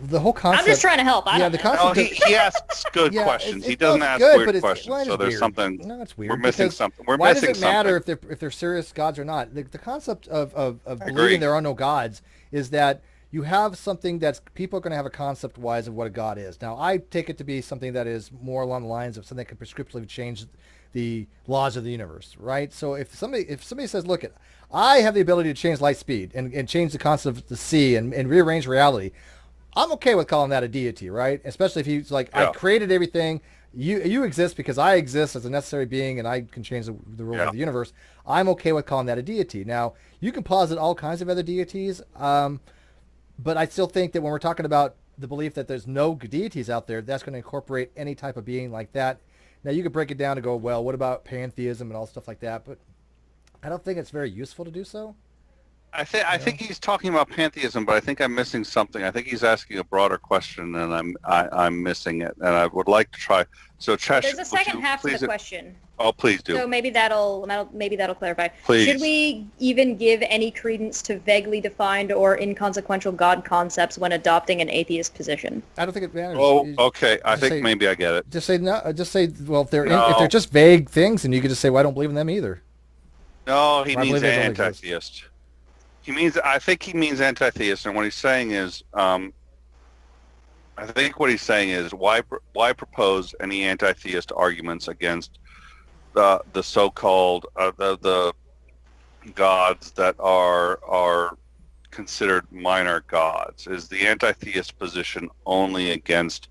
the whole concept. I'm just trying to help. The concept. He asks good questions. He doesn't ask weird questions. So there's something. No, it's weird. We're missing something. Why does it matter if they're serious gods or not? The concept of believing there are no gods is that you have something that's people are going to have a concept-wise of what a God is. Now, I take it to be something that is more along the lines of something that can prescriptively change the laws of the universe, right? So if somebody says, look, I have the ability to change light speed and change the concept of the sea and rearrange reality, I'm okay with calling that a deity, right? Especially if he's like, I created everything. You exist because I exist as a necessary being and I can change the rules of the universe. I'm okay with calling that a deity. Now, you can posit all kinds of other deities, but I still think that when we're talking about the belief that there's no deities out there, that's going to incorporate any type of being like that. Now, you could break it down and go, well, what about pantheism and all stuff like that? But I don't think it's very useful to do so. I think he's talking about pantheism, but I think I'm missing something. I think he's asking a broader question, and I'm missing it. And I would like to try. So, Cheshire, there's a second half to the question. Oh, please do. So maybe that'll clarify. Please. Should we even give any credence to vaguely defined or inconsequential God concepts when adopting an atheist position? I don't think it matters. Oh, okay. I think maybe I get it. Just say no. Just say, well, if they're just vague things, and you could just say, well, I don't believe in them either. No, he means anti-theist. I think he means anti-theist, and what he's saying is, I think what he's saying is, why propose any anti-theist arguments against the so-called the gods that are considered minor gods? Is the anti-theist position only against,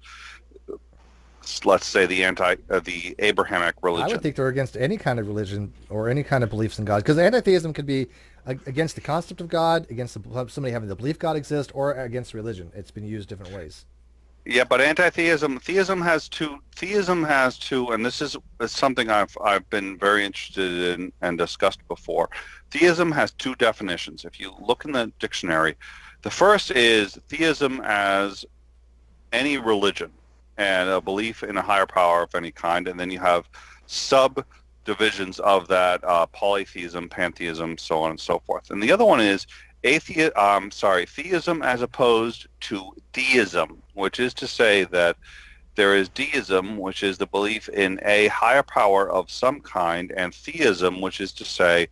let's say, the Abrahamic religion? I would think they're against any kind of religion or any kind of beliefs in God, because anti-theism could be against the concept of God, against somebody having the belief God exists, or against religion. It's been used different ways. Yeah, but theism has two, and this is something I've been very interested in and discussed before. Theism has two definitions. If you look in the dictionary, the first is theism as any religion and a belief in a higher power of any kind, and then you have subdivisions of that, polytheism, pantheism, so on and so forth. And the other one is theism as opposed to deism, which is to say that there is deism, which is the belief in a higher power of some kind, and theism, which is to say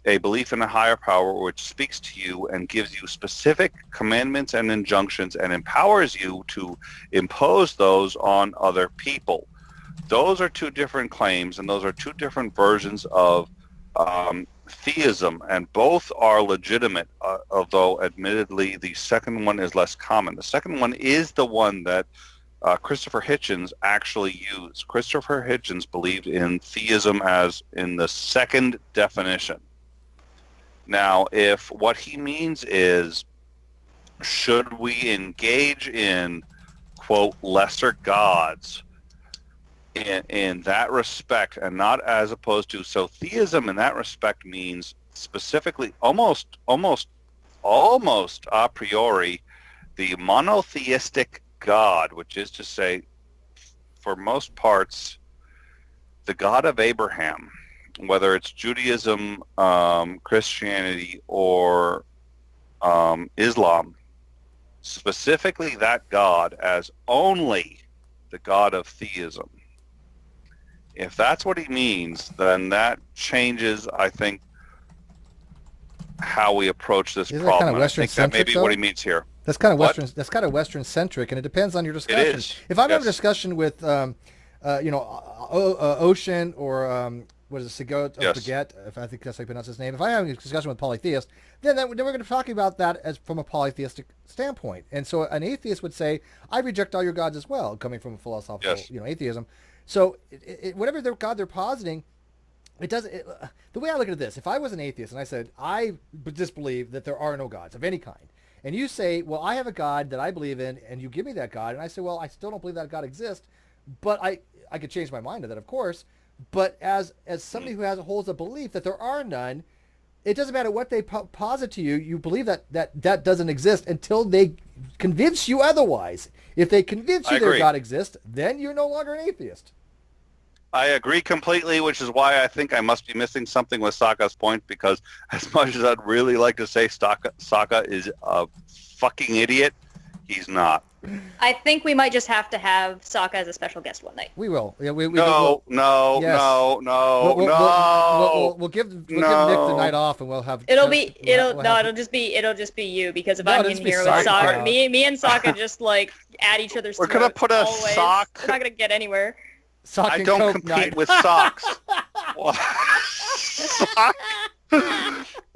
a belief in a higher power which speaks to you and gives you specific commandments and injunctions and empowers you to impose those on other people. Those are two different claims, and those are two different versions of theism, and both are legitimate, although admittedly the second one is less common. The second one is the one that Christopher Hitchens actually used. Christopher Hitchens believed in theism as in the second definition. Now, if what he means is, should we engage in, quote, lesser gods in that respect, and not as opposed to, so theism in that respect means specifically almost a priori the monotheistic God, which is to say, for most parts, the God of Abraham, whether it's Judaism, Christianity, or Islam, specifically that God as only the God of theism. If that's what he means, then that changes, I think, how we approach this problem. Kind of I think that may be what he means here. That's kind of Western. That's kind of Western centric, and it depends on your discussion. It is. If I'm having a discussion with, Ocean or what is it, Sigot Baguette? If I think that's how you pronounce his name. If I'm having a discussion with polytheist, then we're going to be talking about that as from a polytheistic standpoint. And so an atheist would say, I reject all your gods as well, coming from a philosophical, atheism. So whatever their God they're positing, the way I look at this, if I was an atheist and I said, I disbelieve that there are no gods of any kind, and you say, well, I have a God that I believe in, and you give me that God, and I say, well, I still don't believe that God exists, but I could change my mind to that, of course, but as somebody who holds a belief that there are none, it doesn't matter what they posit to you, you believe that doesn't exist until they convince you otherwise. If they convince you their God exists, then you're no longer an atheist. I agree completely, which is why I think I must be missing something with Saka's point, because as much as I'd really like to say Saka is a fucking idiot, he's not. I think we might just have to have Sokka as a special guest one night. We will. Yeah, we No, will. no, Yes. no, no, We'll no. give Nick the No. night off, and we'll have. It'll just be you, because if No, I'm it'll in just be here with Sokka. Sokka, me and Sokka just like at each other's We're throats gonna put a always. sock. We're not gonna get anywhere. Sock I and don't Coke compete night. with socks. Sock?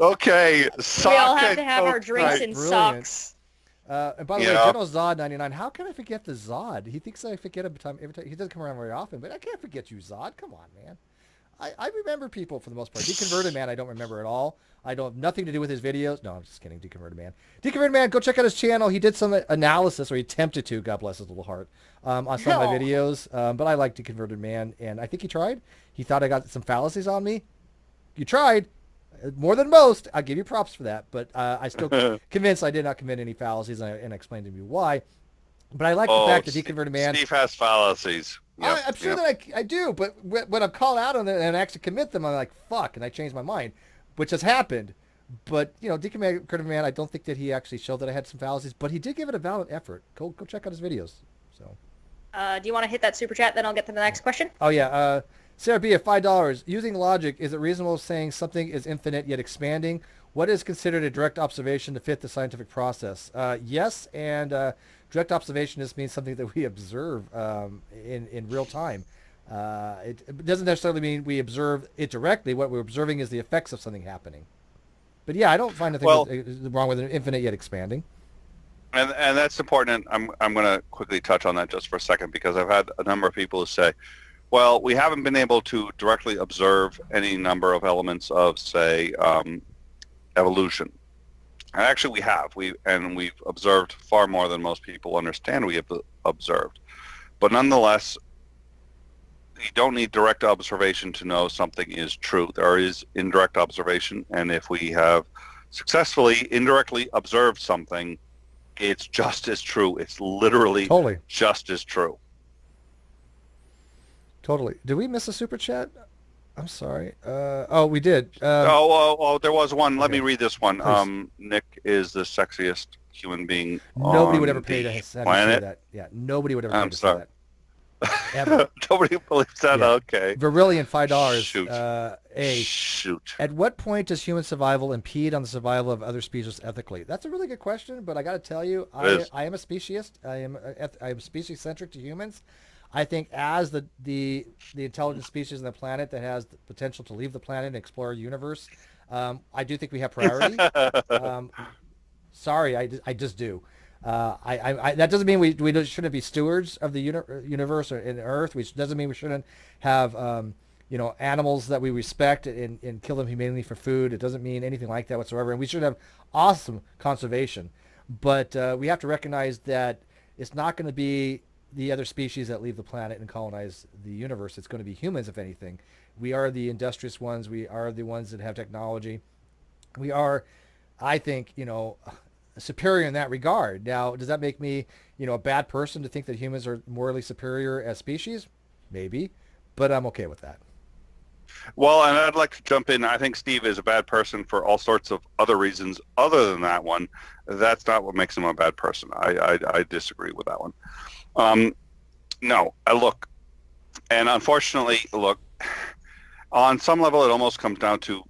Okay, sock We all have and to have our Coke drinks night. in Brilliant. socks. And by the way, Yeah. General Zod 99. How can I forget the Zod? He thinks I forget him every time. He doesn't come around very often, but I can't forget you, Zod. Come on, man. I remember people for the most part. Deconverted Man, I don't remember at all. I don't have nothing to do with his videos. No, I'm just kidding. Deconverted Man. Deconverted Man, go check out his channel. He did some analysis, or he attempted to. God bless his little heart. On some of my videos. But I like Deconverted Man, and I think he tried. He thought I got some fallacies on me. You tried. More than most. I'll give you props for that. But I still convinced I did not commit any fallacies, and I explained to you why. But I like the fact that Deconverted Man... Steve has fallacies. Yep, I'm sure that I do, but when I'm called out on it and I actually commit them, I'm like, fuck, and I change my mind, which has happened. But, Deconverted Man, I don't think that he actually showed that I had some fallacies, but he did give it a valid effort. Go check out his videos. So. Do you want to hit that super chat, then I'll get to the next question? Oh, yeah. Sarah B. at $5. Using logic, is it reasonable saying something is infinite yet expanding? What is considered a direct observation to fit the scientific process? Yes, and direct observation just means something that we observe in real time. It doesn't necessarily mean we observe it directly. What we're observing is the effects of something happening. But yeah, I don't find anything wrong with an infinite yet expanding. And that's important. I'm going to quickly touch on that just for a second, because I've had a number of people who say, well, we haven't been able to directly observe any number of elements of, say, evolution. And actually we have. We've observed far more than most people understand we have observed. But nonetheless, you don't need direct observation to know something is true. There is indirect observation, and if we have successfully indirectly observed something, it's just as true. It's literally just as true. Totally. Did we miss a super chat? I'm sorry. We did. There was one. Let me read this one. Please. Nick is the sexiest human being Nobody on would ever pay to have me say that. Yeah, nobody would ever pay to say that. Ever. Nobody believes that. Yeah. Okay. Verillion, $5. Shoot. Shoot. At what point does human survival impede on the survival of other species ethically? That's a really good question, but I got to tell you, I am a speciesist. I am species-centric to humans. I think as the intelligent species on the planet that has the potential to leave the planet and explore our universe, I do think we have priority. Sorry, I just do. That doesn't mean we shouldn't be stewards of the universe or in Earth. Which doesn't mean we shouldn't have animals that we respect and kill them humanely for food. It doesn't mean anything like that whatsoever. And we should have awesome conservation. But we have to recognize that it's not going to be the other species that leave the planet and colonize the universe. It's going to be humans, if anything. We are the industrious ones. We are the ones that have technology. We are, I think, superior in that regard. Now, does that make me, a bad person to think that humans are morally superior as species? Maybe, but I'm okay with that. Well, and I'd like to jump in. I think Steve is a bad person for all sorts of other reasons other than that one. That's not what makes him a bad person. I disagree with that one. No, look, and unfortunately, look, on some level it almost comes down to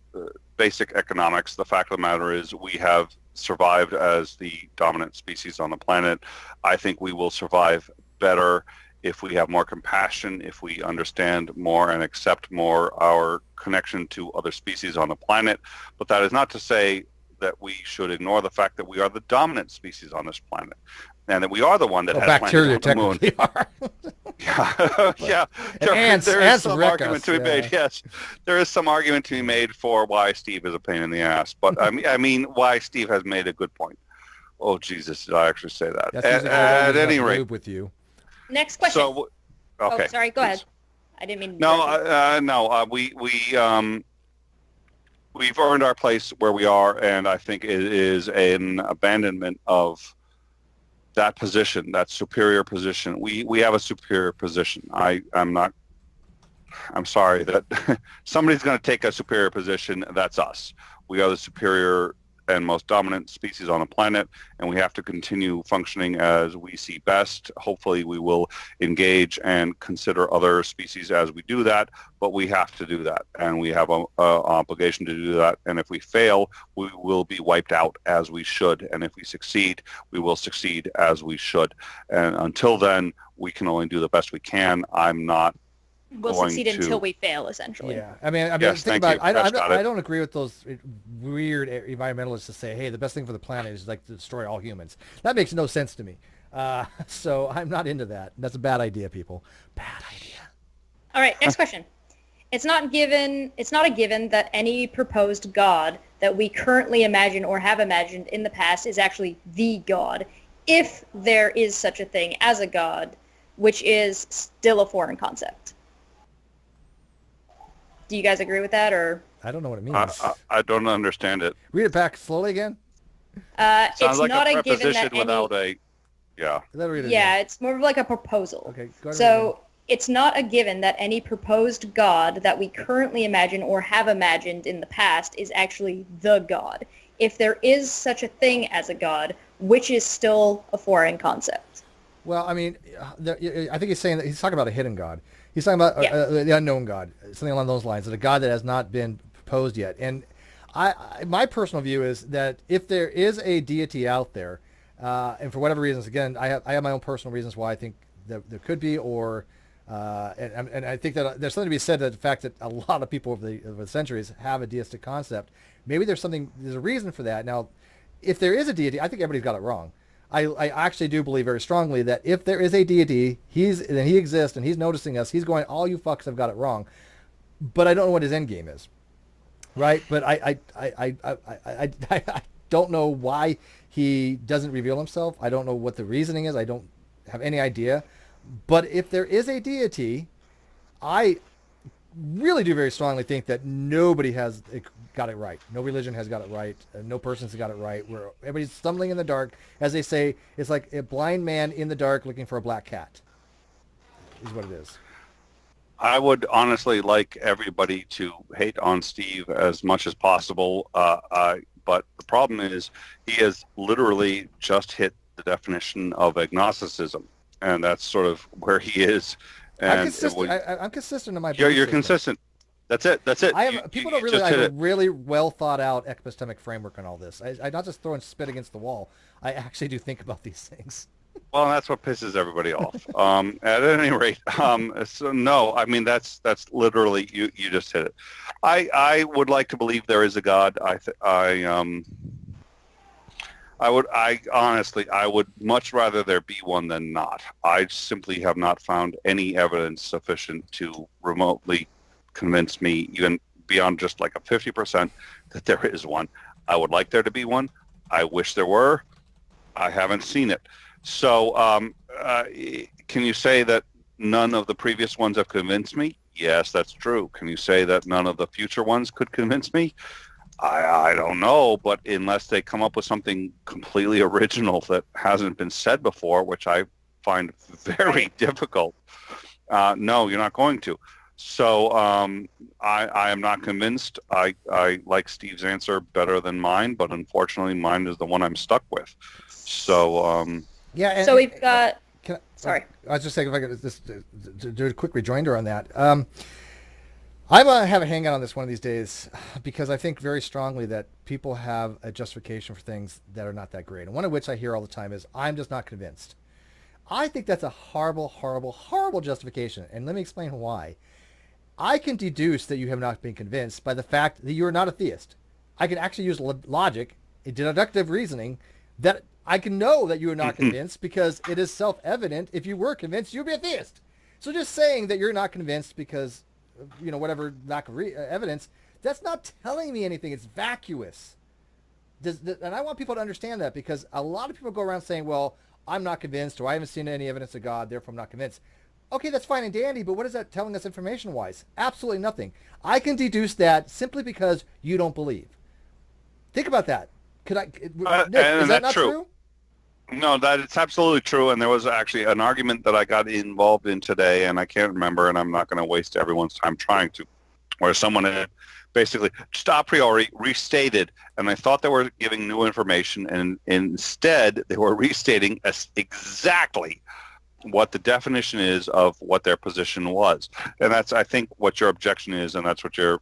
basic economics. The fact of the matter is we have survived as the dominant species on the planet. I think we will survive better if we have more compassion, if we understand more and accept more our connection to other species on the planet. But that is not to say that we should ignore the fact that we are the dominant species on this planet, and that we are the one that has bacteria landed on the moon. Are. Yeah. There is some argument to be made. Yes, there is some argument to be made for why Steve is a pain in the ass. But I mean, why Steve has made a good point. Oh Jesus, did I actually say that? At any rate, with you. Next question. So, okay. Oh, sorry. Go ahead. I didn't mean. No. We've earned our place where we are, and I think it is an abandonment of that position, that superior position. We have a superior position. I'm sorry that somebody's going to take a superior position. That's us. We are the superior and most dominant species on the planet, and we have to continue functioning as we see best. Hopefully we will engage and consider other species as we do that, but we have to do that, and we have an obligation to do that. And if we fail, we will be wiped out as we should, and if we succeed, we will succeed as we should. And until then, we can only do the best we can. I'm not We'll going succeed to... until we fail, essentially. Yeah, I mean, Yes, think thank about you. it. Got I it. don't agree with those weird environmentalists that say, hey, the best thing for the planet is like to destroy all humans. That makes no sense to me. So I'm not into that. That's a bad idea, people. Bad idea. All right, next question. It's not a given that any proposed God that we currently imagine or have imagined in the past is actually the God, if there is such a thing as a God, which is still a foreign concept. Do you guys agree with that, or? I don't know what it means. I don't understand it. Read it back slowly again. Sounds It's like not a a given that preposition without a... Yeah. Let me read it Yeah, again. it's more of like a proposal. Okay, go ahead. So it's not a given that any proposed God that we currently imagine or have imagined in the past is actually the God, if there is such a thing as a God, which is still a foreign concept. Well, I mean, I think he's saying that he's talking about a hidden God. He's talking about Yeah. the unknown God, something along those lines, that a God that has not been proposed yet. And my personal view is that if there is a deity out there, and for whatever reasons, again, I have my own personal reasons why I think that there could be, or and I think that there's something to be said to the fact that a lot of people over the centuries have a deistic concept. Maybe there's a reason for that. Now, if there is a deity, I think everybody's got it wrong. I actually do believe very strongly that if there is a deity, he exists and he's noticing us. He's going, all you fucks have got it wrong. But I don't know what his end game is, right? But I don't know why he doesn't reveal himself. I don't know what the reasoning is. I don't have any idea. But if there is a deity, I really do very strongly think that nobody has got it right. No religion has got it right. No person's got it right. Everybody's stumbling in the dark. As they say, it's like a blind man in the dark looking for a black cat, is what it is. I would honestly like everybody to hate on Steve as much as possible, but the problem is he has literally just hit the definition of agnosticism, and that's sort of where he is. And I'm consistent in my belief you're system. consistent. That's it. People don't realize I have a really well thought out epistemic framework on all this. I'm not just throwing spit against the wall. I actually do think about these things. Well, that's what pisses everybody off. At any rate, so no, I mean that's literally you just hit it. I would like to believe there is a God. I would much rather there be one than not. I simply have not found any evidence sufficient to remotely convince me, even beyond just like a 50%, that there is one. I would like there to be one. I wish there were. I haven't seen it. So can you say that none of the previous ones have convinced me? Yes, that's true. Can you say that none of the future ones could convince me? I don't know, but unless they come up with something completely original that hasn't been said before, which I find very difficult, no, you're not going to. So I am not convinced. I like Steve's answer better than mine, but unfortunately mine is the one I'm stuck with. So yeah. So we've got... Sorry. I was just saying, if I could just do a quick rejoinder on that. I'm going to have a hangout on this one of these days because I think very strongly that people have a justification for things that are not that great. And one of which I hear all the time is, I'm just not convinced. I think that's a horrible, horrible, horrible justification. And let me explain why. I can deduce that you have not been convinced by the fact that you are not a theist. I can actually use logic, deductive reasoning, that I can know that you are not convinced because it is self-evident. If you were convinced, you'd be a theist. So just saying that you're not convinced because, whatever lack of evidence, that's not telling me anything. It's vacuous. And I want people to understand that, because a lot of people go around saying, well, I'm not convinced, or I haven't seen any evidence of God, therefore I'm not convinced. Okay, that's fine and dandy, but what is that telling us information-wise? Absolutely nothing. I can deduce that simply because you don't believe. Think about that. Nick, is that not true? No, it's absolutely true, and there was actually an argument that I got involved in today, and I can't remember, and I'm not going to waste everyone's time trying to where someone had basically just a priori restated, and I thought they were giving new information, and instead they were restating exactly what the definition is of what their position was. And that's, I think, what your objection is, and that's what you're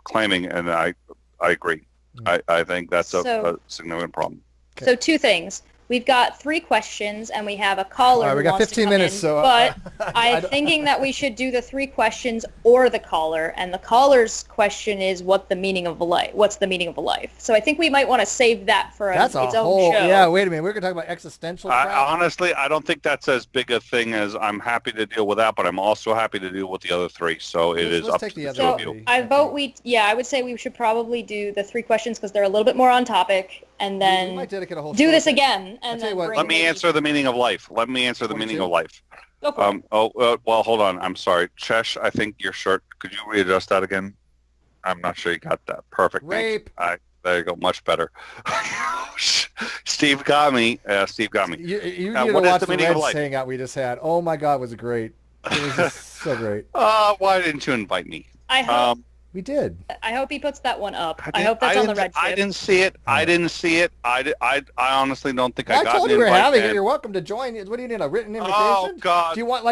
claiming, and I agree. I think that's a significant problem. Okay. So 2 things. We've got 3 questions, and we have a caller. All right, we got 15 minutes, in, so but I'm thinking that we should do the 3 questions or the caller, and the caller's question is what's the meaning of life? So I think we might want to save that for its own show. Yeah, wait a minute. We're going to talk about existential crap. Honestly, I don't think that's as big a thing as I'm happy to deal with that, but I'm also happy to deal with the other 3. So it is up to the 2 of you. I would say we should probably do the 3 questions because they're a little bit more on topic, and then we might dedicate a whole do show this to it. again. And then Let me answer the meaning of life. Go for it. Well, hold on. I'm sorry. Chesh, I think your shirt, could you readjust that again? I'm not sure you got that. Perfect. Rape. There you go. Much better. Steve got me. You need to watch the Reds hangout we just had. Oh my God, was it great. It was just so great. Why didn't you invite me? I hope. We did. I hope he puts that one up. I hope that's on the red chip. I didn't see it. I honestly don't think I got it. I told you we were having it. You're welcome to join. What do you need, a written invitation? Oh, God. Do you want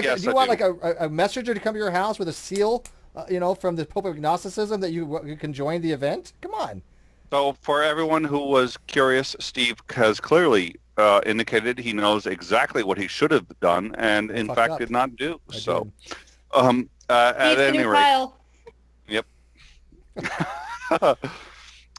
a messenger to come to your house with a seal, from the Pope of Gnosticism that you can join the event? Come on. So for everyone who was curious, Steve has clearly indicated he knows exactly what he should have done and, in fact, did not do. So, at any rate. Kyle. Yep.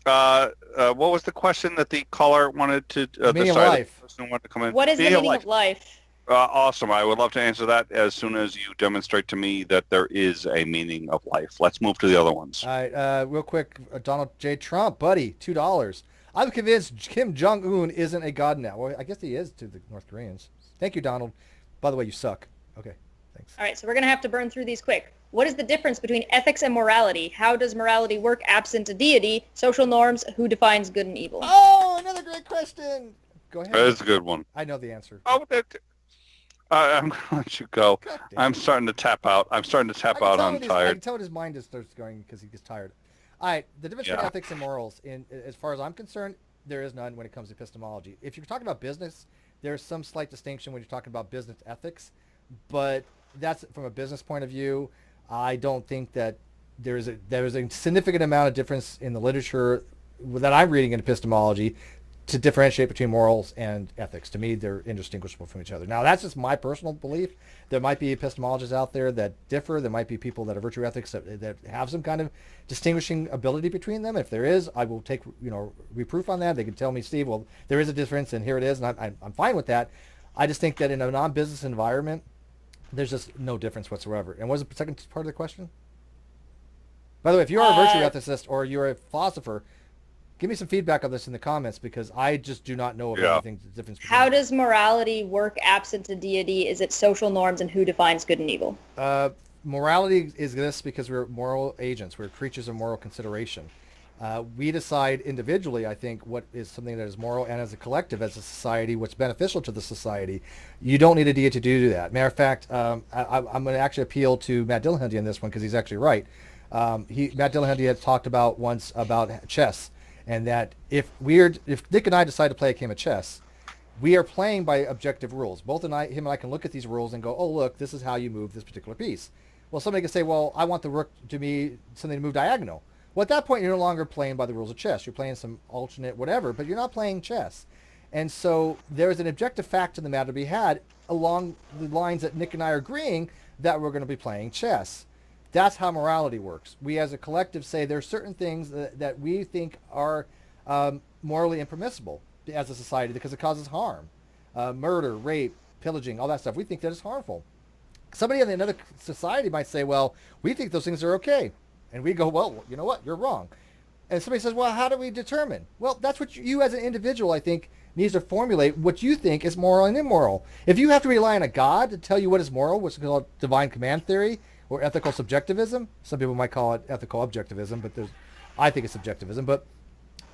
What was the question that the caller wanted to meaning of life. Wanted to come in? What is the meaning of life? Awesome. I would love to answer that as soon as you demonstrate to me that there is a meaning of life. Let's move to the other ones. All right, real quick, Donald J. Trump, buddy, $2. I'm convinced Kim Jong-un isn't a god now. Well, I guess he is to the North Koreans. Thank you, Donald. By the way, you suck. Okay, thanks. All right, so we're going to have to burn through these quick. What is the difference between ethics and morality? How does morality work absent a deity? Social norms? Who defines good and evil? Oh, another great question. Go ahead. That's a good one. I know the answer. Oh, I'm going to let you go. I'm starting to tap out. I'm tired. I can tell what his mind is starts going because he gets tired. All right, the difference between ethics and morals, as far as I'm concerned, there is none when it comes to epistemology. If you're talking about business, there's some slight distinction when you're talking about business ethics, but that's from a business point of view. I don't think that there is a significant amount of difference in the literature that I'm reading in epistemology to differentiate between morals and ethics. To me, they're indistinguishable from each other. Now, that's just my personal belief. There might be epistemologists out there that differ. There might be people that are virtue ethics that have some kind of distinguishing ability between them. If there is, I will take reproof on that. They can tell me, Steve, well, there is a difference, and here it is, and I'm fine with that. I just think that in a non-business environment, there's just no difference whatsoever. And what was the second part of the question? By the way, if you are a virtue ethicist or you're a philosopher, give me some feedback on this in the comments because I just do not know of anything the difference. How does morality work absent a deity? Is it social norms and who defines good and evil? Morality is this because we're moral agents. We're creatures of moral consideration. We decide individually, I think, what is something that is moral, and as a collective, as a society, what's beneficial to the society. You don't need a deity to do that. Matter of fact, I'm going to actually appeal to Matt Dillahunty on this one because he's actually right. Matt Dillahunty had talked about once about chess, and that if Nick and I decide to play a game of chess, we are playing by objective rules. Him and I can look at these rules and go, oh, look, this is how you move this particular piece. Well, somebody can say, well, I want the rook to be something to move diagonal. Well, at that point, you're no longer playing by the rules of chess. You're playing some alternate whatever, but you're not playing chess. And so there is an objective fact in the matter to be had along the lines that Nick and I are agreeing that we're going to be playing chess. That's how morality works. We as a collective say there are certain things that we think are morally impermissible as a society because it causes harm. Murder, rape, pillaging, all that stuff. We think that is harmful. Somebody in another society might say, well, we think those things are okay. And we go, well, you know what? You're wrong. And somebody says, well, how do we determine? Well, that's what you as an individual, I think, needs to formulate what you think is moral and immoral. If you have to rely on a God to tell you what is moral, which is called divine command theory or ethical subjectivism, some people might call it ethical objectivism, but I think it's subjectivism. But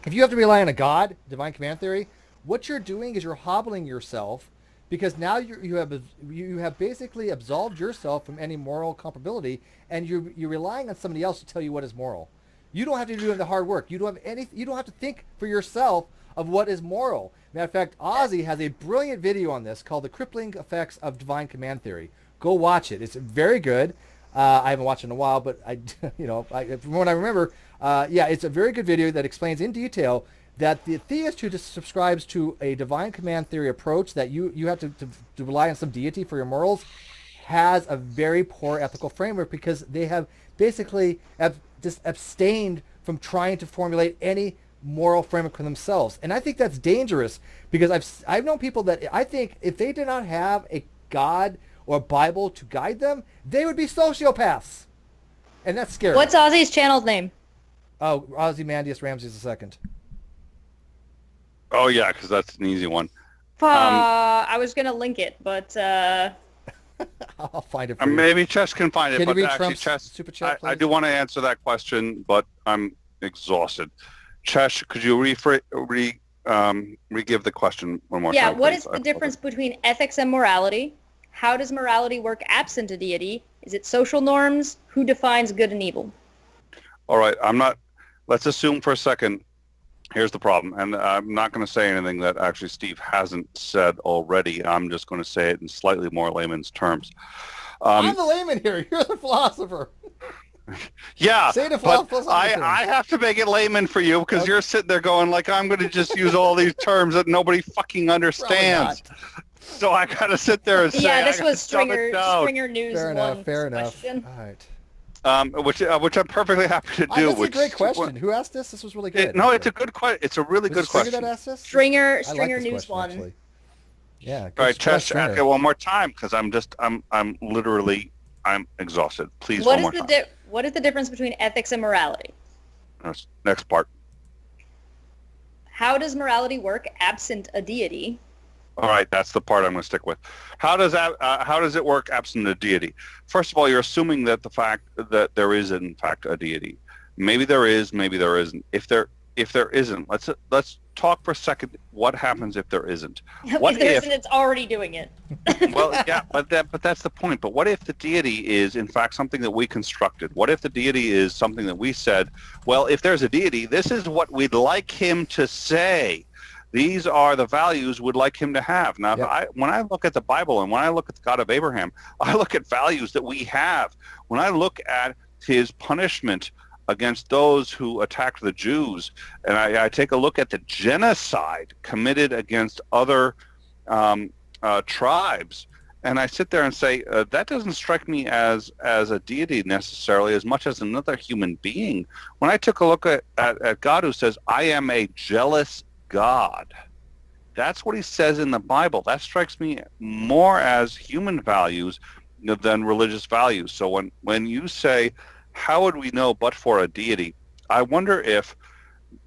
if you have to rely on a God, divine command theory, what you're doing is you're hobbling yourself because now you have basically absolved yourself from any moral culpability, and you're relying on somebody else to tell you what is moral. You don't have to do the hard work. You don't have to think for yourself of what is moral. Matter of fact, Ozzy has a brilliant video on this called "The Crippling Effects of Divine Command Theory." Go watch it. It's very good. I haven't watched it in a while, but from what I remember, it's a very good video that explains in detail that the theist who just subscribes to a divine command theory approach that you have to rely on some deity for your morals has a very poor ethical framework, because they have basically just abstained from trying to formulate any moral framework for themselves. And I think that's dangerous, because I've known people that I think if they did not have a God or a Bible to guide them, they would be sociopaths. And that's scary. What's Ozzy's channel's name? Oh, Ozymandias Ramses II. Oh yeah, because that's an easy one. I was gonna link it, but I'll find it for you. Maybe Chess can find it. Can you but read actually, Trump's Chess, super chat, I please? do want to answer that question, but I'm exhausted. Chess, could you re-give the question one more time? yeah, what please? is the difference between ethics and morality? How does morality work absent a deity? Is it social norms? Who defines good and evil? All right, let's assume for a second, here's the problem, and I'm not going to say anything that actually Steve hasn't said already. I'm just going to say it in slightly more layman's terms. I'm the layman here. You're the philosopher. Yeah, Say the but philosopher I have to make it layman for you, because you're sitting there going like, I'm going to just use all these terms that nobody fucking understands. So I got to sit there and say, Yeah, this was Stringer Stringer News Fair enough. one Fair enough. question. All right. Which I'm perfectly happy to do. That's a great question. Who asked this? This was really good. It's a good question. It's a really good question. That asked this? Stringer I like this News question, one. actually. Yeah. All right, Chess, ask it one more time, because I'm exhausted. Please, one more time. What is the difference between ethics and morality? Next part. How does morality work absent a deity? All right, that's the part I'm going to stick with. How does it work absent a deity? First of all, you're assuming that the fact that there is in fact a deity. Maybe there is, maybe there isn't. If there isn't, let's talk for a second. What happens if there isn't? If there isn't, it's already doing it. Well, yeah, but that's the point. But what if the deity is in fact something that we constructed? What if the deity is something that we said, well, if there's a deity, this is what we'd like him to say. These are the values we'd like him to have. Now, when I look at the Bible and when I look at the God of Abraham, I look at values that we have. When I look at his punishment against those who attacked the Jews, and I take a look at the genocide committed against other tribes, and I sit there and say, that doesn't strike me as a deity necessarily as much as another human being. When I took a look at God, who says, I am a jealous God. That's what he says in the Bible. That strikes me more as human values than religious values. So when you say, how would we know but for a deity? I wonder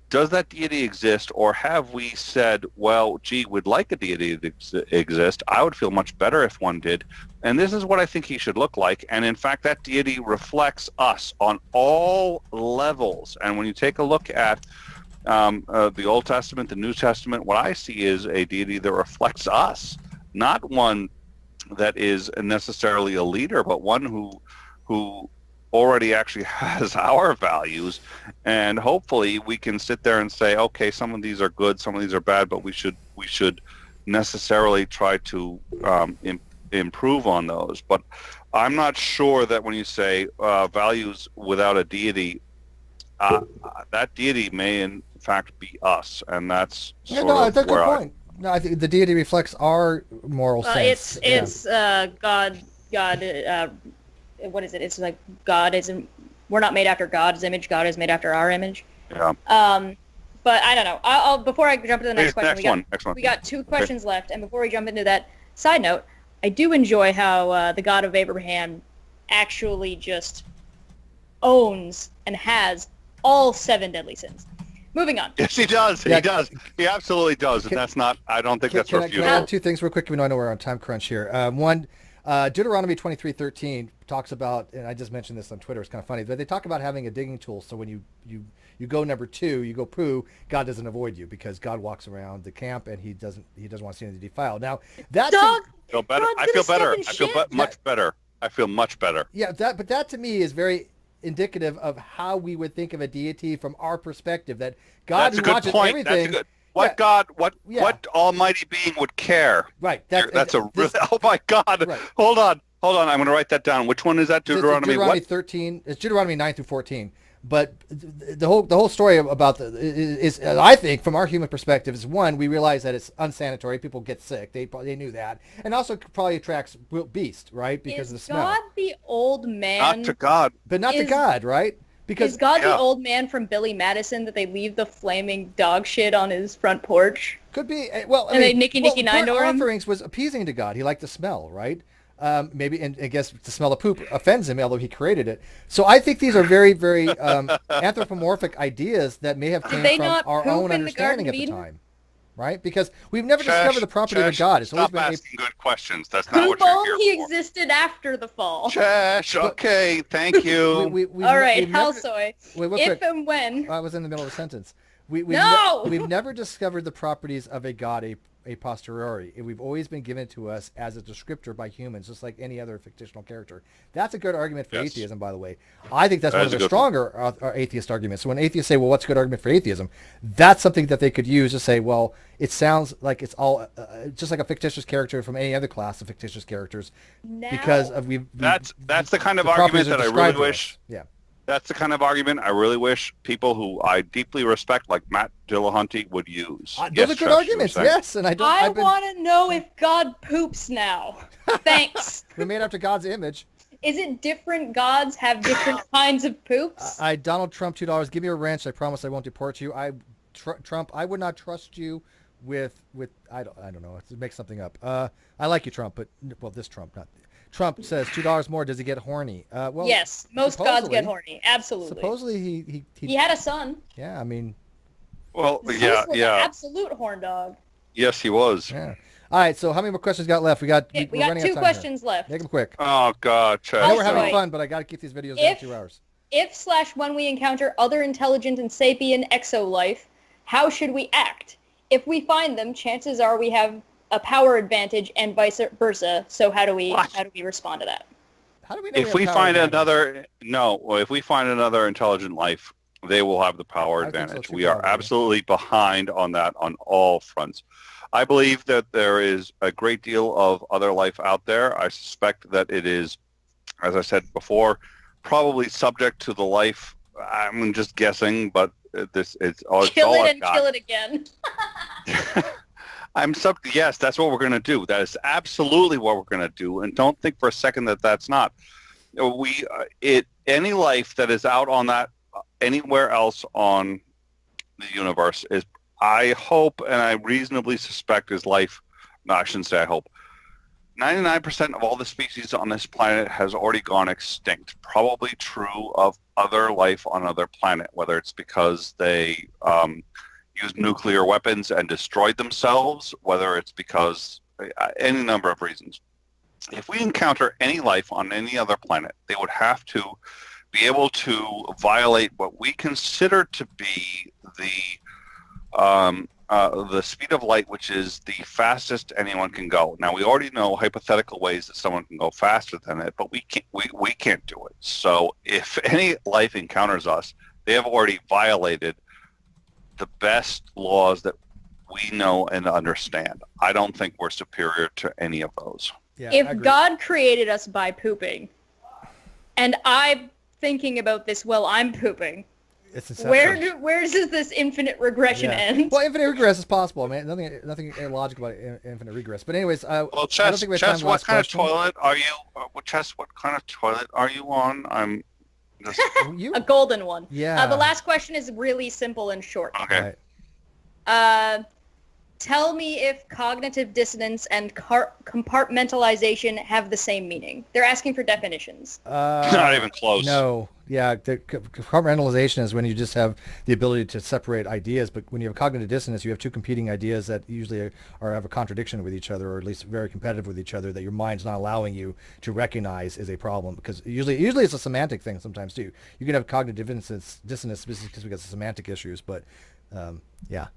does that deity exist, or have we said, well, gee, we'd like a deity to exist. I would feel much better if one did. And this is what I think he should look like. And in fact, that deity reflects us on all levels. And when you take a look at the Old Testament, the New Testament, what I see is a deity that reflects us, not one that is necessarily a leader, but one who already actually has our values, and hopefully we can sit there and say, okay, some of these are good, some of these are bad, but we should necessarily try to improve on those. But I'm not sure that when you say values without a deity, that deity may in fact be us, and that's that's a good point. No, I think the deity reflects our moral sense. It's God. What is it? It's like God isn't. We're not made after God's image. God is made after our image. Yeah. But I don't know. I'll before I jump into the next question, next one. We got two questions left, and before we jump into that, side note, I do enjoy how the God of Abraham actually just owns and has all 7 deadly sins. Moving on. Yes, he does. He does. He absolutely does. And that's not, I don't think that's refutable. Can I add 2 things real quick? We know we're on time crunch here. One, Deuteronomy 23:13 talks about, and I just mentioned this on Twitter, it's kind of funny, but they talk about having a digging tool, so when you go number 2, you go poo, God doesn't avoid you because God walks around the camp and he doesn't want to see anything defiled. Now, that's... Dog! Feel better. God's I feel gonna better. step in I feel shit. much better. I feel much better. Yeah, but that to me is very indicative of how we would think of a deity from our perspective, that God That's who a good watches point. everything... That's a good... What God, what almighty being would care? Right. That's a really... Oh, my God. Right. Hold on. I'm going to write that down. Which one is that? Deuteronomy Deuteronomy what? 13. It's Deuteronomy 9 through 14. But the whole story about is I think from our human perspective is, one, we realize that it's unsanitary. People get sick. They knew that, and also probably attracts beast, right? Because of the smell. God the old man? Not to God. But not to God, right? Because Is God the old man from Billy Madison that they leave the flaming dog shit on his front porch? could be. Well, I And mean, they Nicky Nine burnt to him? offerings was appeasing to God. He liked the smell, right? Maybe, and I guess the smell of poop offends him, although he created it. So I think these are very, very anthropomorphic ideas that may have came they from not our poop own in the Garden understanding of at the Eden? time, right? Because we've never discovered the property of a god. It's always Stop been asking good questions. That's not what Poop you're only here for. existed after the fall. Chesh, okay, thank you. All right, we've never- Halsoy. Wait, real If quick. and when. I was in the middle of a sentence. We've No! we've never discovered the properties of a god a posteriori. We've always been given to us as a descriptor by humans, just like any other fictional character. That's a good argument for atheism, by the way. I think that's That one is of a the good one. stronger atheist arguments. So when atheists say, well, what's a good argument for atheism? That's something that they could use to say, well, it sounds like it's all just like a fictitious character from any other class of fictitious characters. Now, Because of That's the kind of the properties argument that are I described really to wish. us. Yeah. That's the kind of argument I really wish people who I deeply respect, like Matt Dillahunty, would use. Those Yes, are good Chesh, you were arguments, saying. yes. And I want to know if God poops now. Thanks. We're made after God's image. Is it different gods have different kinds of poops? Donald Trump, $2. Give me a wrench. I promise I won't deport you. Trump, I would not trust you with I don't know. To make something up. I like you, Trump, but well, this Trump, not Trump says $2 more. Does he get horny? Well, Yes, most gods get horny. Absolutely. Supposedly He had a son. Yeah, I mean, Well, Zeus yeah, was yeah. an absolute horn dog. Yes, he was. yeah. All right. So how many more questions got left? We got Okay, we we're got running out 2 of time here. questions left. Make them quick. Oh, God, I know Chesh. we're having Right. fun, but I got to keep these videos down If- 2 hours. If/when we encounter other intelligent and sapient exo-life, how should we act? If we find them, chances are we have a power advantage and vice versa. So how do we respond to that? How do we know If we have power find advantage? if we find another intelligent life, they will have the power I think so advantage. too, We are probably. absolutely behind on that on all fronts. I believe that there is a great deal of other life out there. I suspect that it is, as I said before, probably subject to the life. I'm just guessing, but it's all Kill it I've and got. kill it again. Yes, that's what we're going to do. That is absolutely what we're going to do. And don't think for a second that that's not. Any life that is out on that anywhere else on the universe is, I hope and I reasonably suspect, is life. No, I shouldn't say I hope. 99% of all the species on this planet has already gone extinct. Probably true of other life on other planet, whether it's because they used nuclear weapons and destroyed themselves, whether it's because any number of reasons. If we encounter any life on any other planet, they would have to be able to violate what we consider to be the speed of light, which is the fastest anyone can go. Now, we already know hypothetical ways that someone can go faster than it, but we can't do it. So if any life encounters us, they have already violated the best laws that we know and understand. I don't think we're superior to any of those. Yeah, I If agree. God created us by pooping, and I'm thinking about this while I'm pooping, It's inception. where does this infinite regression end? Well, infinite regress is possible, man. Nothing illogical about infinite regress. But anyways, Well, I don't Chess, think we have time Chess, for what last kind of question. toilet are you? Chess, what kind of toilet are you on? I'm just You? A golden one. Yeah. The last question is really simple and short. okay. Right. Tell me if cognitive dissonance and compartmentalization have the same meaning. They're asking for definitions. Not even close. No. Yeah, the compartmentalization is when you just have the ability to separate ideas, but when you have cognitive dissonance, you have two competing ideas that usually have a contradiction with each other, or at least very competitive with each other, that your mind's not allowing you to recognize is a problem. Because usually it's a semantic thing sometimes too. You can have cognitive dissonance because we got semantic issues, but yeah.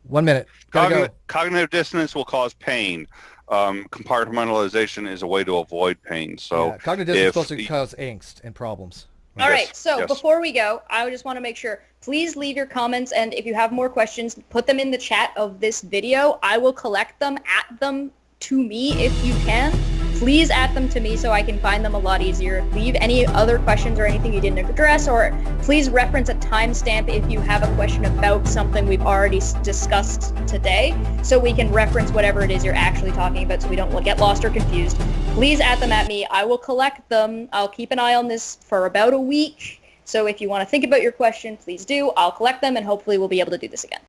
1 minute. Cognitive dissonance will cause pain. Compartmentalization is a way to avoid pain. So yeah, cognitive dissonance is supposed to cause angst and problems. All right, so before we go, I just want to make sure, please leave your comments, and if you have more questions, put them in the chat of this video. I will collect them, at them to me if you can. Please add them to me so I can find them a lot easier. Leave any other questions or anything you didn't address, or please reference a timestamp if you have a question about something we've already discussed today, so we can reference whatever it is you're actually talking about so we don't get lost or confused. Please add them at me. I will collect them. I'll keep an eye on this for about a week. So if you want to think about your question, please do. I'll collect them, and hopefully we'll be able to do this again.